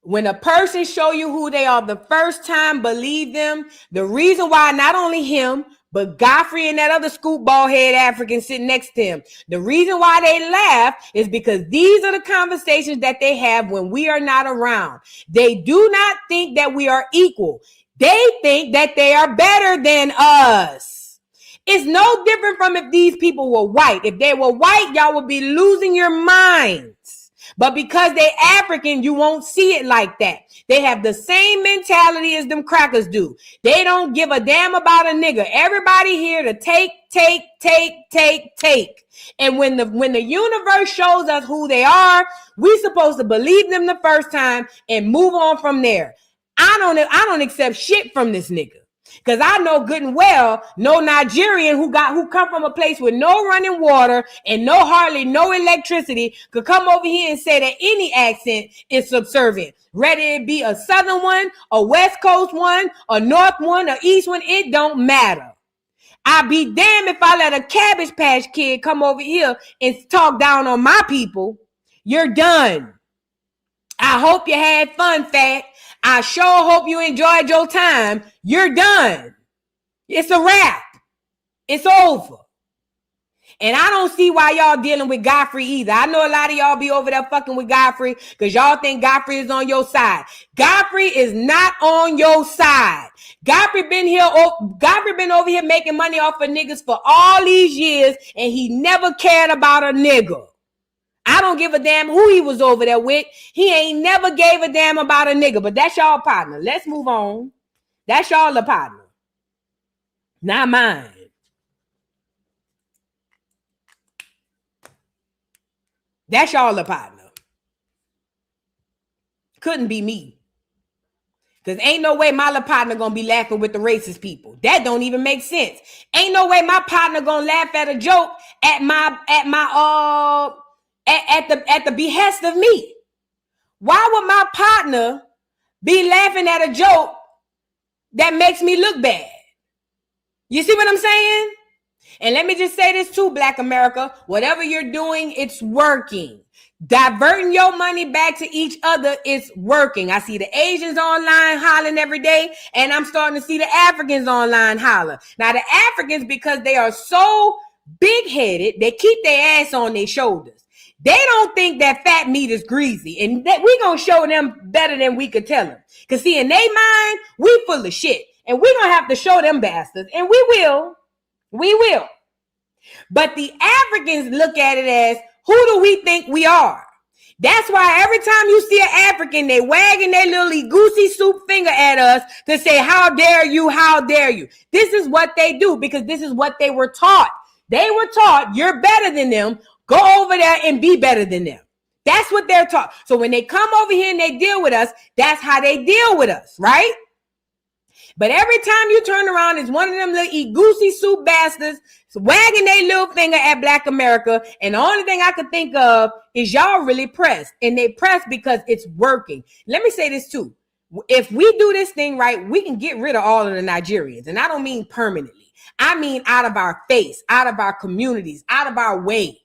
When a person show you who they are the first time, believe them. The reason why not only him, but Godfrey and that other scoop ball head African sitting next to him, the reason why they laugh is because these are the conversations that they have when we are not around. They do not think that we are equal. They think that they are better than us. It's no different from if these people were white. If they were white, y'all would be losing your minds. But because they African, you won't see it like that. They have the same mentality as them crackers do. They don't give a damn about a nigga. Everybody here to take. And when the universe shows us who they are, we supposed to believe them the first time and move on from there. I don't accept shit from this nigga. Because I know good and well, no Nigerian who come from a place with no running water and hardly no electricity could come over here and say that any accent is subservient. Whether it be a Southern one, a West Coast one, a North one, a East one, it don't matter. I'd be damned if I let a Cabbage Patch Kid come over here and talk down on my people. You're done. I hope you had fun, Fat. I sure hope you enjoyed your time. You're done. It's a wrap. It's over. And I don't see why y'all dealing with Godfrey either. I know a lot of y'all be over there fucking with Godfrey because y'all think Godfrey is on your side. Godfrey is not on your side. Godfrey been over here making money off of niggas for all these years, and he never cared about a nigga. I don't give a damn who he was over there with. He ain't never gave a damn about a nigga, but that's y'all partner. Let's move on. That's y'all the partner. Not mine. That's y'all the partner. Couldn't be me. Because ain't no way my little partner gonna be laughing with the racist people. That don't even make sense. Ain't no way my partner gonna laugh at a joke at the behest of me. Why would my partner be laughing at a joke that makes me look bad? You see what I'm saying? And let me just say this too, Black America. Whatever you're doing, it's working. Diverting your money back to each other is working. I see the Asians online hollering every day, and I'm starting to see the Africans online holler. Now, the Africans, because they are so big-headed, they keep their ass on their shoulders. They don't think that fat meat is greasy, and that we gonna show them better than we could tell them. Cause see, in their mind, we full of shit, and we gonna have to show them bastards, and we will. But the Africans look at it as, who do we think we are? That's why every time you see an African, they wagging their little goosey soup finger at us to say, how dare you, how dare you. This is what they do because this is what they were taught. They were taught, you're better than them. Go over there and be better than them. That's what they're taught. So when they come over here and they deal with us, that's how they deal with us, right? But every time you turn around, it's one of them little goosey soup bastards wagging their little finger at Black America. And the only thing I could think of is y'all really pressed. And they pressed because it's working. Let me say this too. If we do this thing right, we can get rid of all of the Nigerians. And I don't mean permanently. I mean out of our face, out of our communities, out of our way.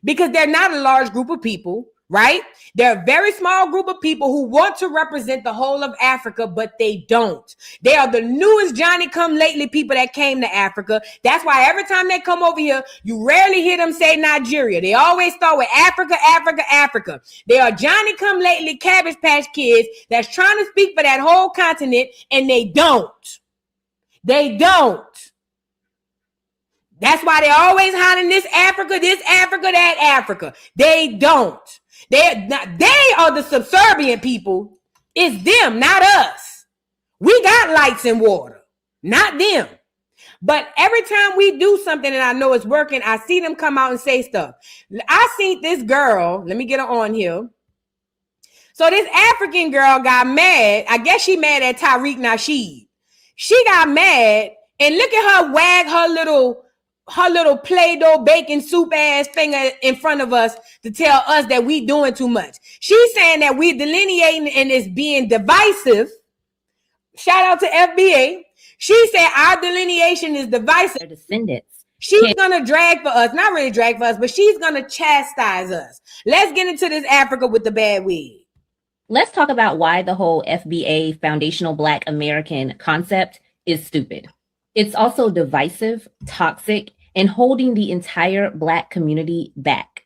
Because they're not a large group of people, right? They're a very small group of people who want to represent the whole of Africa, but they don't. They are the newest Johnny-come-lately people that came to Africa. That's why every time they come over here, you rarely hear them say Nigeria. They always start with Africa, Africa, Africa. They are Johnny-come-lately Cabbage Patch Kids that's trying to speak for that whole continent, and they don't. They don't. That's why they're always hiding this Africa, that Africa. They don't. They are the subservient people. It's them, not us. We got lights and water, not them. But every time we do something and I know it's working, I see them come out and say stuff. I seen this girl. Let me get her on here. So this African girl got mad. I guess she mad at Tariq Nasheed. She got mad and look at her wag her little Play-Doh bacon soup ass finger in front of us to tell us that we doing too much. She's saying that we're delineating and it's being divisive. Shout out to FBA. She said our delineation is divisive. Their descendants. She's gonna drag for us, not really drag for us, but she's gonna chastise us. Let's get into this Africa with the bad wig. Let's talk about why the whole FBA, Foundational Black American concept, is stupid. It's also divisive, toxic, and holding the entire Black community back.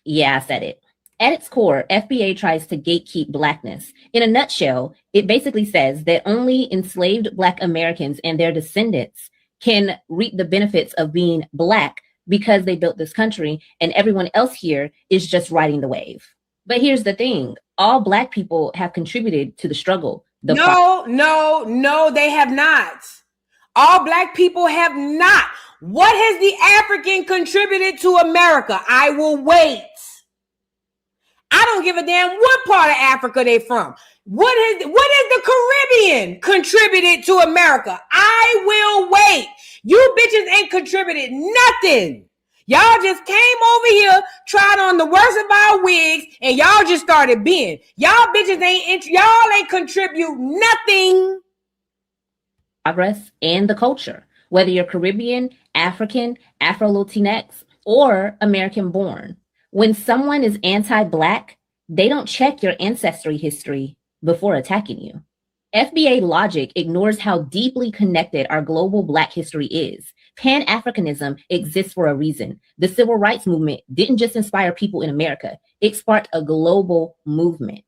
Yeah, I said it. At its core, FBA tries to gatekeep Blackness. In a nutshell, it basically says that only enslaved Black Americans and their descendants can reap the benefits of being Black because they built this country, and everyone else here is just riding the wave. But here's the thing. All Black people have contributed to the struggle. No, they have not. All Black people have not. What has the African contributed to America? I will wait. I don't give a damn what part of Africa they from. What has the Caribbean contributed to America? I will wait. You bitches ain't contributed nothing. Y'all just came over here, tried on the worst of our wigs, and y'all just started being. Y'all bitches ain't contribute nothing. Progress and the culture, whether you're Caribbean, African, Afro-Latinx, or American born. When someone is anti-Black, they don't check your ancestry history before attacking you. FBA logic ignores how deeply connected our global Black history is. Pan-Africanism exists for a reason. The civil rights movement didn't just inspire people in America, it sparked a global movement.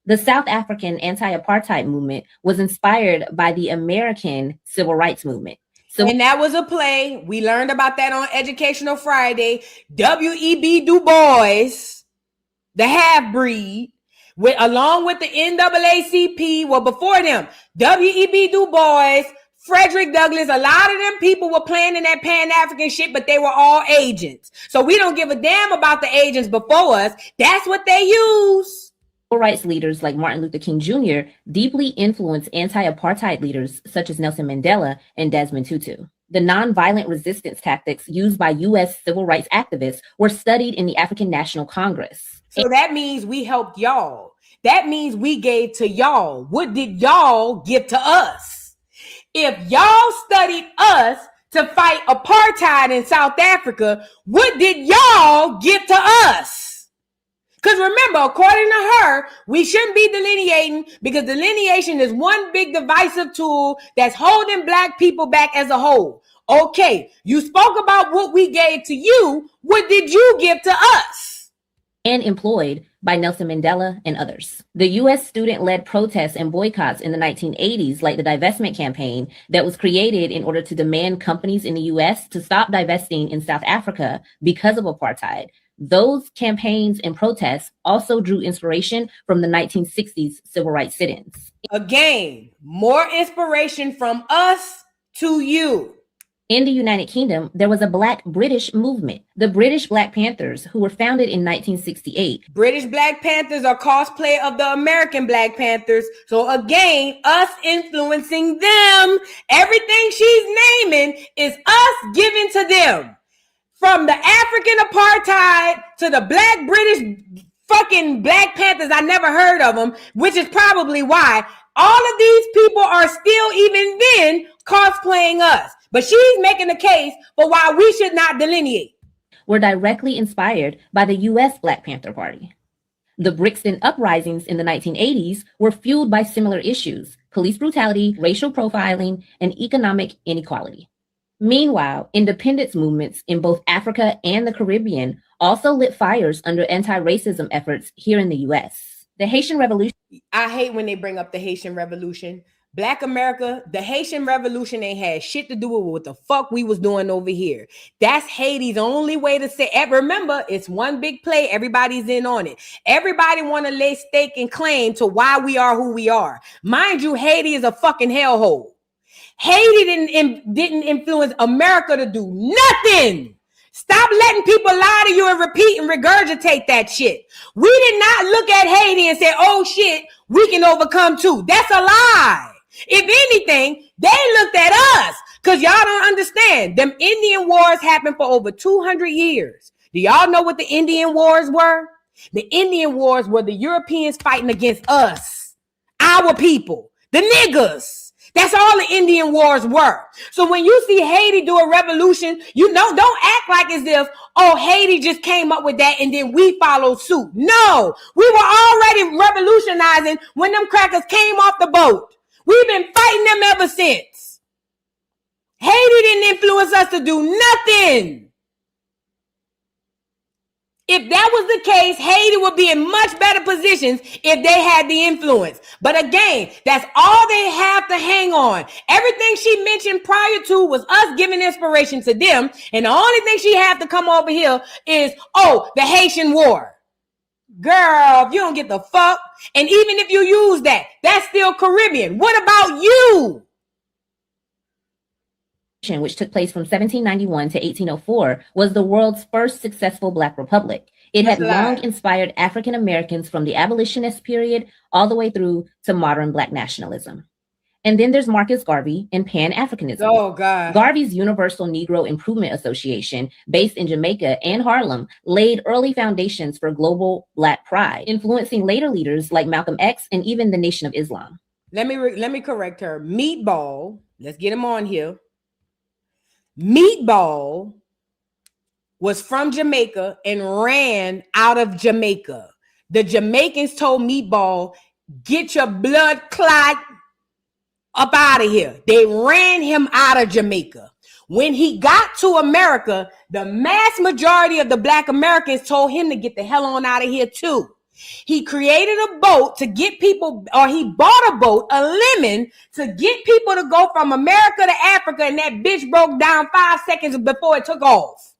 The South African anti-apartheid movement was inspired by the American civil rights movement. And that was a play. We learned about that on Educational Friday. W.E.B. Du Bois, the half-breed, along with the NAACP, well, before them, W.E.B. Du Bois, Frederick Douglass, a lot of them people were playing in that Pan-African shit, but they were all agents. So we don't give a damn about the agents before us. That's what they use. Civil rights leaders like Martin Luther King Jr. deeply influenced anti-apartheid leaders such as Nelson Mandela and Desmond Tutu. The nonviolent resistance tactics used by U.S. civil rights activists were studied in the African National Congress. So that means we helped y'all. That means we gave to y'all. What did y'all give to us? If y'all studied us to fight apartheid in South Africa, what did y'all give to us? Because remember, according to her, we shouldn't be delineating because delineation is one big divisive tool that's holding Black people back as a whole. Okay, you spoke about what we gave to you. What did you give to us? and employed by Nelson Mandela and others. The U.S. student-led protests and boycotts in the 1980s, like the divestment campaign that was created in order to demand companies in the U.S. to stop divesting in South Africa because of apartheid, those campaigns and protests also drew inspiration from the 1960s civil rights sit-ins. Again, more inspiration from us to you. In the United Kingdom, there was a Black British movement, the British Black Panthers, who were founded in 1968. British Black Panthers are cosplay of the American Black Panthers. So again, us influencing them. Everything she's naming is us giving to them. From the African apartheid to the Black British fucking Black Panthers, I never heard of them, which is probably why all of these people are still even then cosplaying us. But she's making a case for why we should not delineate. Were directly inspired by the U.S. Black Panther Party. The Brixton uprisings in the 1980s were fueled by similar issues: police brutality, racial profiling, and economic inequality. Meanwhile, independence movements in both Africa and the Caribbean also lit fires under anti-racism efforts here in the U.S. The Haitian Revolution. I hate when they bring up the Haitian Revolution. Black America, the Haitian Revolution ain't had shit to do with what the fuck we was doing over here. That's Haiti's only way to say it. Remember, it's one big play. Everybody's in on it. Everybody want to lay stake and claim to why we are who we are. Mind you, Haiti is a fucking hellhole. Haiti didn't influence America to do nothing. Stop letting people lie to you and repeat and regurgitate that shit. We did not look at Haiti and say, oh shit, we can overcome too. That's a lie. If anything, they looked at us because y'all don't understand. Them Indian wars happened for over 200 years. Do y'all know what the Indian wars were? The Indian wars were the Europeans fighting against us, our people, the niggas. That's all the Indian wars were. So when you see Haiti do a revolution, you know, don't act like as if, oh, Haiti just came up with that and then we followed suit. No, we were already revolutionizing when them crackers came off the boat. We've been fighting them ever since. Haiti didn't influence us to do nothing. If that was the case, Haiti would be in much better positions if they had the influence. But again, that's all they have to hang on. Everything she mentioned prior to was us giving inspiration to them. And the only thing she have to come over here is, oh, the Haitian war. Girl, if you don't get the fuck, and even if you use that, that's still Caribbean. What about you? Which took place from 1791 to 1804, was the world's first successful Black republic. It had long inspired African Americans from the abolitionist period all the way through to modern Black nationalism. And then there's Marcus Garvey and Pan-Africanism. Oh, God. Garvey's Universal Negro Improvement Association, based in Jamaica and Harlem, laid early foundations for global Black pride, influencing later leaders like Malcolm X and even the Nation of Islam. Let me correct her. Meatball, let's get him on here. Meatball was from Jamaica and ran out of Jamaica. The Jamaicans told Meatball, get your blood clot up out of here. They ran him out of Jamaica. When he got to America, the mass majority of the Black Americans told him to get the hell on out of here too. He created a boat to get people, or he bought a boat, a lemon, to get people to go from America to Africa, and that bitch broke down 5 seconds before it took off.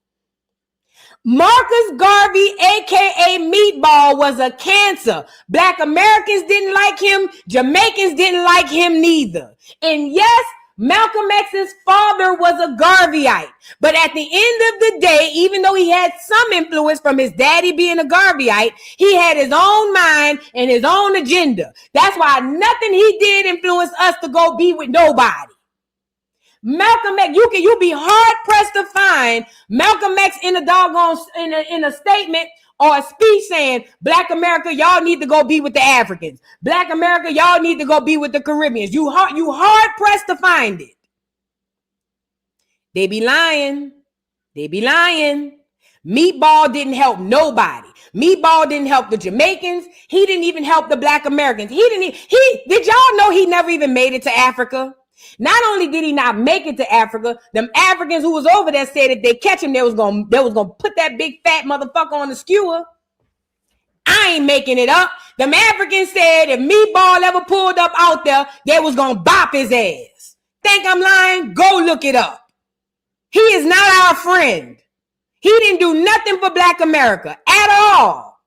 Marcus Garvey, aka Meatball, was a cancer. Black Americans didn't like him. Jamaicans didn't like him neither. And yes, Malcolm X's father was a Garveyite. But at the end of the day, even though he had some influence from his daddy being a Garveyite, he had his own mind and his own agenda. That's why nothing he did influenced us to go be with nobody. Malcolm X, you be hard pressed to find Malcolm X in a doggone in a statement or a speech saying, Black America, y'all need to go be with the Africans. Black America, y'all need to go be with the Caribbeans. You hard pressed to find it. They be lying. They be lying. Meatball didn't help nobody. Meatball didn't help the Jamaicans. He didn't even help the Black Americans. Did y'all know he never even made it to Africa? Not only did he not make it to Africa, them Africans who was over there said if they catch him, they was gonna put that big fat motherfucker on the skewer. I ain't making it up. Them Africans said if Meatball ever pulled up out there, they was gonna bop his ass. Think I'm lying? Go look it up. He is not our friend. He didn't do nothing for Black America at all.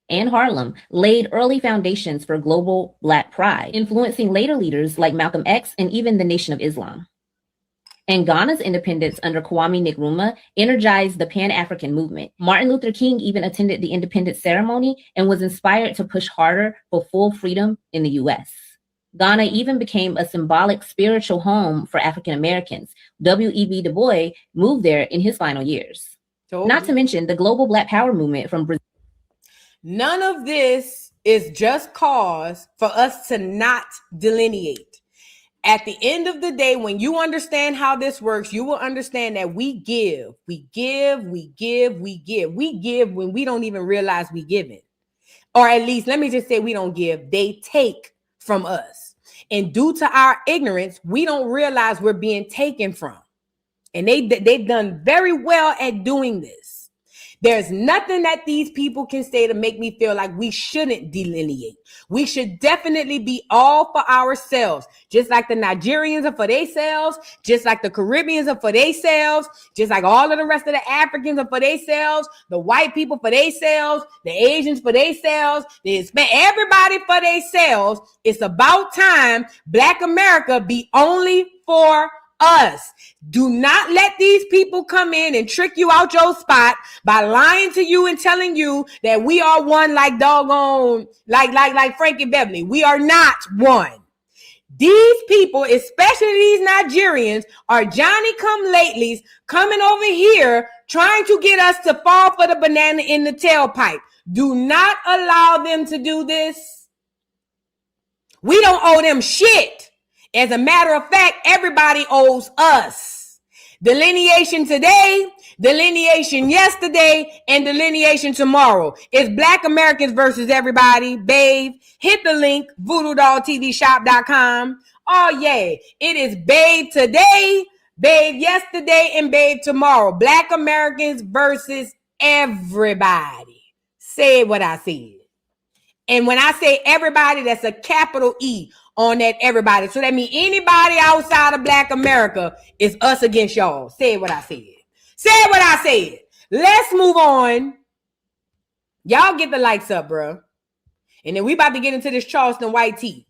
And Harlem laid early foundations for global Black pride, influencing later leaders like Malcolm X and even the Nation of Islam. And Ghana's independence under Kwame Nkrumah energized the Pan-African movement. Martin Luther King even attended the independence ceremony and was inspired to push harder for full freedom in the US. Ghana even became a symbolic spiritual home for African Americans. W.E.B. Du Bois moved there in his final years. Not to mention the global Black Power movement from Brazil. None of this is just cause for us to not delineate. At the end of the day, when you understand how this works, you will understand that we give when we don't even realize we giving. Or at least, let me just say we don't give, they take from us. And due to our ignorance, we don't realize we're being taken from. And they've done very well at doing this. There's nothing that these people can say to make me feel like we shouldn't delineate. We should definitely be all for ourselves, just like the Nigerians are for themselves, just like the Caribbeans are for themselves, just like all of the rest of the Africans are for themselves, the white people for themselves, the Asians for themselves, the Hispanic, everybody for themselves. It's about time Black America be only for us. Do not let these people come in and trick you out your spot by lying to you and telling you that we are one like doggone, like Frankie Beverly. We are not one. These people, especially these Nigerians, are Johnny-come-latelys coming over here trying to get us to fall for the banana in the tailpipe. Do not allow them to do this. We don't owe them shit. As a matter of fact, everybody owes us. Delineation today, delineation yesterday, and delineation tomorrow. It's Black Americans versus everybody, babe. Hit the link, voodoodolltvshop.com. Oh, yeah. It is babe today, babe yesterday, and babe tomorrow. Black Americans versus everybody. Say what I said. And when I say everybody, that's a capital E on that everybody. So that means anybody outside of Black America is us against y'all. Say what I said. Say what I said. Let's move on. Y'all get the lights up, bro. And then we about to get into this Charleston white tea.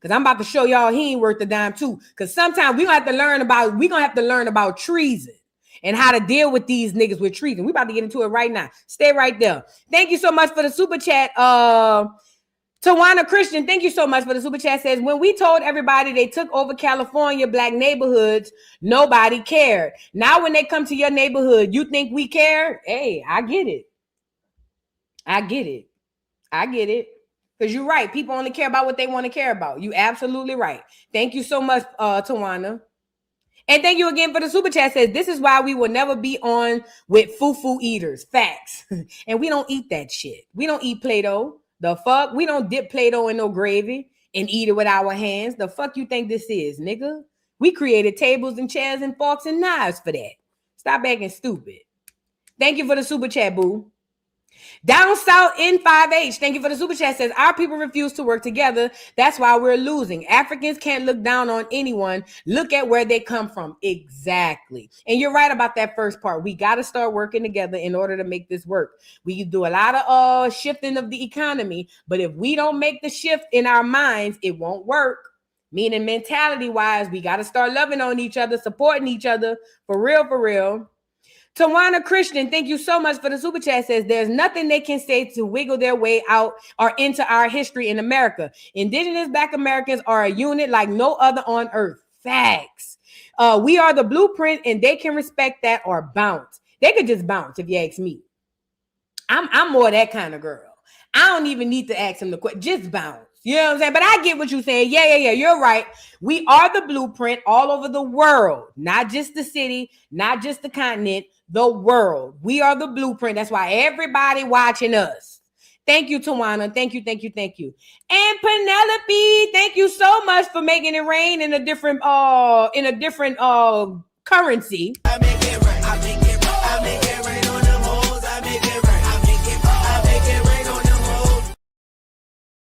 Because I'm about to show y'all he ain't worth a dime too. Because sometimes we're going to have to learn about treason and how to deal with these niggas with treason. We about to get into it right now. Stay right there. Thank you so much for the super chat. Tawana Christian, thank you so much for the super chat. Says, when we told everybody they took over California Black neighborhoods, nobody cared. Now when they come to your neighborhood, you think we care? Hey, I get it. Because you're right. People only care about what they want to care about. You absolutely right. Thank you so much, Tawana. And thank you again for the super chat. Says, this is why we will never be on with fufu eaters. Facts. And we don't eat that shit. We don't eat Play-Doh. The fuck? We don't dip Play-Doh in no gravy and eat it with our hands. The fuck you think this is, nigga? We created tables and chairs and forks and knives for that. Stop acting stupid. Thank you for the super chat, boo. Down South N5H, thank you for the super chat. Says, our people refuse to work together. That's why we're losing. Africans can't look down on anyone. Look at where they come from. Exactly. And you're right about that first part. We got to start working together in order to make this work. We can do a lot of shifting of the economy, but if we don't make the shift in our minds, it won't work. Meaning mentality wise, we got to start loving on each other, supporting each other for real, for real. Tawana Christian, thank you so much for the super chat. Says, there's nothing they can say to wiggle their way out or into our history in America. Indigenous Black Americans are a unit like no other on earth. Facts. We are the blueprint and they can respect that or bounce. They could just bounce if you ask me. I'm more that kind of girl. I don't even need to ask them the question. Just bounce. You know what I'm saying? But I get what you're saying. Yeah. You're right. We are the blueprint all over the world. Not just the city, not just the continent, the world. We are the blueprint. That's why everybody watching us. Thank you, Tawana. Thank you. And Penelope, thank you so much for making it rain in a different currency. I make it rain on them hoes. I make it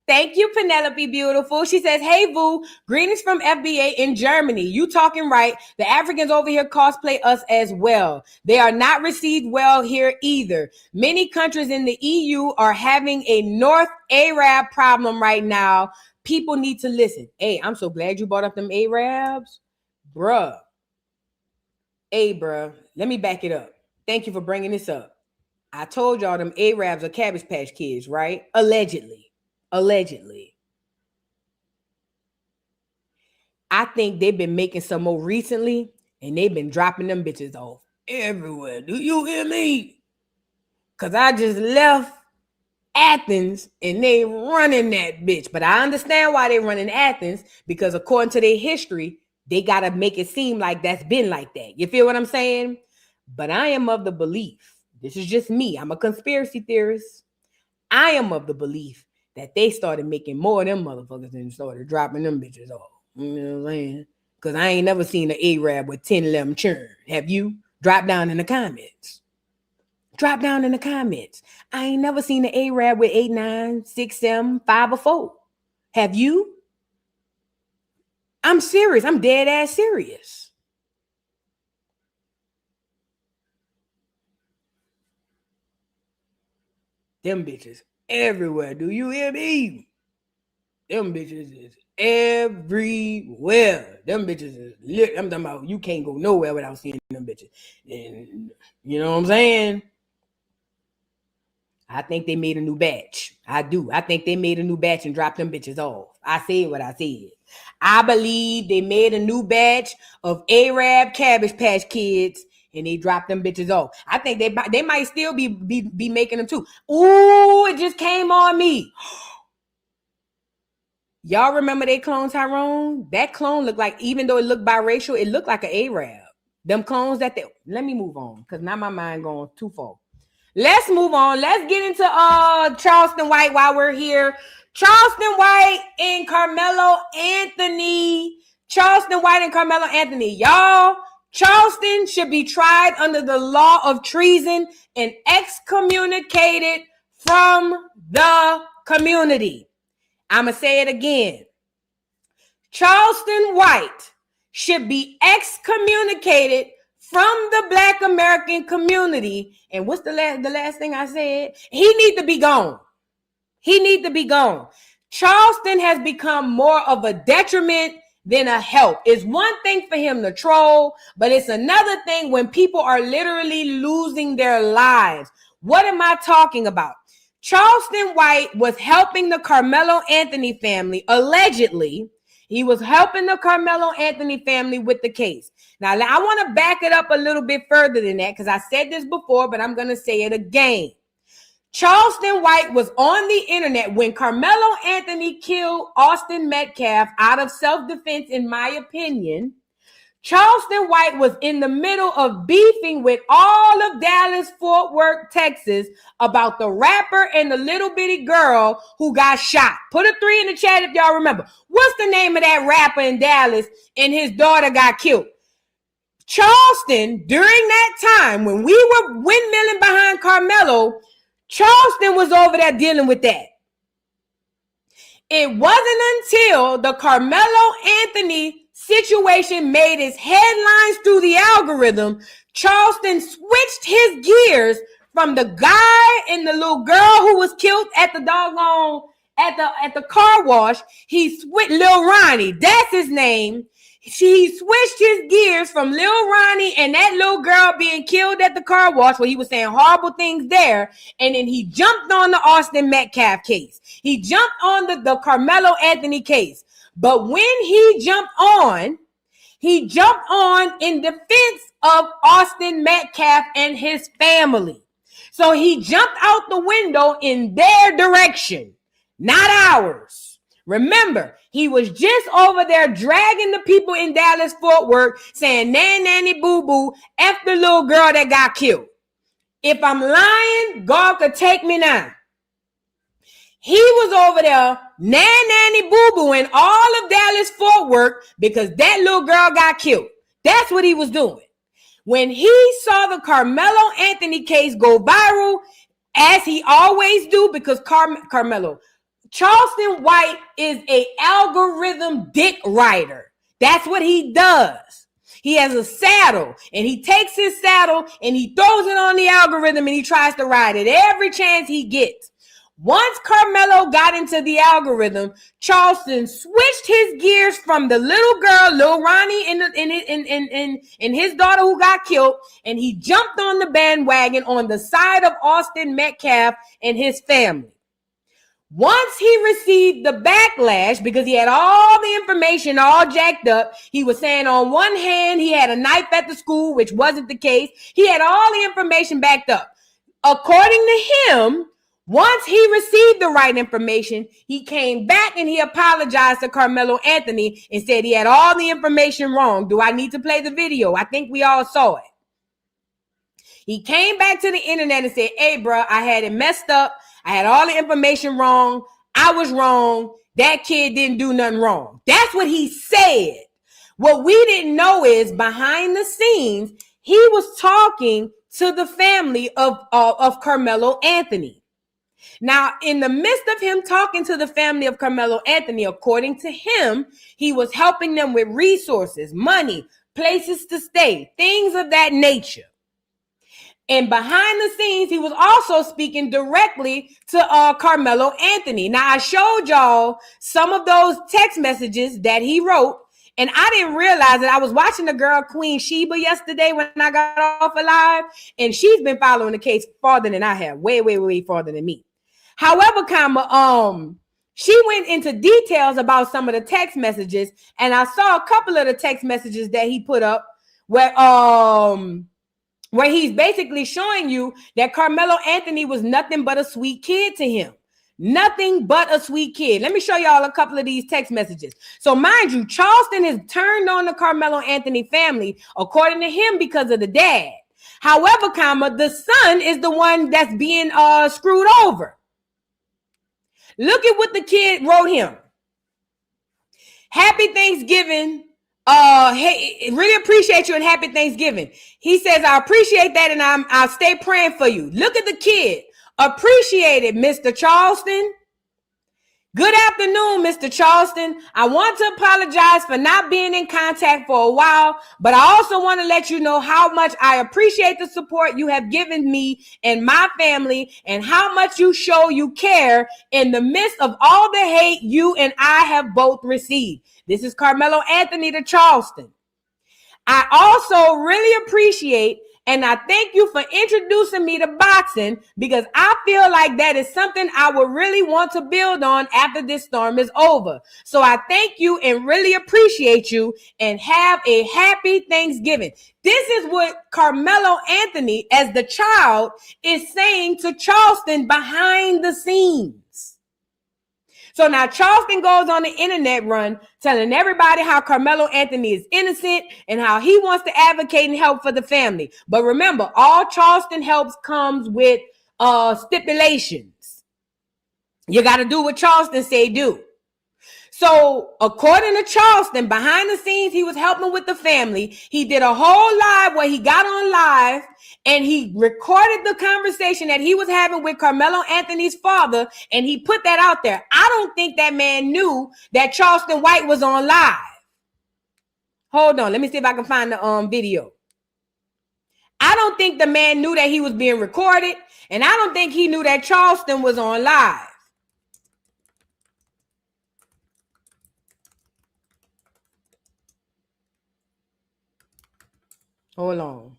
Thank you, Penelope Beautiful. She says, hey, Vu, greetings from FBA in Germany. You talking right. The Africans over here cosplay us as well. They are not received well here either. Many countries in the EU are having a North Arab problem right now. People need to listen. Hey, I'm so glad you brought up them Arabs. Bruh. Hey, bruh. Let me back it up. Thank you for bringing this up. I told y'all them Arabs are Cabbage Patch Kids, right? Allegedly. I think they've been making some more recently, and they've been dropping them bitches off everywhere. Do you hear me? Because I just left Athens, and they running that bitch. But I understand why they running Athens, because according to their history, they got to make it seem like that's been like that. You feel what I'm saying? But I am of the belief, this is just me, I'm a conspiracy theorist. I am of the belief that they started making more of them motherfuckers and started dropping them bitches off. You know what I'm saying? Because I ain't never seen an Arab with 10, 11 churn. Have you? Drop down in the comments. Drop down in the comments. I ain't never seen an Arab with 8, 9, 6, 7, 5, or 4. Have you? I'm serious. I'm dead ass serious. Them bitches everywhere. Do you hear me? Them bitches is everywhere. Them bitches is lit. I'm talking about you can't go nowhere without seeing them bitches. And you know what I'm saying? I think they made a new batch. I do. I think they made a new batch and dropped them bitches off. I said what I said. I believe they made a new batch of Arab Cabbage Patch Kids and they dropped them bitches off. I think they might still be making them too. Ooh, it just came on me. Y'all remember they clone Tyrone? That clone looked like, even though it looked biracial, it looked like an Arab. Them clones that they, let me move on because now my mind going too far. Let's move on. Let's get into Charleston White while we're here. Charleston White and Karmelo Anthony. Charleston White and Karmelo Anthony. Y'all, Charleston should be tried under the law of treason and excommunicated from the community. I'm going to say it again. Charleston White should be excommunicated from the Black American community. And what's the last thing I said? He need to be gone. He need to be gone. Charleston has become more of a detriment than a help. It's one thing for him to troll, but it's another thing when people are literally losing their lives. What am I talking about? Charleston White was helping the Karmelo Anthony family, allegedly. He was helping the Karmelo Anthony family with the case. Now, I want to back it up a little bit further than that because I said this before, but I'm going to say it again. Charleston White was on the internet when Karmelo Anthony killed Austin Metcalf out of self-defense, in my opinion. Charleston White was in the middle of beefing with all of Dallas, Fort Worth, Texas about the rapper and the little bitty girl who got shot. Put a 3 in the chat if y'all remember. What's the name of that rapper in Dallas and his daughter got killed? Charleston, during that time when we were windmilling behind Karmelo, Charleston was over there dealing with that. It wasn't until the Karmelo Anthony situation made its headlines through the algorithm, Charleston switched his gears from the guy and the little girl who was killed at the doggone at the car wash. He switched Lil Ronnie, that's his name. He switched his gears from Lil Ronnie and that little girl being killed at the car wash where he was saying horrible things there. And then he jumped on the Austin Metcalf case. He jumped on the Karmelo Anthony case. But when he jumped on in defense of Austin Metcalf and his family. So he jumped out the window in their direction, not ours. Remember, he was just over there dragging the people in Dallas, Fort Worth, saying, nan, nanny, boo, boo, F the little girl that got killed. If I'm lying, God could take me now. He was over there, nan, nanny, boo, boo, in all of Dallas, Fort Worth, because that little girl got killed. That's what he was doing. When he saw the Karmelo Anthony case go viral, as he always do, because Karmelo, Charleston White is a algorithm dick rider. That's what he does. He has a saddle, and he takes his saddle and he throws it on the algorithm and he tries to ride it every chance he gets. Once Karmelo got into the algorithm, Charleston switched his gears from the little girl, Lil Ronnie, and his daughter who got killed, and he jumped on the bandwagon on the side of Austin Metcalf and his family. Once he received the backlash, because he had all the information all jacked up, he was saying on one hand he had a knife at the school, which wasn't the case. He had all the information backed up. According to him, once he received the right information, he came back and he apologized to Karmelo Anthony and said he had all the information wrong. Do I need to play the video? I think we all saw it. He came back to the internet and said, hey, bro, I had it messed up. I had all the information wrong. I was wrong. That kid didn't do nothing wrong. That's what he said. What we didn't know is behind the scenes, he was talking to the family of Karmelo Anthony. Now, in the midst of him talking to the family of Karmelo Anthony, according to him, he was helping them with resources, money, places to stay, things of that nature. And behind the scenes, he was also speaking directly to Karmelo Anthony. Now, I showed y'all some of those text messages that he wrote, and I didn't realize that I was watching the girl Queen Sheba yesterday when I got off alive, and she's been following the case farther than I have, way, way, way farther than me. However, she went into details about some of the text messages, and I saw a couple of the text messages that he put up where he's basically showing you that Karmelo Anthony was nothing but a sweet kid to him. Nothing but a sweet kid. Let me show y'all a couple of these text messages. So mind you, Charleston has turned on the Karmelo Anthony family, according to him, because of the dad. However, the son is the one that's being screwed over. Look at what the kid wrote him. Happy Thanksgiving. Hey, really appreciate you and happy Thanksgiving. He says, I appreciate that and I'll stay praying for you. Look at the kid. Appreciate it, Mr. Charleston. Good afternoon, Mr. Charleston. I want to apologize for not being in contact for a while, but I also want to let you know how much I appreciate the support you have given me and my family and how much you show you care in the midst of all the hate you and I have both received. This is Karmelo Anthony to Charleston. I also really appreciate and I thank you for introducing me to boxing because I feel like that is something I would really want to build on after this storm is over. So I thank you and really appreciate you and have a happy Thanksgiving. This is what Karmelo Anthony, as the child, is saying to Charleston behind the scenes. So now Charleston goes on the internet run telling everybody how Karmelo Anthony is innocent and how he wants to advocate and help for the family. But remember, all Charleston helps comes with stipulations. You got to do what Charleston say do. So according to Charleston, behind the scenes, he was helping with the family. He did a whole live where he got on live and he recorded the conversation that he was having with Karmelo Anthony's father. And he put that out there. I don't think that man knew that Charleston White was on live. Hold on. Let me see if I can find the video. I don't think the man knew that he was being recorded. And I don't think he knew that Charleston was on live. Hold on.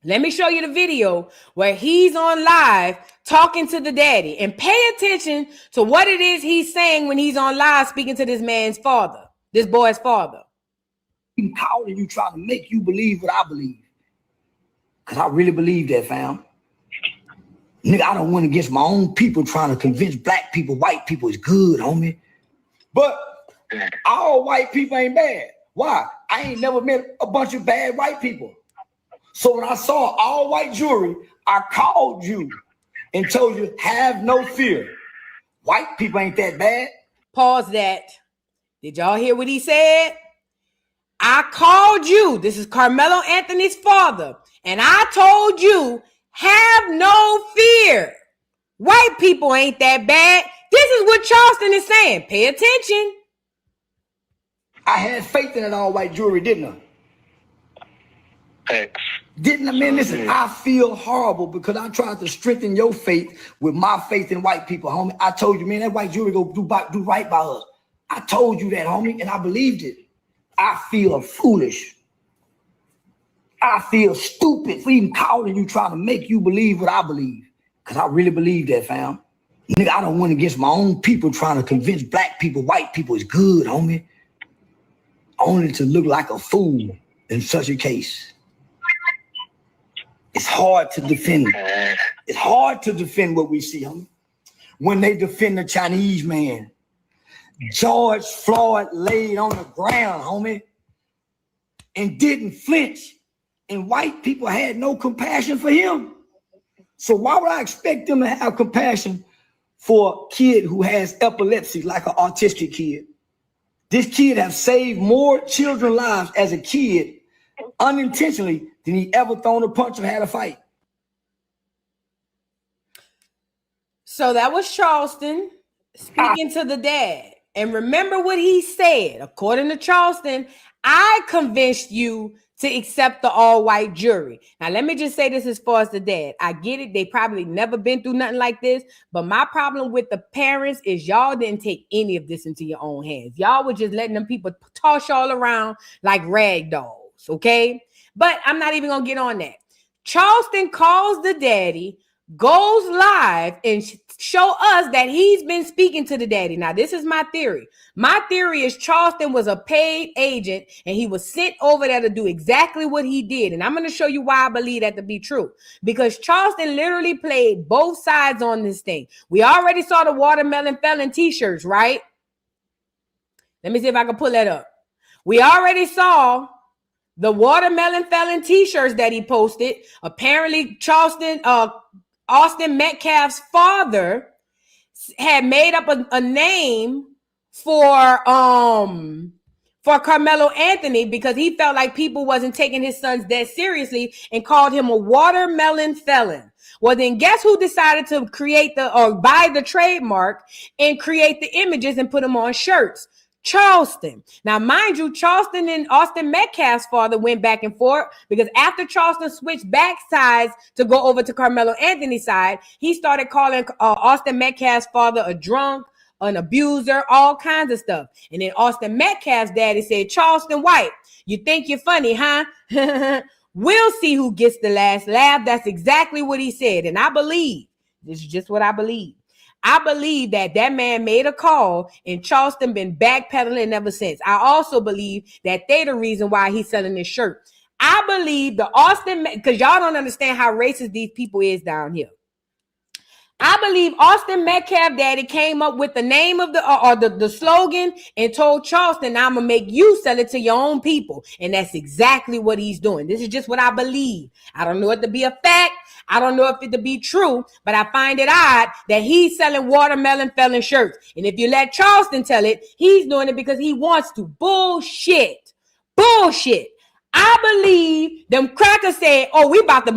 Let me show you the video where he's on live talking to the daddy and pay attention to what it is he's saying when he's on live speaking to this man's father, this boy's father. I'm calling you trying to make you believe what I believe. Because I really believe that, fam. Nigga, I don't win against my own people trying to convince black people, white people is good, homie. But all white people ain't bad. Why? I ain't never met a bunch of bad white people. So when I saw all white jury, I called you and told you, have no fear. White people ain't that bad. Pause that. Did y'all hear what he said? I called you. This is Karmelo Anthony's father. And I told you, have no fear. White people ain't that bad. This is what Charleston is saying. Pay attention. I had faith in that all-white jewelry, didn't I? Didn't I? Man, listen, I feel horrible because I tried to strengthen your faith with my faith in white people, homie. I told you, man, that white jewelry go do right by us. I told you that, homie, and I believed it. I feel foolish. I feel stupid for even calling you, trying to make you believe what I believe. Because I really believe that, fam. Nigga, I don't went against my own people trying to convince black people, white people is good, homie. Only to look like a fool in such a case. It's hard to defend. It's hard to defend what we see, homie. When they defend the Chinese man, George Floyd laid on the ground, homie, and didn't flinch. And white people had no compassion for him. So why would I expect them to have compassion for a kid who has epilepsy, like an autistic kid? This kid has saved more children's lives as a kid unintentionally than he ever thrown a punch or had a fight. So that was Charleston speaking to the dad. And remember what he said. According to Charleston, I convinced you to accept the all-white jury. Now, let me just say this as far as the dad. I get it. They probably never been through nothing like this. But my problem with the parents is y'all didn't take any of this into your own hands. Y'all were just letting them people toss y'all around like rag dolls, okay? But I'm not even going to get on that. Charleston calls the daddy, goes live, and show us that he's been speaking to the daddy. Now, this is my theory. My theory is Charleston was a paid agent and he was sent over there to do exactly what he did. And I'm going to show you why I believe that to be true. Because Charleston literally played both sides on this thing. We already saw the Watermelon Felon t-shirts, right? Let me see if I can pull that up. We already saw the Watermelon Felon t-shirts that he posted. Apparently, Charleston, Austin Metcalf's father had made up a name for Karmelo Anthony because he felt like people wasn't taking his sons that seriously and called him a watermelon felon. Well, then guess who decided to buy the trademark and create the images and put them on shirts? Charleston. Now, mind you, Charleston and Austin Metcalf's father went back and forth because after Charleston switched back sides to go over to Karmelo Anthony's side, he started calling Austin Metcalf's father a drunk, an abuser, all kinds of stuff. And then Austin Metcalf's daddy said, Charleston White, you think you're funny, huh? We'll see who gets the last laugh. That's exactly what he said. And I believe, this is just what I believe. I believe that man made a call and Charleston been backpedaling ever since. I also believe that they the reason why he's selling this shirt. I believe the Austin, because y'all don't understand how racist these people is down here. I believe Austin Metcalf daddy came up with the name of the slogan and told Charleston, I'm going to make you sell it to your own people. And that's exactly what he's doing. This is just what I believe. I don't know it to be a fact. I don't know if it to be true, but I find it odd that he's selling Watermelon Felon shirts. And if you let Charleston tell it, he's doing it because he wants to. Bullshit. Bullshit. I believe them crackers said, oh, we about to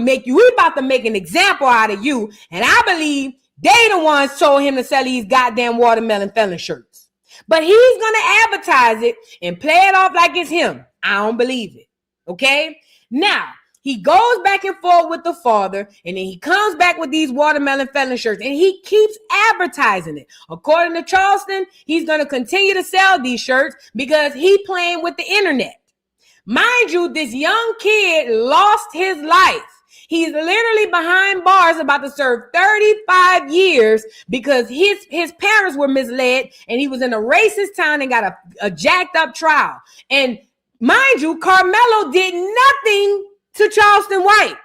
make an example out of you. And I believe they the ones told him to sell these goddamn Watermelon Felon shirts. But he's going to advertise it and play it off like it's him. I don't believe it. Okay? Now, he goes back and forth with the father, and then he comes back with these Watermelon Felon shirts, and he keeps advertising it. According to Charleston, he's going to continue to sell these shirts because he's playing with the internet. Mind you, this young kid lost his life. He's literally behind bars about to serve 35 years because his parents were misled, and he was in a racist town and got a jacked up trial. And mind you, Karmelo did nothing to Charleston White.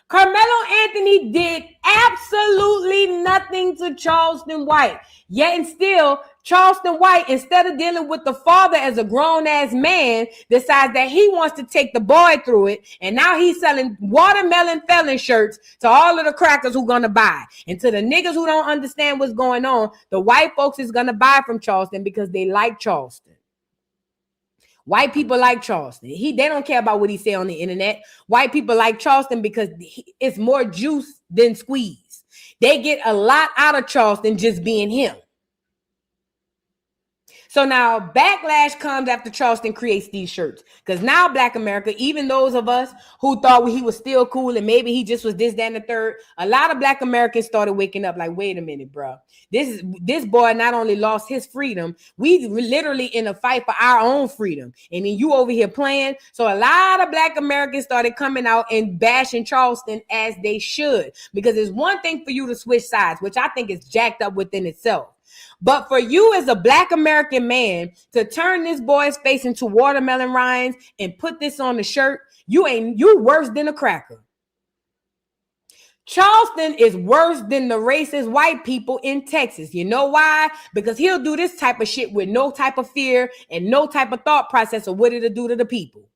Karmelo Anthony did absolutely nothing to Charleston White. Yet and still, Charleston White, instead of dealing with the father as a grown-ass man, decides that he wants to take the boy through it. And now he's selling Watermelon Felon shirts to all of the crackers who gonna buy. And to the niggas who don't understand what's going on, the white folks is gonna buy from Charleston because they like Charleston. White people like Charleston. They don't care about what he say on the internet. White people like Charleston because it's more juice than squeeze. They get a lot out of Charleston just being him. So now backlash comes after Charleston creates these shirts. Because now Black America, even those of us who thought he was still cool and maybe he just was this, that, and the third, a lot of Black Americans started waking up like, wait a minute, bro. This boy not only lost his freedom, we literally in a fight for our own freedom. And then you over here playing. So a lot of Black Americans started coming out and bashing Charleston as they should. Because it's one thing for you to switch sides, which I think is jacked up within itself. But for you as a Black American man to turn this boy's face into watermelon rinds and put this on the shirt, you worse than a cracker. Charleston is worse than the racist white people in Texas. You know why? Because he'll do this type of shit with no type of fear and no type of thought process of what it'll do to the people.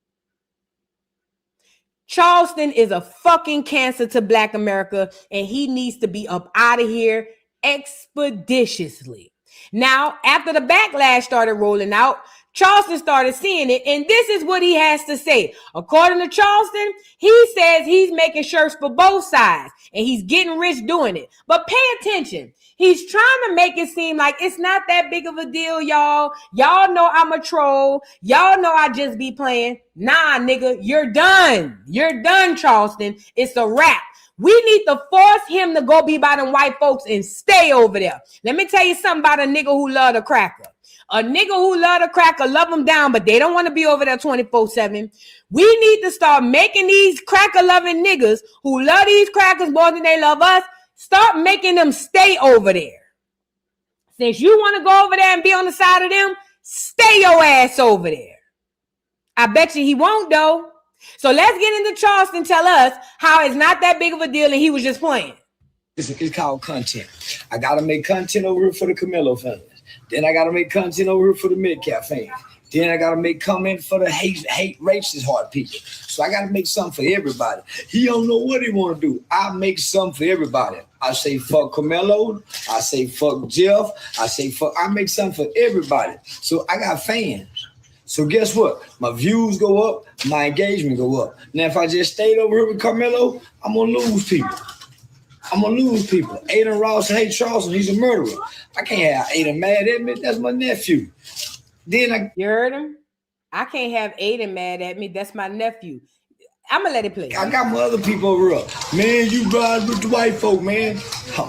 Charleston is a fucking cancer to Black America, and he needs to be up out of here expeditiously. Now, after the backlash started rolling out, Charleston started seeing it, and this is what he has to say. According to Charleston, he says he's making shirts for both sides, and he's getting rich doing it. But pay attention. He's trying to make it seem like it's not that big of a deal, y'all. Y'all know I'm a troll. Y'all know I just be playing. Nah, nigga, you're done. You're done, Charleston. It's a wrap. We need to force him to go be by them white folks and stay over there. Let me tell you something about a nigga who love the cracker. A nigga who love the cracker, love them down, but they don't want to be over there 24/7. We need to start making these cracker-loving niggas who love these crackers more than they love us, start making them stay over there. Since you want to go over there and be on the side of them, stay your ass over there. I bet you he won't, though. So let's get into Charleston. Tell us how it's not that big of a deal and he was just playing. It's called content. I got to make content over here for the Karmelo fans. Then I got to make content over here for the mid-cap fans. Then I got to make comment for the hate racist heart people. So I got to make something for everybody. He don't know what he want to do. I make something for everybody. I say fuck Karmelo. I say fuck Jeff. I make something for everybody. So I got fans. So guess what? My views go up, my engagement go up. Now, if I just stayed over here with Karmelo, I'm going to lose people. Aiden Ross hate Charleston. He's a murderer. I can't have Aiden mad at me. That's my nephew. You heard him? I can't have Aiden mad at me. That's my nephew. I'm going to let it play. I got my other people over here. Man, you ride with the white folk, man.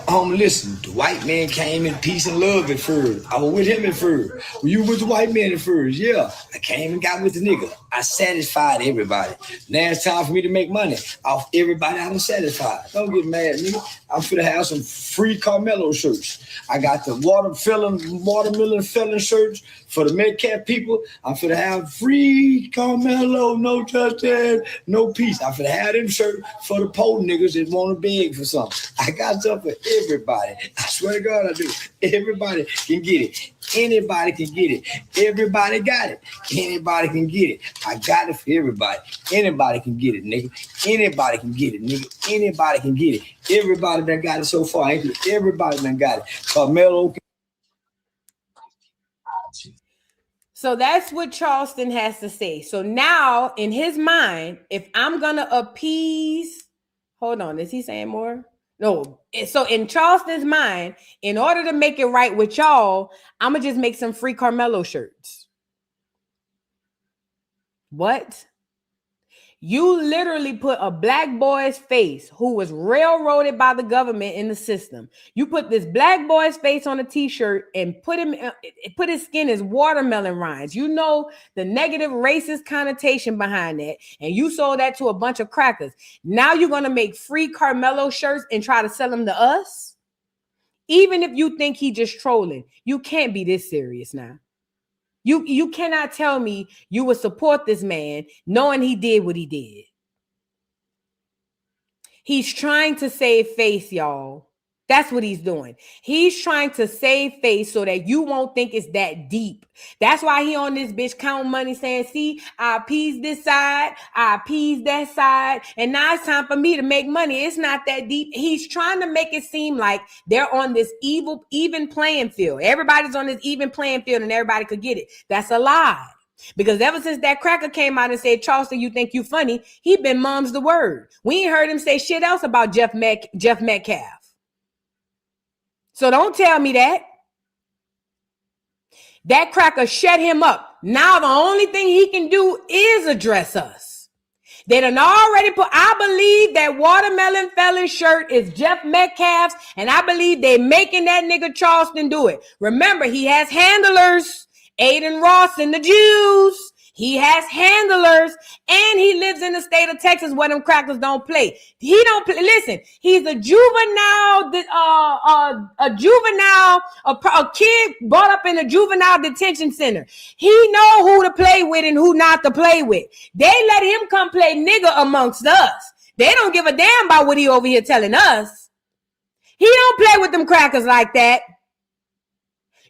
Listen, the white man came in peace and love at first. I was with him at first. Were you with the white man at first? Yeah. I came and got with the nigga. I satisfied everybody. Now it's time for me to make money off everybody I'm satisfied. Don't get mad, nigga. I'm finna have some free Karmelo shirts. I got the watermelon felon shirts for the mid-cap people. I'm finna have free Karmelo, no touchdown, no peace. I'm finna have them shirts for the poor niggas that want to beg for something. I got something for everybody. I swear to God I do. Everybody can get it. Anybody can get it. Everybody got it. Anybody can get it. I got it for everybody. Anybody can get it, nigga. Anybody can get it, nigga. Anybody can get it. Everybody that got it so far. Everybody that got it. Karmelo. So that's what Charleston has to say. So now in his mind, if I'm going to appease, hold on, is he saying more? No. So in Charleston's mind, in order to make it right with y'all, I'm going to just make some free Karmelo shirts. What? You literally put a black boy's face who was railroaded by the government in the system. You put this black boy's face on a t-shirt and put his skin as watermelon rinds. You know the negative racist connotation behind that. And you sold that to a bunch of crackers. Now you're going to make free Karmelo shirts and try to sell them to us? Even if you think he just trolling, you can't be this serious now. You cannot tell me you would support this man knowing he did what he did. He's trying to save face, y'all. That's what he's doing. He's trying to save face so that you won't think it's that deep. That's why he on this bitch counting money saying, see, I appease this side, I appease that side, and now it's time for me to make money. It's not that deep. He's trying to make it seem like they're on this even playing field. Everybody's on this even playing field and everybody could get it. That's a lie. Because ever since that cracker came out and said, Charleston, you think you funny, he been mom's the word. We ain't heard him say shit else about Jeff Metcalf. So don't tell me that. That cracker shut him up. Now the only thing he can do is address us. They done already put, I believe that Watermelon Felon shirt is Jeff Metcalf's, and I believe they making that nigga Charleston do it. Remember, he has handlers, Aiden Ross and the Jews. He has handlers, and he lives in the state of Texas where them crackers don't play. He don't play. Listen, he's a juvenile, a kid brought up in a juvenile detention center. He know who to play with and who not to play with. They let him come play nigga amongst us. They don't give a damn about what he over here telling us. He don't play with them crackers like that.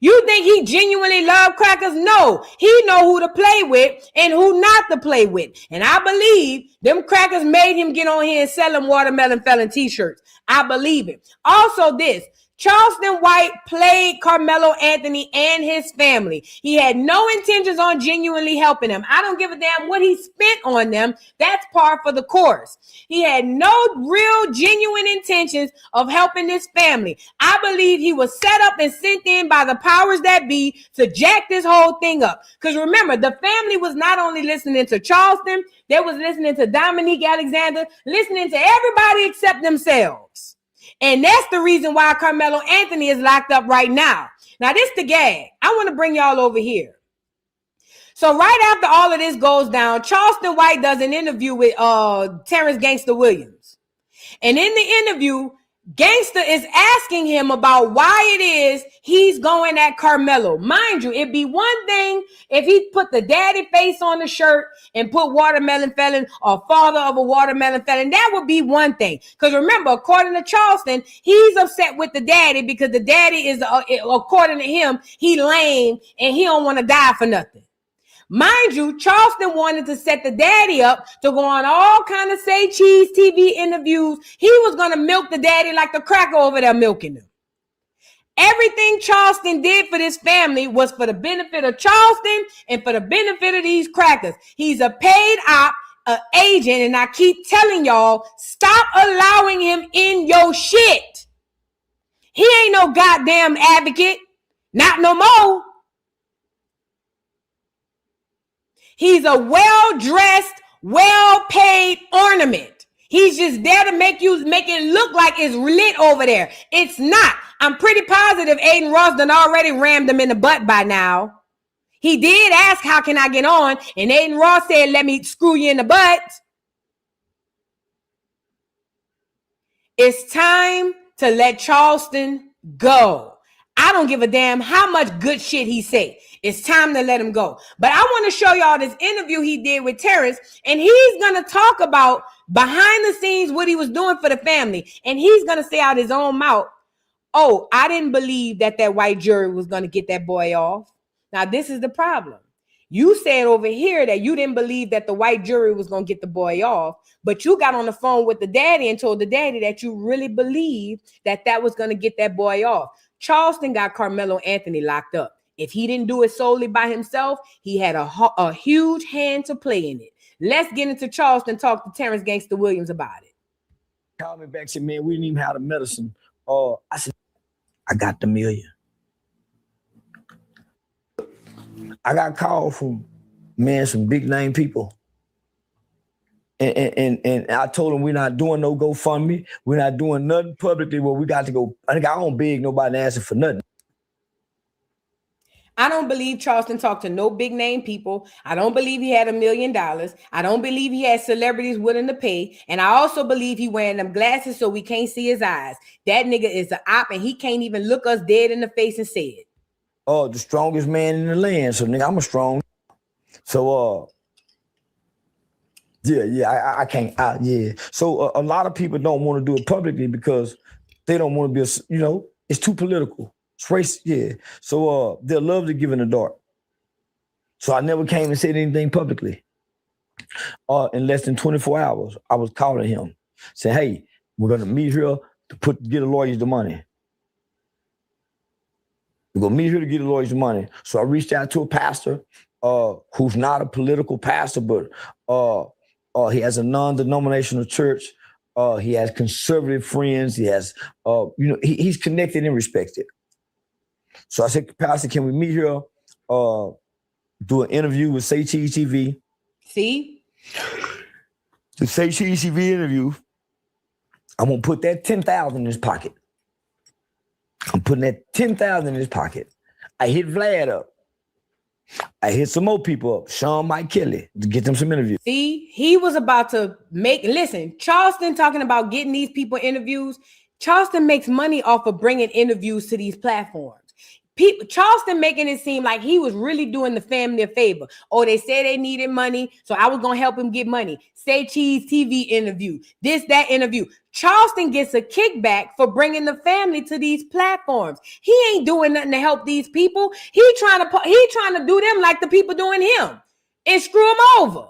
You think he genuinely love crackers? No, he know who to play with and who not to play with. And I believe them crackers made him get on here and sell them Watermelon Felon t-shirts. I believe it. Also this, Charleston White played Karmelo Anthony and his family. He had no intentions on genuinely helping them. I don't give a damn what he spent on them. That's par for the course. He had no real genuine intentions of helping this family. I believe he was set up and sent in by the powers that be to jack this whole thing up. Because remember, the family was not only listening to Charleston, they was listening to Dominique Alexander, listening to everybody except themselves. And that's the reason why Karmelo Anthony is locked up right now. Now, this the gag. I want to bring y'all over here. So right after all of this goes down, Charleston White does an interview with Terrence Gangsta Williams. And in the interview, Gangsta is asking him about why it is he's going at Karmelo. Mind you, it'd be one thing if he put the daddy face on the shirt and put Watermelon Felon or father of a Watermelon Felon. That would be one thing. Because remember, according to Charleston, he's upset with the daddy because the daddy is, according to him, he lame and he don't want to die for nothing. Mind you, Charleston wanted to set the daddy up to go on all kind of Say Cheese TV interviews. He was going to milk the daddy like the cracker over there milking him. Everything Charleston did for this family was for the benefit of Charleston and for the benefit of these crackers. He's a paid op, an agent, and I keep telling y'all, stop allowing him in your shit. He ain't no goddamn advocate. Not no more. He's a well-dressed, well-paid ornament. He's just there to make it look like it's lit over there. It's not. I'm pretty positive Aiden Ross done already rammed him in the butt by now. He did ask, how can I get on? And Aiden Ross said, let me screw you in the butt. It's time to let Charleston go. I don't give a damn how much good shit he say. It's time to let him go. But I want to show y'all this interview he did with Terrence, and he's going to talk about behind the scenes what he was doing for the family. And he's going to say out his own mouth, oh, I didn't believe that white jury was going to get that boy off. Now, this is the problem. You said over here that you didn't believe that the white jury was going to get the boy off, but you got on the phone with the daddy and told the daddy that you really believed that was going to get that boy off. Charleston got Karmelo Anthony locked up. If he didn't do it solely by himself, he had a huge hand to play in it. Let's get into Charleston, talk to Terrence Gangsta Williams about it. Called me back and said, man, we didn't even have the medicine. I said, I got the $1 million. I got called from, man, some big name people. And I told them we're not doing no GoFundMe. We're not doing nothing publicly where we got to go. I don't beg nobody to answer for nothing. I don't believe Charleston talked to no big name people. I don't believe he had $1 million. I don't believe he had celebrities willing to pay. And I also believe he wearing them glasses so we can't see his eyes. That nigga is an op and he can't even look us dead in the face and say it. Oh, the strongest man in the land. So nigga, I'm a strong. So yeah, I can't. Yeah. So a lot of people don't want to do it publicly because they don't want to be, it's too political. It's race, yeah. So they'll love to give in the dark. So I never came and said anything publicly. In less than 24 hours, I was calling him, saying, hey, we're gonna meet here to get the lawyers the money. We're gonna meet here to get the lawyers the money. So I reached out to a pastor who's not a political pastor, but he has a non-denominational church. He has conservative friends. He has, he's connected and respected. So I said, Pastor, can we meet here do an interview with Say Cheese TV. See? The Say Cheese TV interview, I'm gonna put that 10,000 in his pocket. I'm putting that 10,000 in his pocket. I hit Vlad up. I hit some more people up. Sean Mike Kelly to get them some interviews. See, he was about to listen, Charleston talking about getting these people interviews. Charleston makes money off of bringing interviews to these platforms. Charleston making it seem like he was really doing the family a favor. Oh, they said they needed money, so I was going to help him get money. Say Cheese TV interview, that interview. Charleston gets a kickback for bringing the family to these platforms. He ain't doing nothing to help these people. He trying to do them like the people doing him and screw them over.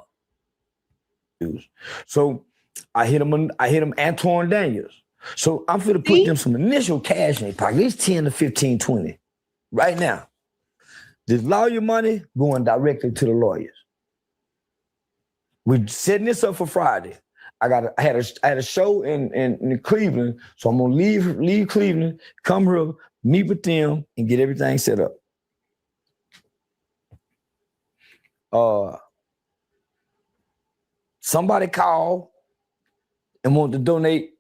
So I hit him Antoine Daniels. So I'm finna put them some initial cash in their pocket. It's 10 to 15, 20. Right now, this lawyer money going directly to the lawyers. We're setting this up for Friday. I had a show in Cleveland, so I'm gonna leave Cleveland, come here, meet with them, and get everything set up. Somebody called and wanted to donate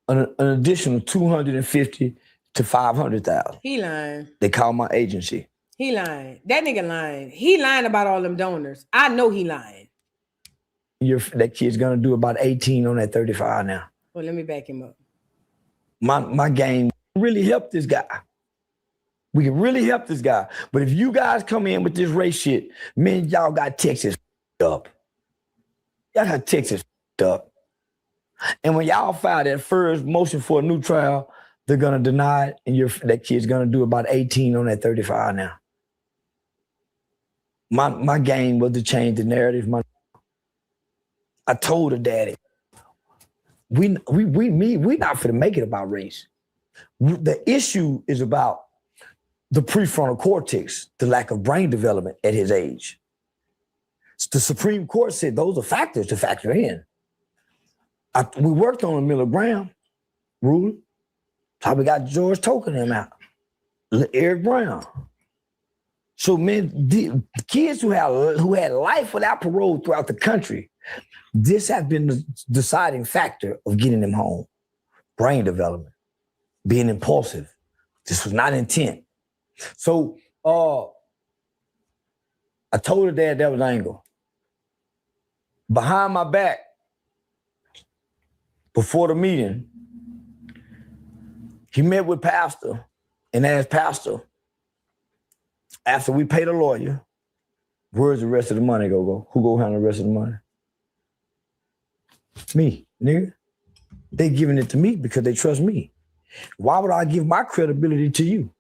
an additional $250,000 to $500,000. He lying. They called my agency. He lying. That nigga lying. He lying about all them donors. I know he lying. That kid's gonna do about 18 on that 35 now. Well, let me back him up. My game really helped this guy. We can really help this guy. But if you guys come in with this race shit, man, y'all got Texas up. Y'all got Texas up. And when y'all file that first motion for a new trial, they're gonna deny it, and that kid's gonna do about 18 on that 35 now. My game was to change the narrative. I told her daddy, we not finna make it about race. The issue is about the prefrontal cortex, the lack of brain development at his age. The Supreme Court said those are factors to factor in. We worked on a milligram rule. So we got George Token him out, Eric Brown. So man, the kids who had life without parole throughout the country, this has been the deciding factor of getting them home. Brain development, being impulsive. This was not intent. So I told her dad that was angle. Behind my back, before the meeting, he met with Pastor and asked Pastor, after we pay the lawyer, where's the rest of the money go? Who go handle the rest of the money? Me, nigga. They giving it to me because they trust me. Why would I give my credibility to you?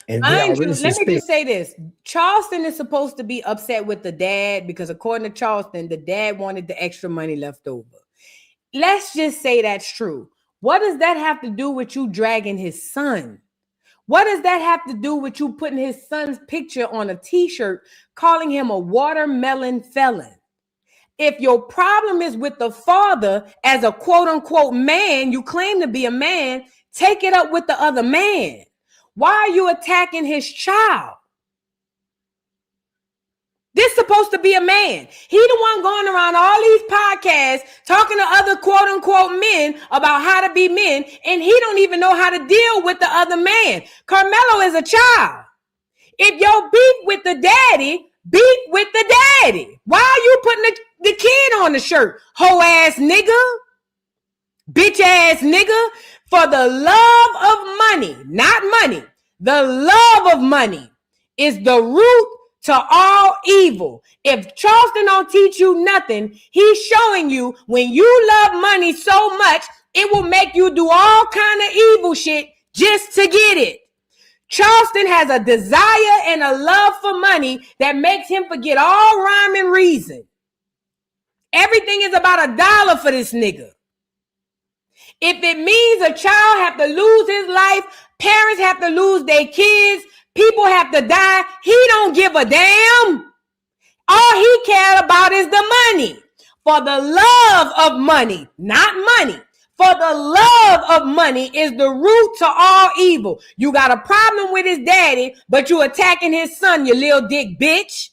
And let me just say this. Charleston is supposed to be upset with the dad because according to Charleston, the dad wanted the extra money left over. Let's just say that's true. What does that have to do with you dragging his son? What does that have to do with you putting his son's picture on a t-shirt, calling him a watermelon felon? If your problem is with the father as a quote unquote man, you claim to be a man, take it up with the other man. Why are you attacking his child? This is supposed to be a man. He the one going around all these podcasts talking to other quote unquote men about how to be men, and he don't even know how to deal with the other man. Karmelo is a child. If your beef with the daddy, beef with the daddy. Why are you putting the kid on the shirt? Hoe ass nigga. Bitch ass nigga. For the love of money, not money. The love of money is the root to all evil. If Charleston don't teach you nothing, he's showing you when you love money so much, it will make you do all kind of evil shit just to get it. Charleston has a desire and a love for money that makes him forget all rhyme and reason. Everything is about $1 for this nigga. If it means a child have to lose his life, parents have to lose their kids, people have to die, he don't give a damn. All he cared about is the money. For the love of money, not money. For the love of money is the root to all evil. You got a problem with his daddy, but you attacking his son, you little dick bitch.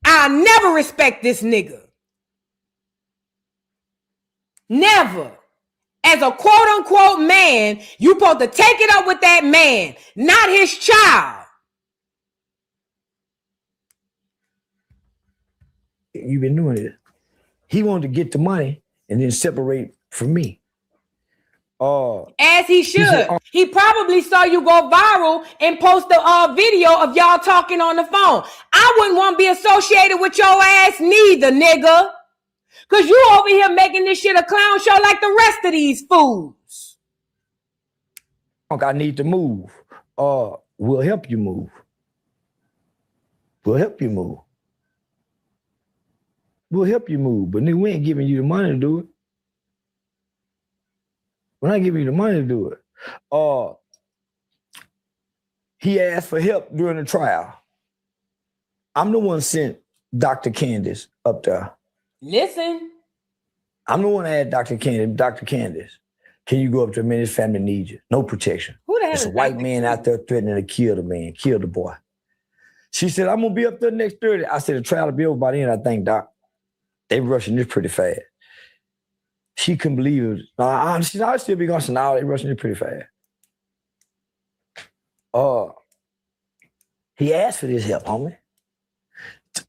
I'll never respect this nigga. Never. As a quote unquote man, you supposed to take it up with that man, not his child. You've been doing it. He wanted to get the money and then separate from me. As he should. He probably saw you go viral and post a video of y'all talking on the phone. I wouldn't want to be associated with your ass neither, nigga. Because you over here making this shit a clown show like the rest of these fools. I need to move. We'll help you move. We'll help you move. We'll help you move. But nigga, we ain't giving you the money to do it. We're not giving you the money to do it. He asked for help during the trial. I'm the one sent Dr. Candace up there. Listen. I'm the one that had Dr. Candace, can you go up to a man? His family needs you. No protection. Who the hell It's is a white Dr. man out there threatening to kill the man, kill the boy. She said, I'm going to be up there next Thursday. I said, the trial will be over by then, I think, Doc. They rushing this pretty fast. She couldn't believe it. I'll still be going to say, no, they rushing it pretty fast. He asked for this help, homie.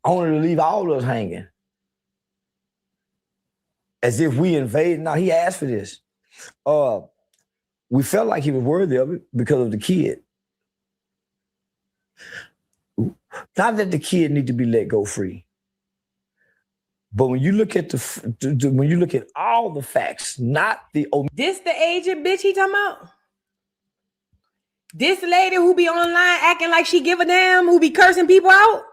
Only to leave all of us hanging. As if we invaded. No, he asked for this. We felt like he was worthy of it because of the kid. Not that the kid need to be let go free. But when you look at when you look at all the facts, not the this the agent bitch he talking about? This lady who be online acting like she give a damn, who be cursing people out?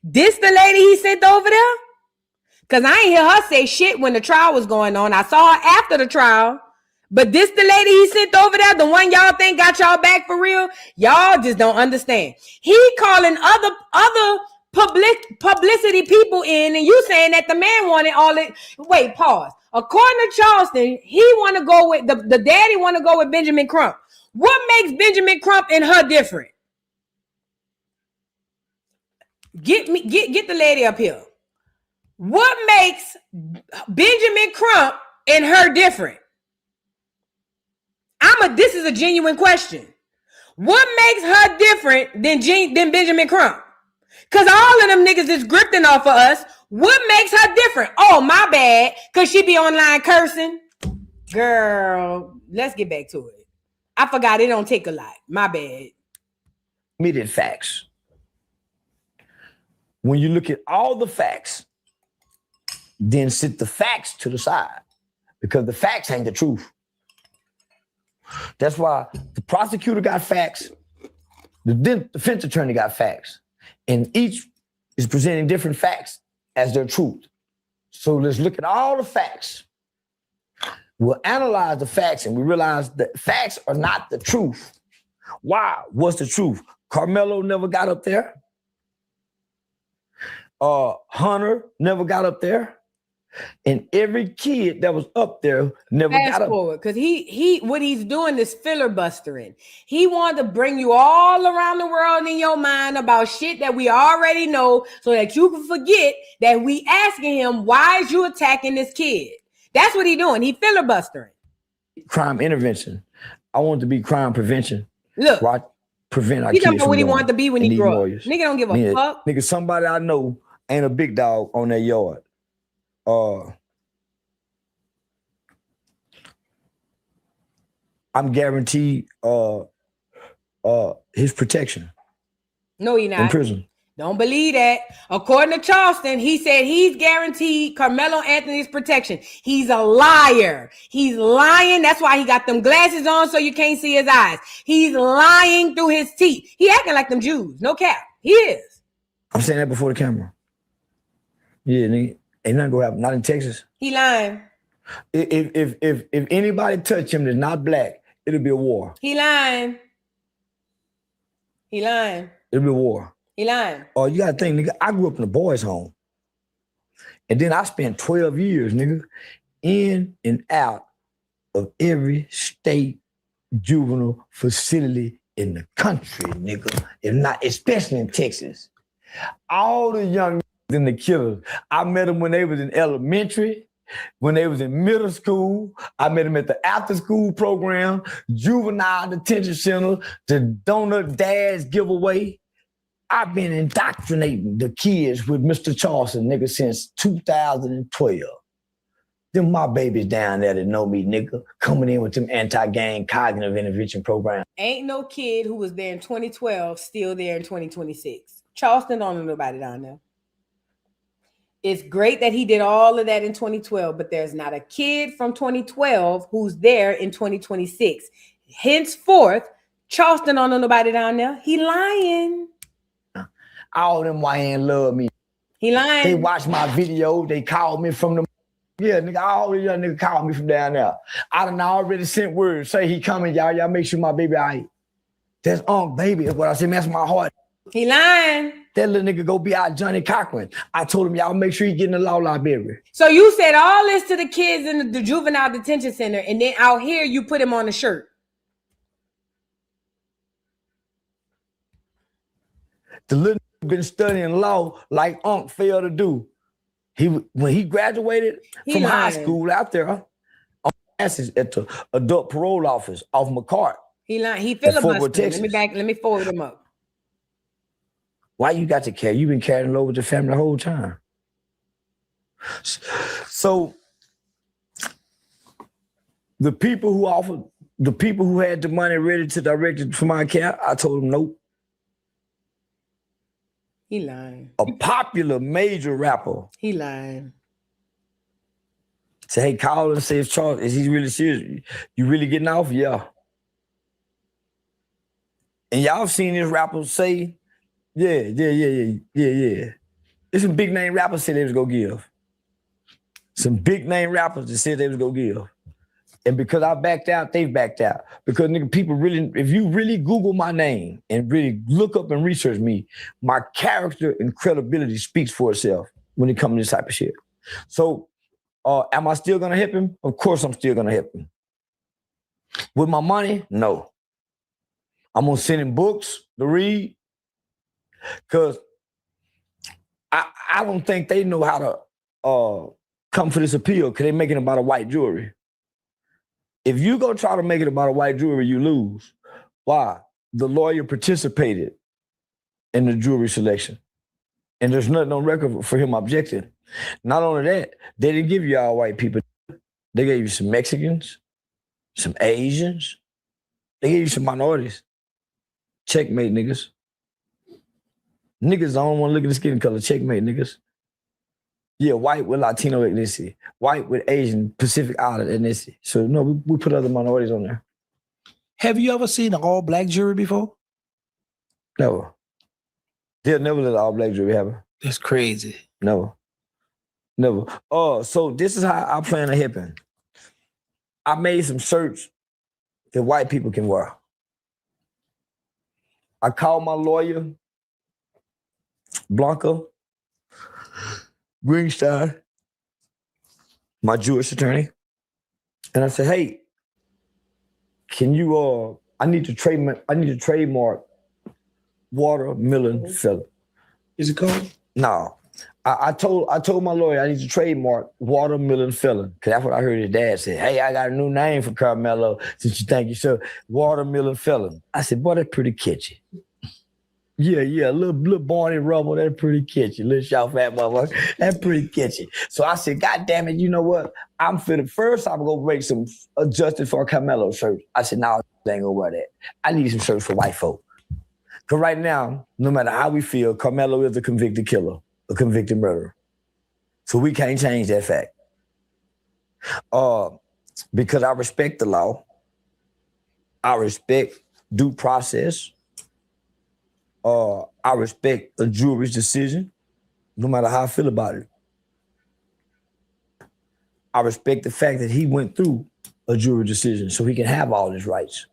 This the lady he sent over there? Because I ain't hear her say shit when the trial was going on. I saw her after the trial. But this the lady he sent over there, the one y'all think got y'all back for real? Y'all just don't understand. He calling other publicity people in, and you saying that the man wanted all it. Wait, pause. According to Charleston, he want to go with the daddy want to go with Benjamin Crump. What makes Benjamin Crump and her different? Get the lady up here. What makes Benjamin Crump and her different? This is a genuine question. What makes her different than Benjamin Crump? Because all of them niggas is grifting off of us. What makes her different? Oh, my bad. Because she be online cursing. Girl, let's get back to it. I forgot it don't take a lot. My bad. Immediate facts. When you look at all the facts, then sit the facts to the side. Because the facts ain't the truth. That's why the prosecutor got facts, the defense attorney got facts, and each is presenting different facts as their truth. So let's look at all the facts. We'll analyze the facts and we realize that facts are not the truth. Why? What's the truth? Karmelo never got up there. Hunter never got up there. And every kid that was up there never got up. Because what he's doing is filibustering. He wanted to bring you all around the world in your mind about shit that we already know so that you can forget that we asking him, why is you attacking this kid? That's what he doing. He filibustering. Crime intervention. I want to be crime prevention. Look. Right? Prevent our He kids don't know from what he going. wanted to be when he grew up. lawyers. Nigga don't give a fuck. Nigga, somebody I know ain't a big dog on their yard. I'm guaranteed his protection. No, you're not. In prison. Don't believe that. According to Charleston, he said he's guaranteed Carmelo Anthony's protection. He's a liar. He's lying. That's why he got them glasses on so you can't see his eyes. He's lying through his teeth. He acting like them Jews. No cap. He is. I'm saying that before the camera. Yeah, nigga. Ain't nothing gonna happen. Not in Texas. He lying. If anybody touch him that's not black, it'll be a war. He lying. He lying. It'll be a war. He lying. Oh, you gotta think, nigga, I grew up in a boys' home. And then I spent 12 years, nigga, in and out of every state juvenile facility in the country, nigga. If not, especially in Texas. All the young and the killers, I met them when they was in elementary, when they was in middle school. I met them at the after school program, juvenile detention center, the donut dads giveaway. I've been indoctrinating the kids with Mr. Charleston, nigga, since 2012. Them my babies down there that know me, nigga, coming in with them anti-gang cognitive intervention programs. Ain't no kid who was there in 2012 still there in 2026. Charleston don't know nobody down there. It's great that he did all of that in 2012, but there's not a kid from 2012 who's there in 2026. Henceforth, Charleston don't know nobody down there. He lying. All them YN love me. He lying. They watch my video. They call me from the... Yeah, nigga, all the young niggas call me from down there. I done already sent word. Say he coming, y'all. Y'all make sure my baby all right. That's baby. That's what I said. That's my heart. He lying. That little nigga go be out Johnny Cochran. I told him, y'all make sure he get in the law library. So you said all this to the kids in the juvenile detention center, and then out here you put him on a shirt. The little nigga been studying law like Unc failed to do. When he graduated from high school out there, on classes at the adult parole office off McCart. He lying. He filibustered. Let me forward him up. Why you got to carry? You've been carrying low with the family the whole time. So the people who had the money ready to direct it from my account, I told them nope. He lying. A popular major rapper. He lying. Say, hey, call and say, is he really serious? You really getting off? Yeah. And y'all seen this rapper say, yeah. There's some big name rappers said they was gonna give. Some big name rappers that said they was gonna give. And because I backed out, they've backed out. Because nigga, people really, if you really Google my name and really look up and research me, my character and credibility speaks for itself when it comes to this type of shit. So am I still gonna help him? Of course I'm still gonna help him. With my money? No. I'm gonna send him books to read. Because I don't think they know how to come for this appeal because they're making it about a white jury. If you go try to make it about a white jury, you lose. Why? The lawyer participated in the jury selection. And there's nothing on record for him objecting. Not only that, they didn't give you all white people. They gave you some Mexicans, some Asians. They gave you some minorities. Checkmate, niggas. Niggas don't want to look at the skin color. Checkmate, niggas. Yeah, white with Latino ethnicity. White with Asian, Pacific Island ethnicity. So, no, we put other minorities on there. Have you ever seen an all-black jury before? Never. They'll never let an all-black jury happen. That's crazy. Never. So this is how I plan to happen. I made some shirts that white people can wear. I called my lawyer, Blanca Greenstein, my Jewish attorney, and I said, "Hey, can you? I need to trademark watermelon felon." Is it called? No, I told my lawyer I need to trademark watermelon felon because that's what I heard his dad say. Hey, I got a new name for Karmelo since you think you should. Watermelon felon. I said, boy, that's pretty catchy. Yeah, little born in rubble, that's pretty catchy. Little short fat motherfucker, that's pretty catchy. So I said, God damn it, you know what? I'm gonna make some adjusted for a Karmelo shirt. I said, nah, I ain't gonna wear that. I need some shirts for white folk. Because right now, no matter how we feel, Karmelo is a convicted killer, a convicted murderer. So we can't change that fact. Because I respect the law. I respect due process. I respect a jury's decision, no matter how I feel about it. I respect the fact that he went through a jury decision so he can have all his rights.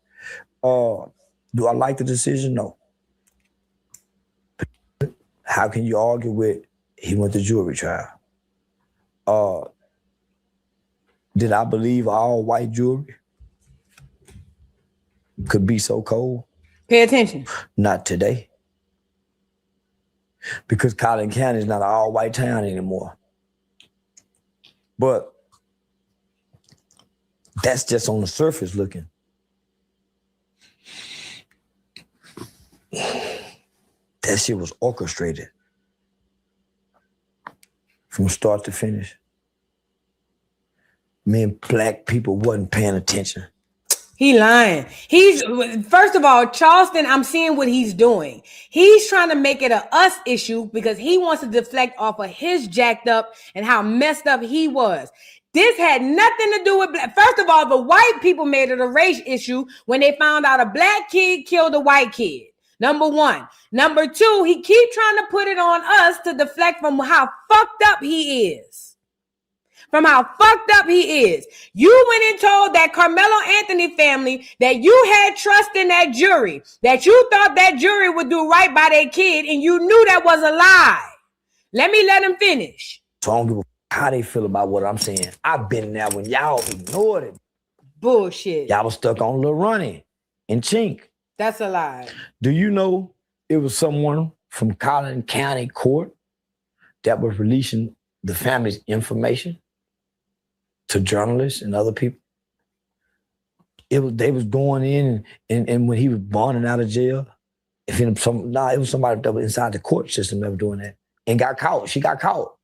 Do I like the decision? No. How can you argue with he went to jury trial? Did I believe all white jury could be so cold? Pay attention. Not today. Because Collin County is not an all-white town anymore. But that's just on the surface looking. That shit was orchestrated from start to finish. Men, black people wasn't paying attention. He lying. He's, first of all, Charleston, I'm seeing what he's doing. He's trying to make it a us issue because he wants to deflect off of his jacked up and how messed up he was. This had nothing to do with black. First of all, the white people made it a race issue when they found out a black kid killed a white kid. Number one. Number two, he keep trying to put it on us to deflect from how fucked up he is. From how fucked up he is. You went and told that Karmelo Anthony family that you had trust in that jury, that you thought that jury would do right by their kid, and you knew that was a lie. Let him finish. So I don't give a how they feel about what I'm saying. I've been there when y'all ignored it. Bullshit. Y'all was stuck on Lil Ronnie and Chink. That's a lie. Do you know it was someone from Collin County Court that was releasing the family's information to journalists and other people? They was going in and when he was bonding out of jail, it was somebody that was inside the court system that was doing that and got caught. She got caught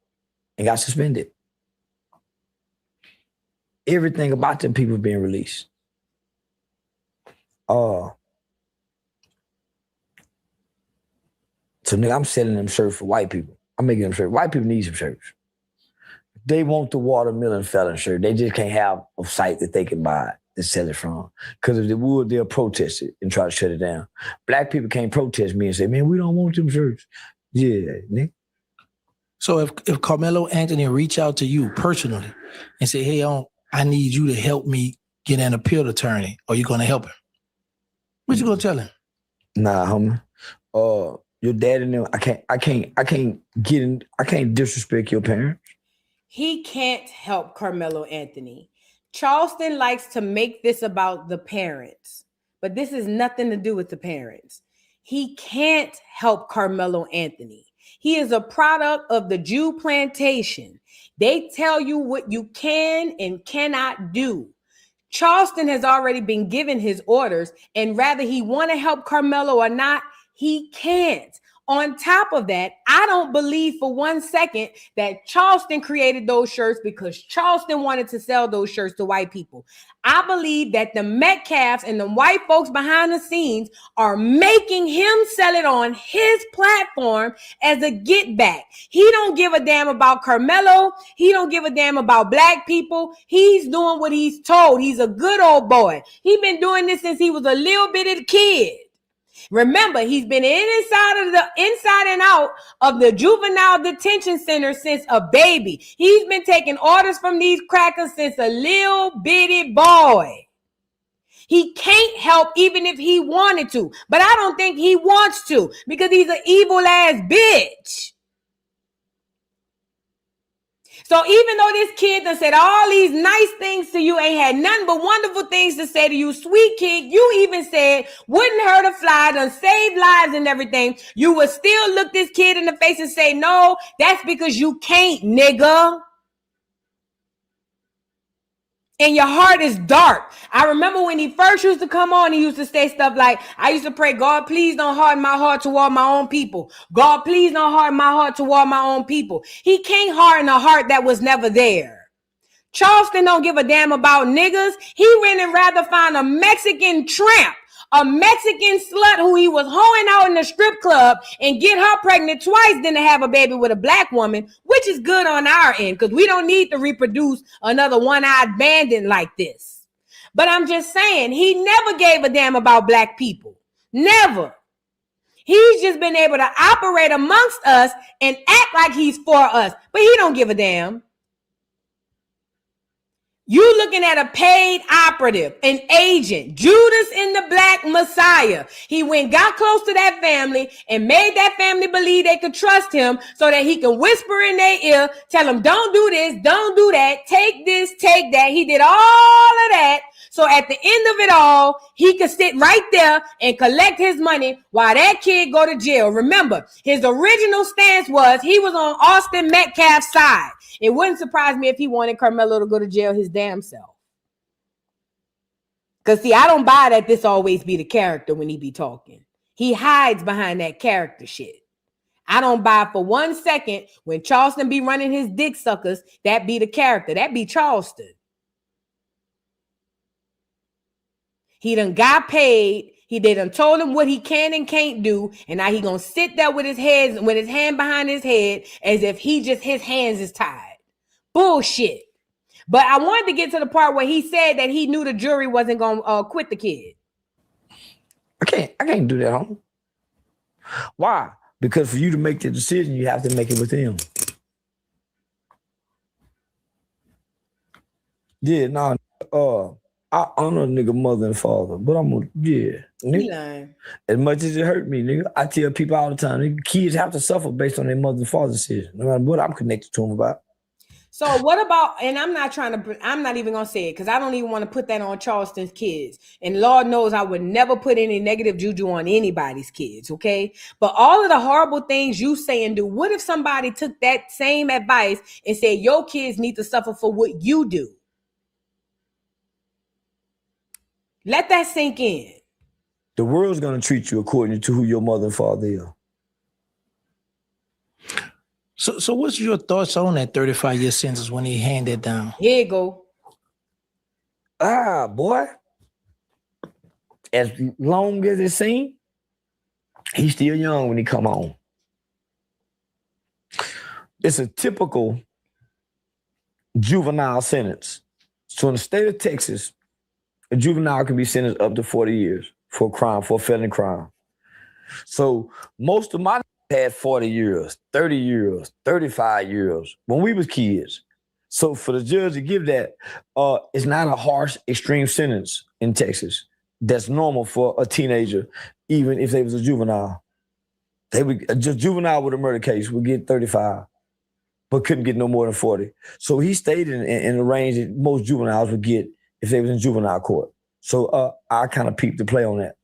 and got suspended. Everything about them people being released. So nigga, I'm selling them shirts for white people. I'm making them shirts. White people need some shirts. They want the watermelon felon shirt. They just can't have a site that they can buy and sell it from. Because if they would, they'll protest it and try to shut it down. Black people can't protest me and say, man, we don't want them shirts. Yeah, Nick. So if Karmelo Anthony reach out to you personally and say, hey, I need you to help me get an appeal attorney, are you going to help him? What you going to tell him? Nah, homie. Your dad and them, I can't disrespect your parents. He can't help Karmelo Anthony. Charleston likes to make this about the parents, but this has nothing to do with the parents. He can't help Karmelo Anthony. He is a product of the Jew plantation. They tell you what you can and cannot do. Charleston has already been given his orders, and whether he want to help Karmelo or not, he can't. On top of that, I don't believe for 1 second that Charleston created those shirts because Charleston wanted to sell those shirts to white people. I believe that the Metcalfs and the white folks behind the scenes are making him sell it on his platform as a get back. He don't give a damn about Karmelo. He don't give a damn about black people. He's doing what he's told. He's a good old boy. He's been doing this since he was a little bitty kid. Remember, he's been inside and out of the juvenile detention center since a baby. He's been taking orders from these crackers since a little bitty boy. He can't help even if he wanted to, but I don't think he wants to because he's an evil ass bitch. So even though this kid done said all these nice things to you, ain't had nothing but wonderful things to say to you, sweet kid, you even said wouldn't hurt a fly, done saved lives and everything, you would still look this kid in the face and say, no, that's because you can't, nigga. And your heart is dark. I remember when he first used to come on, he used to say stuff like, I used to pray, God, please don't harden my heart toward my own people. God, please don't harden my heart toward my own people. He can't harden a heart that was never there. Charleston don't give a damn about niggas. He went and rather find a Mexican tramp, a Mexican slut who he was hoeing out in the strip club and get her pregnant twice than to have a baby with a black woman, which is good on our end because we don't need to reproduce another one-eyed bandit like this. But I'm just saying, he never gave a damn about black people. Never. He's just been able to operate amongst us and act like he's for us, but he don't give a damn. You looking at a paid operative, an agent, Judas in the Black Messiah. He got close to that family and made that family believe they could trust him so that he can whisper in their ear, tell them, don't do this, don't do that, take this, take that. He did all of that. So at the end of it all, he could sit right there and collect his money while that kid go to jail. Remember, his original stance was he was on Austin Metcalf's side. It wouldn't surprise me if he wanted Karmelo to go to jail his damn self. Because, see, I don't buy that this always be the character when he be talking. He hides behind that character shit. I don't buy for 1 second when Charleston be running his dick suckers, that be the character. That be Charleston. He done got paid. They done told him what he can and can't do. And now he gonna sit there with his hand behind his head as if his hands is tied. Bullshit. But I wanted to get to the part where he said that he knew the jury wasn't gonna quit the kid. I can't do that, homie. Why? Because for you to make the decision, you have to make it with him. Yeah, I honor a nigga mother and father, but nigga. As much as it hurt me, nigga, I tell people all the time, nigga, kids have to suffer based on their mother and father's decision, no matter what I'm connected to them about. So what about, and I'm not even going to say it because I don't even want to put that on Charleston's kids. And Lord knows I would never put any negative juju on anybody's kids, okay? But all of the horrible things you say and do, what if somebody took that same advice and said, your kids need to suffer for what you do? Let that sink in. The world's going to treat you according to who your mother and father are. So what's your thoughts on that 35-year sentence when he handed down? Here you go. Boy. As long as it seems, he's still young when he come home. It's a typical juvenile sentence. So in the state of Texas, a juvenile can be sentenced up to 40 years for a crime, for a felony crime. So most of my had 40 years, 30 years, 35 years when we was kids. So for the judge to give that, it's not a harsh, extreme sentence in Texas. That's normal for a teenager, even if they was a juvenile. Just juvenile with a murder case would get 35, but couldn't get no more than 40. So he stayed in the range that most juveniles would get if they was in juvenile court. So I kind of peeped the play on that.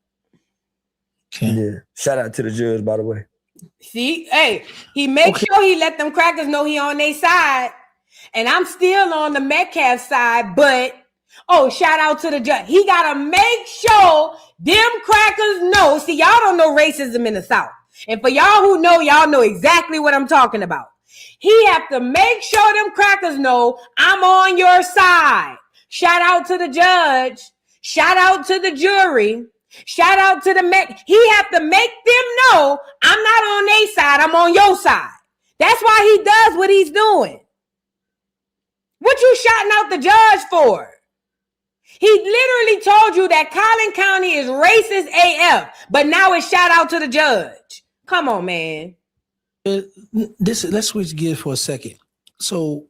Okay. Yeah. Shout out to the judge, by the way. See, hey, he makes sure he let them crackers know he on their side. And I'm still on the Metcalf side, but shout out to the judge. He gotta make sure them crackers know. See, y'all don't know racism in the South. And for y'all who know, y'all know exactly what I'm talking about. He have to make sure them crackers know I'm on your side. Shout out to the judge. Shout out to the jury. Shout out to the He have to make them know I'm not on their side. I'm on your side. That's why he does what he's doing. What you shouting out the judge for? He literally told you that Collin County is racist AF, but now it's shout out to the judge. Come on, man. Let's switch gears for a second. So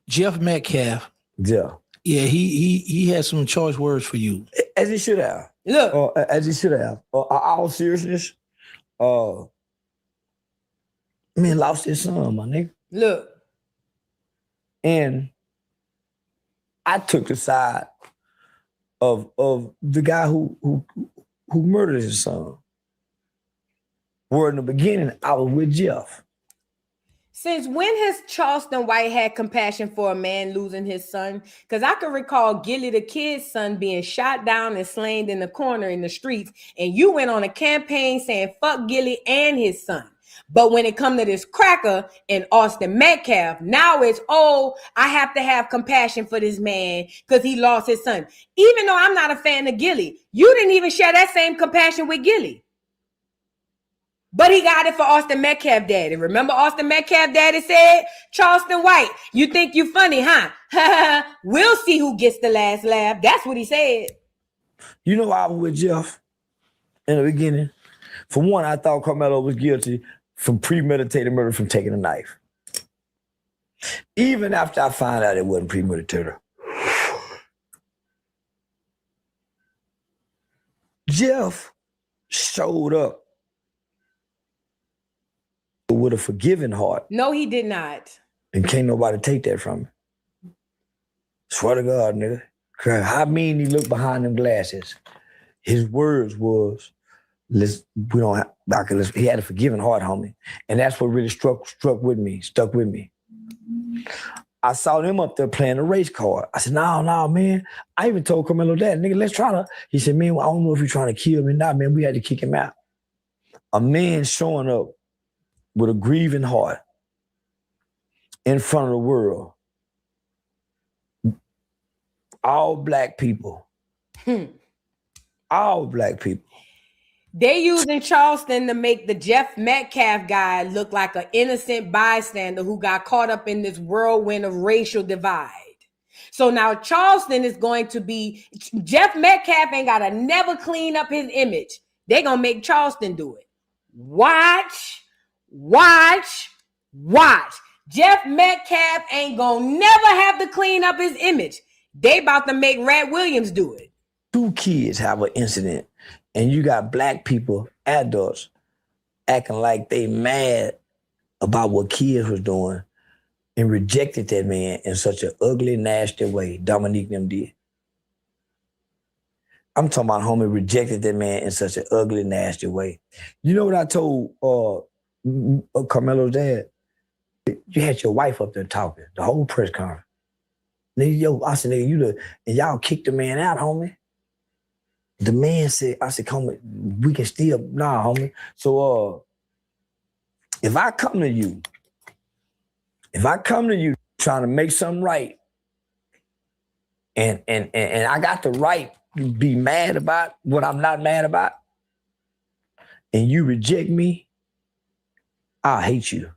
Jeff Metcalf. Yeah. Yeah, he had some choice words for you. As he should have. Look. As he should have. All seriousness, man lost his son, my nigga. Look. And I took the side of the guy who murdered his son. Where in the beginning, I was with Jeff. Since when has Charleston White had compassion for a man losing his son? Because I can recall Gilly the kid's son being shot down and slain in the corner in the streets, and you went on a campaign saying fuck Gilly and his son. But when it come to this cracker in Austin Metcalf, now it's, I have to have compassion for this man because he lost his son. Even though I'm not a fan of Gilly, you didn't even share that same compassion with Gilly. But he got it for Austin Metcalf daddy. Remember Austin Metcalf daddy said, Charleston White, you think you funny, huh? We'll see who gets the last laugh. That's what he said. You know, I was with Jeff in the beginning. For one, I thought Karmelo was guilty from premeditated murder from taking a knife. Even after I found out it wasn't premeditated. Jeff showed up with a forgiving heart. No, he did not. And can't nobody take that from him. Swear to God, nigga. How mean he looked behind them glasses. His words was, he had a forgiving heart, homie. And that's what really stuck with me. I saw him up there playing the race card. I said, no, man. I even told Karmelo that, nigga, let's try to. He said, man, I don't know if you're trying to kill me or not, man. We had to kick him out. A man showing up with a grieving heart in front of the world. All black people. All black people. They using Charleston to make the Jeff Metcalf guy look like an innocent bystander who got caught up in this whirlwind of racial divide. So now Charleston is going to be, Jeff Metcalf ain't got to never clean up his image. They're going to make Charleston do it. Watch. Jeff Metcalf ain't going to never have to clean up his image. They about to make Rat Williams do it. 2 kids have an incident, and you got black people, adults, acting like they mad about what kids was doing and rejected that man in such an ugly, nasty way. Dominique them did. I'm talking about homie rejected that man in such an ugly, nasty way. You know what I told Karmelo's dad? You had your wife up there talking, the whole press conference. Nigga, I said, nigga, and y'all kicked the man out, homie. The man said, I said, come, we can still, nah, homie. So if I come to you trying to make something right, and I got the right to be mad about what I'm not mad about, and you reject me, I'll hate you.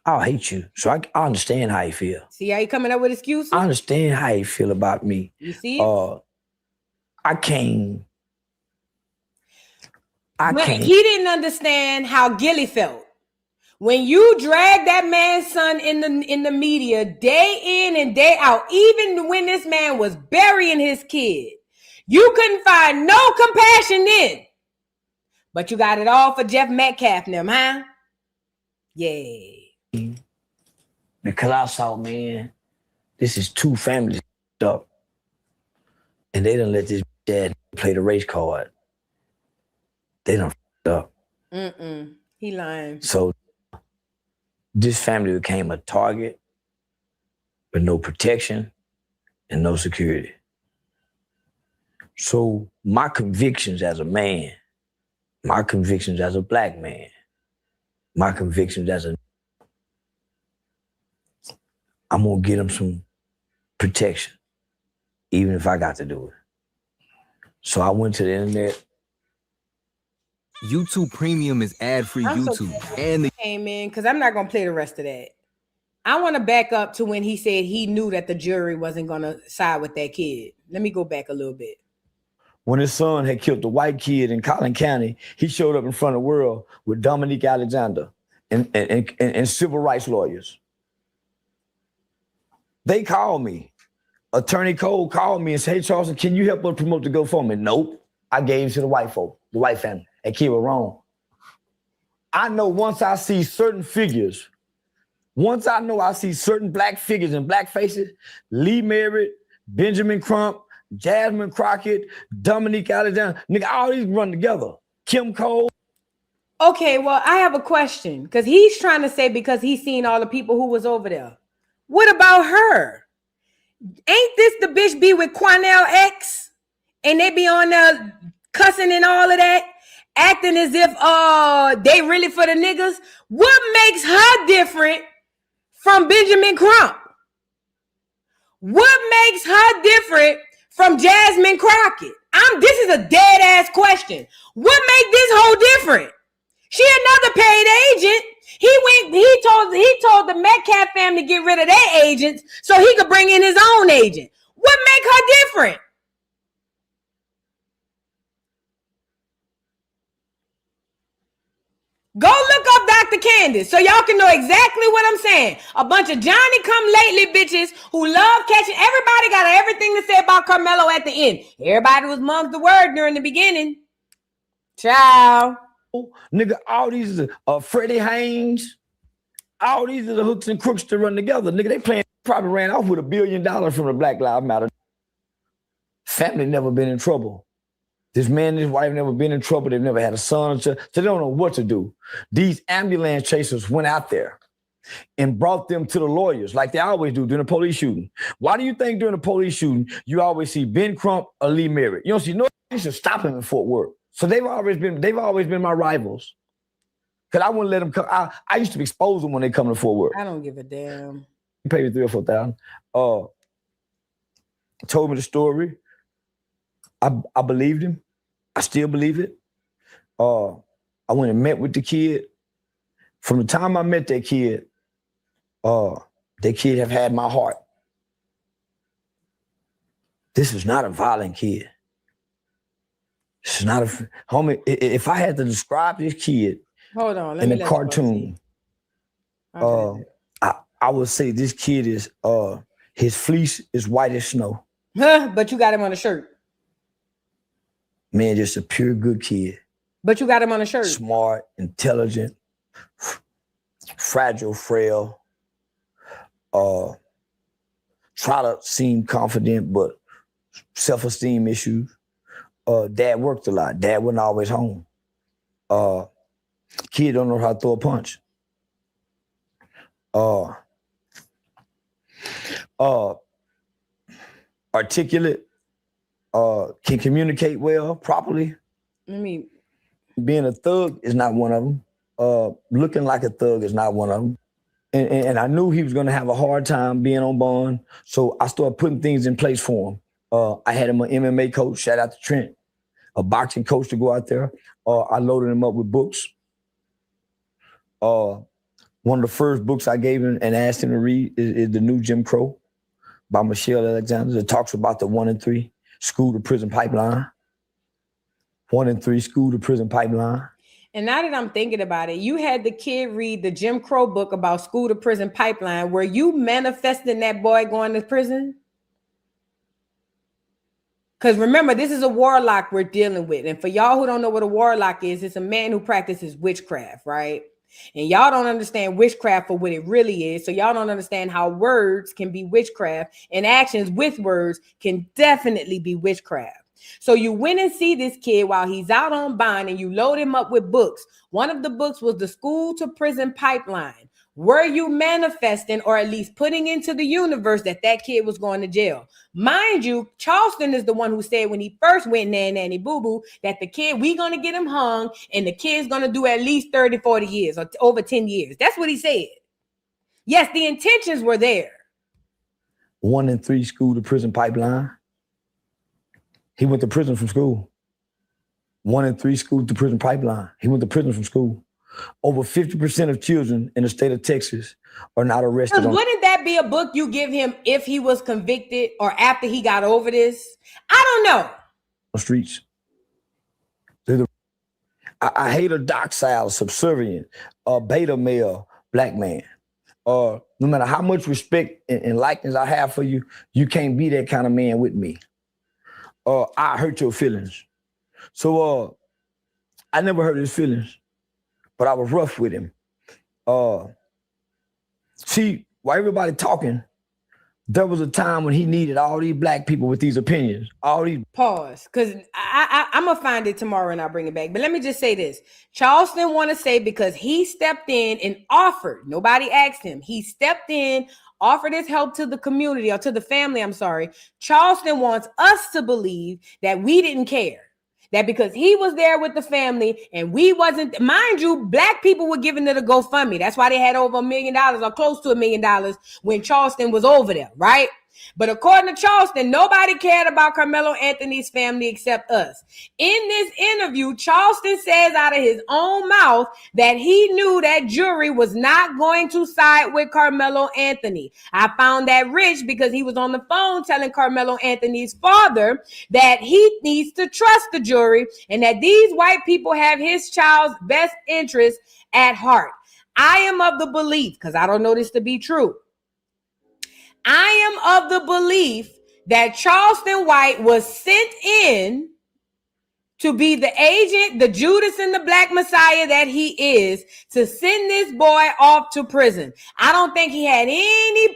I'll hate you. So I understand how you feel. See how you coming up with excuses? I understand how you feel about me. You see it? He didn't understand how Gilly felt. When you drag that man's son in the media day in and day out, even when this man was burying his kid, you couldn't find no compassion then. But you got it all for Jeff Metcalf and them, huh? Yeah. Because I saw, man, this is 2 families up. And they done let this dad play the race card. They done up. He lying. So this family became a target with no protection and no security. So my convictions as a man, my convictions as a black man, my convictions as I'm gonna get them some protection, even if I got to do it. So I went to the internet. YouTube Premium is ad-free YouTube. And came in, because I'm not gonna play the rest of that. I want to back up to when he said he knew that the jury wasn't gonna side with that kid. Let me go back a little bit. When his son had killed the white kid in Collin County, he showed up in front of the world with Dominique Alexander and civil rights lawyers. They called me. Attorney Cole called me and said, hey, Charleston, can you help us promote the GoFundMe? Nope. I gave it to the white folk, the white family. That kid was wrong. I know once I see certain figures, once I know I see certain black figures and black faces, Lee Merritt, Benjamin Crump, Jasmine Crockett, Dominique Alexander, nigga, all these run together. Kim Cole. Okay, well, I have a question, because he's trying to say because he's seen all the people who was over there. What about her? Ain't this the bitch be with Quanell X? And they be on there cussing and all of that, acting as if they really for the niggas? What makes her different from Benjamin Crump? What makes her different from Jasmine Crockett? This is a dead ass question. What make this hoe different? She another paid agent. He told the Metcalf family to get rid of their agents so he could bring in his own agent. What make her different? Go look up Dr. Candace so y'all can know exactly what I'm saying. A bunch of Johnny come lately bitches who love catching. Everybody got everything to say about Karmelo at the end. Everybody was mum's the word during the beginning. Ciao. Nigga, all these Freddie Haynes, all these are the hooks and crooks to run together. Nigga, they probably ran off with $1 billion from the Black Lives Matter. Family never been in trouble. This man and his wife never been in trouble. They've never had a son. So they don't know what to do. These ambulance chasers went out there and brought them to the lawyers like they always do during the police shooting. Why do you think during the police shooting, you always see Ben Crump or Lee Merritt? You don't see no reason to stop him in Fort Worth. So they've always been my rivals. Because I wouldn't let them come. I used to expose them when they come to Fort Worth. I don't give a damn. He paid me $3,000 or $4,000. Told me the story. I believed him. I still believe it. I went and met with the kid. From the time I met that kid have had my heart. This is not a violent kid. This is not a homie. If I had to describe this kid in a cartoon, I would say this kid is his fleece is white as snow. But you got him on a shirt. Man, just a pure good kid. But you got him on a shirt. Smart, intelligent, fragile, frail. Try to seem confident, but self-esteem issues. Dad worked a lot. Dad wasn't always home. Kid don't know how to throw a punch. Articulate. Can communicate well, properly. Being a thug is not one of them. Looking like a thug is not one of them. And I knew he was going to have a hard time being on bond, so I started putting things in place for him. I had him an MMA coach, shout out to Trent, a boxing coach to go out there. I loaded him up with books. One of the first books I gave him and asked him to read is The New Jim Crow by Michelle Alexander. It talks about the 1 and 3 school to prison pipeline. 1 and 3 school to prison pipeline. And now that I'm thinking about it, you had the kid read the Jim Crow book about school to prison pipeline. Were you manifesting that boy going to prison? Because remember, this is a warlock we're dealing with. And for y'all who don't know what a warlock is, it's a man who practices witchcraft, right? And y'all don't understand witchcraft for what it really is. So y'all don't understand how words can be witchcraft and actions with words can definitely be witchcraft. So you went and see this kid while he's out on bond and you load him up with books. One of the books was the school to prison pipeline. Were you manifesting or at least putting into the universe that kid was going to jail? Mind you, Charleston is the one who said when he first went nanny boo-boo that the kid, we going to get him hung and the kid's going to do at least 30, 40 years or over 10 years. That's what he said. Yes, the intentions were there. 1 and 3 school to prison pipeline. He went to prison from school. 1 and 3 school to prison pipeline. He went to prison from school. Over 50% of children in the state of Texas are not arrested. Wouldn't that be a book you give him if he was convicted or after he got over this? I don't know. Streets. I hate a docile, subservient, beta male black man. No matter how much respect and likeness I have for you, you can't be that kind of man with me. I hurt your feelings. So I never hurt his feelings. But I was rough with him. See, while everybody talking, there was a time when he needed all these black people with these opinions. All these pause, because I'm gonna find it tomorrow and I'll bring it back. But let me just say this: Charleston want to say because he stepped in and offered. Nobody asked him. He stepped in, offered his help to the community or to the family. I'm sorry. Charleston wants us to believe that we didn't care. That because he was there with the family and we wasn't, mind you, black people were giving it a GoFundMe. That's why they had over $1 million or close to $1 million when Charleston was over there, right? But according to Charleston, nobody cared about Karmelo Anthony's family except us. In this interview, Charleston says out of his own mouth that he knew that jury was not going to side with Karmelo Anthony. I found that rich because he was on the phone telling Karmelo Anthony's father that he needs to trust the jury and that these white people have his child's best interest at heart. I am of the belief, because I don't know this to be true, I am of the belief that Charleston White was sent in to be the agent, the Judas and the Black Messiah that he is, to send this boy off to prison. I don't think he had any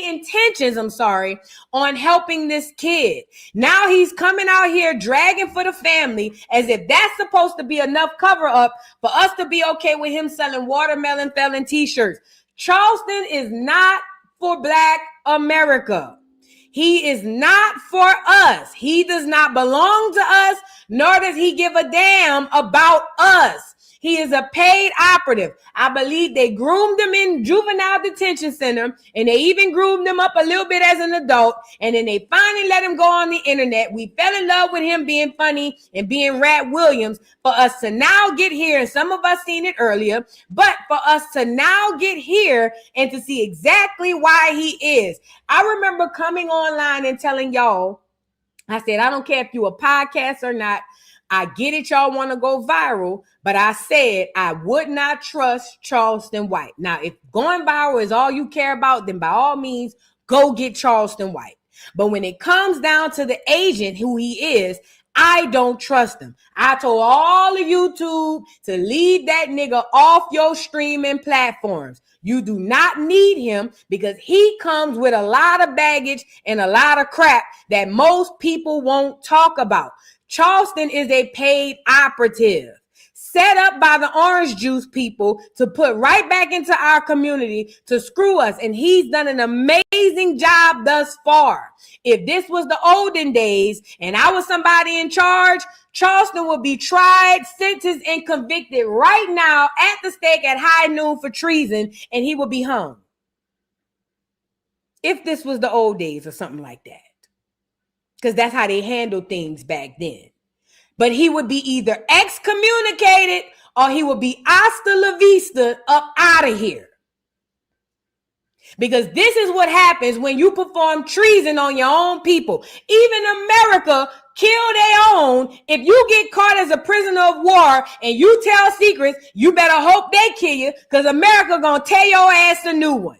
intentions, on helping this kid. Now he's coming out here dragging for the family as if that's supposed to be enough cover up for us to be okay with him selling watermelon felon t-shirts. Charleston is not for Black America. He is not for us. He does not belong to us, nor does he give a damn about us. He is a paid operative. I believe they groomed him in juvenile detention center, and they even groomed him up a little bit as an adult, and then they finally let him go on the internet. We fell in love with him being funny and being Rat Williams. For us to now get here, and some of us seen it earlier, but for us to now get here and to see exactly why he is. I remember coming online and telling y'all, I said, I don't care if you a podcast or not. I get it, y'all want to go viral, but I said I would not trust Charleston White. Now, if going viral is all you care about, then by all means, go get Charleston White. But when it comes down to the agent who he is, I don't trust him. I told all of YouTube to leave that nigga off your streaming platforms. You do not need him because he comes with a lot of baggage and a lot of crap that most people won't talk about. Charleston is a paid operative set up by the orange juice people to put right back into our community to screw us. And he's done an amazing job thus far. If this was the olden days and I was somebody in charge, Charleston would be tried, sentenced, and convicted right now at the stake at high noon for treason, and he would be hung. If this was the old days or something like that. Because that's how they handled things back then. But he would be either excommunicated or he would be hasta la vista, up out of here. Because this is what happens when you perform treason on your own people. Even America kill their own. If you get caught as a prisoner of war and you tell secrets, you better hope they kill you because America gonna tear your ass a new one.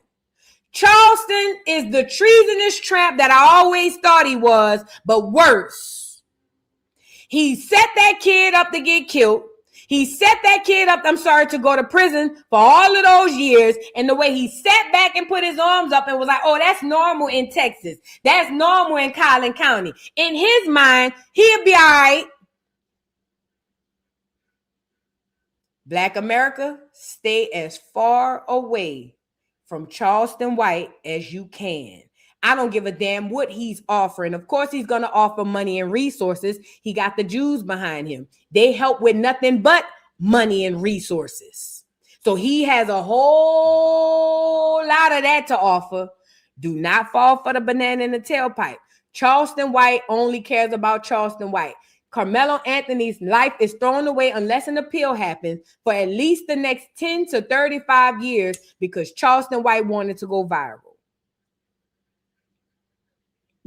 Charleston is the treasonous tramp that I always thought he was, but worse. He set that kid up to get killed. He set that kid up, to go to prison for all of those years. And the way he sat back and put his arms up and was like, oh, that's normal in Texas. That's normal in Collin County. In his mind, he'll be all right. Black America, stay as far away from Charleston White as you can. I don't give a damn what he's offering. Of course, he's going to offer money and resources. He got the Jews behind him. They help with nothing but money and resources. So he has a whole lot of that to offer. Do not fall for the banana in the tailpipe. Charleston White only cares about Charleston White. Karmelo Anthony's life is thrown away unless an appeal happens for at least the next 10 to 35 years because Charleston White wanted to go viral.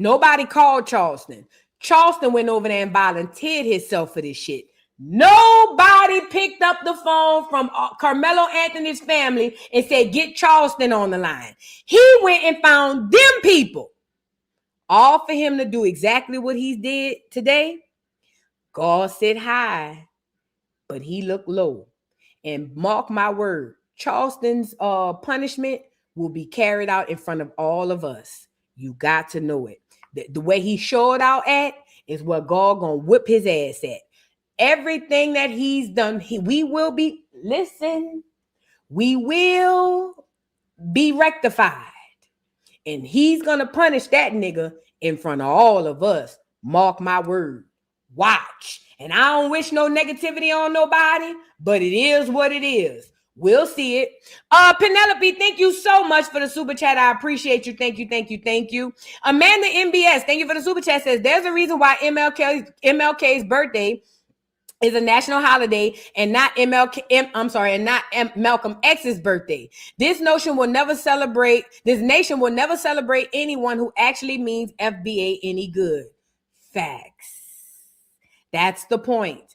Nobody called Charleston. Charleston went over there and volunteered himself for this shit. Nobody picked up the phone from Karmelo Anthony's family and said, get Charleston on the line. He went and found them people. All for him to do exactly what he did today. God sit high, but he looked low. And mark my word, Charleston's punishment will be carried out in front of all of us. You got to know it. The way he showed out at is what God gonna whip his ass at. Everything that he's done, we will be rectified. And he's gonna punish that nigga in front of all of us. Mark my word. Watch. And I don't wish no negativity on nobody, but it is what it is. We'll see it. Penelope, thank you so much for the super chat. I appreciate you. Thank you, thank you, thank you. Amanda MBS, thank you for the super chat. Says there's a reason why MLK's birthday is a national holiday and not Malcolm X's birthday. This nation will never celebrate anyone who actually means FBA any good. Facts. That's the point.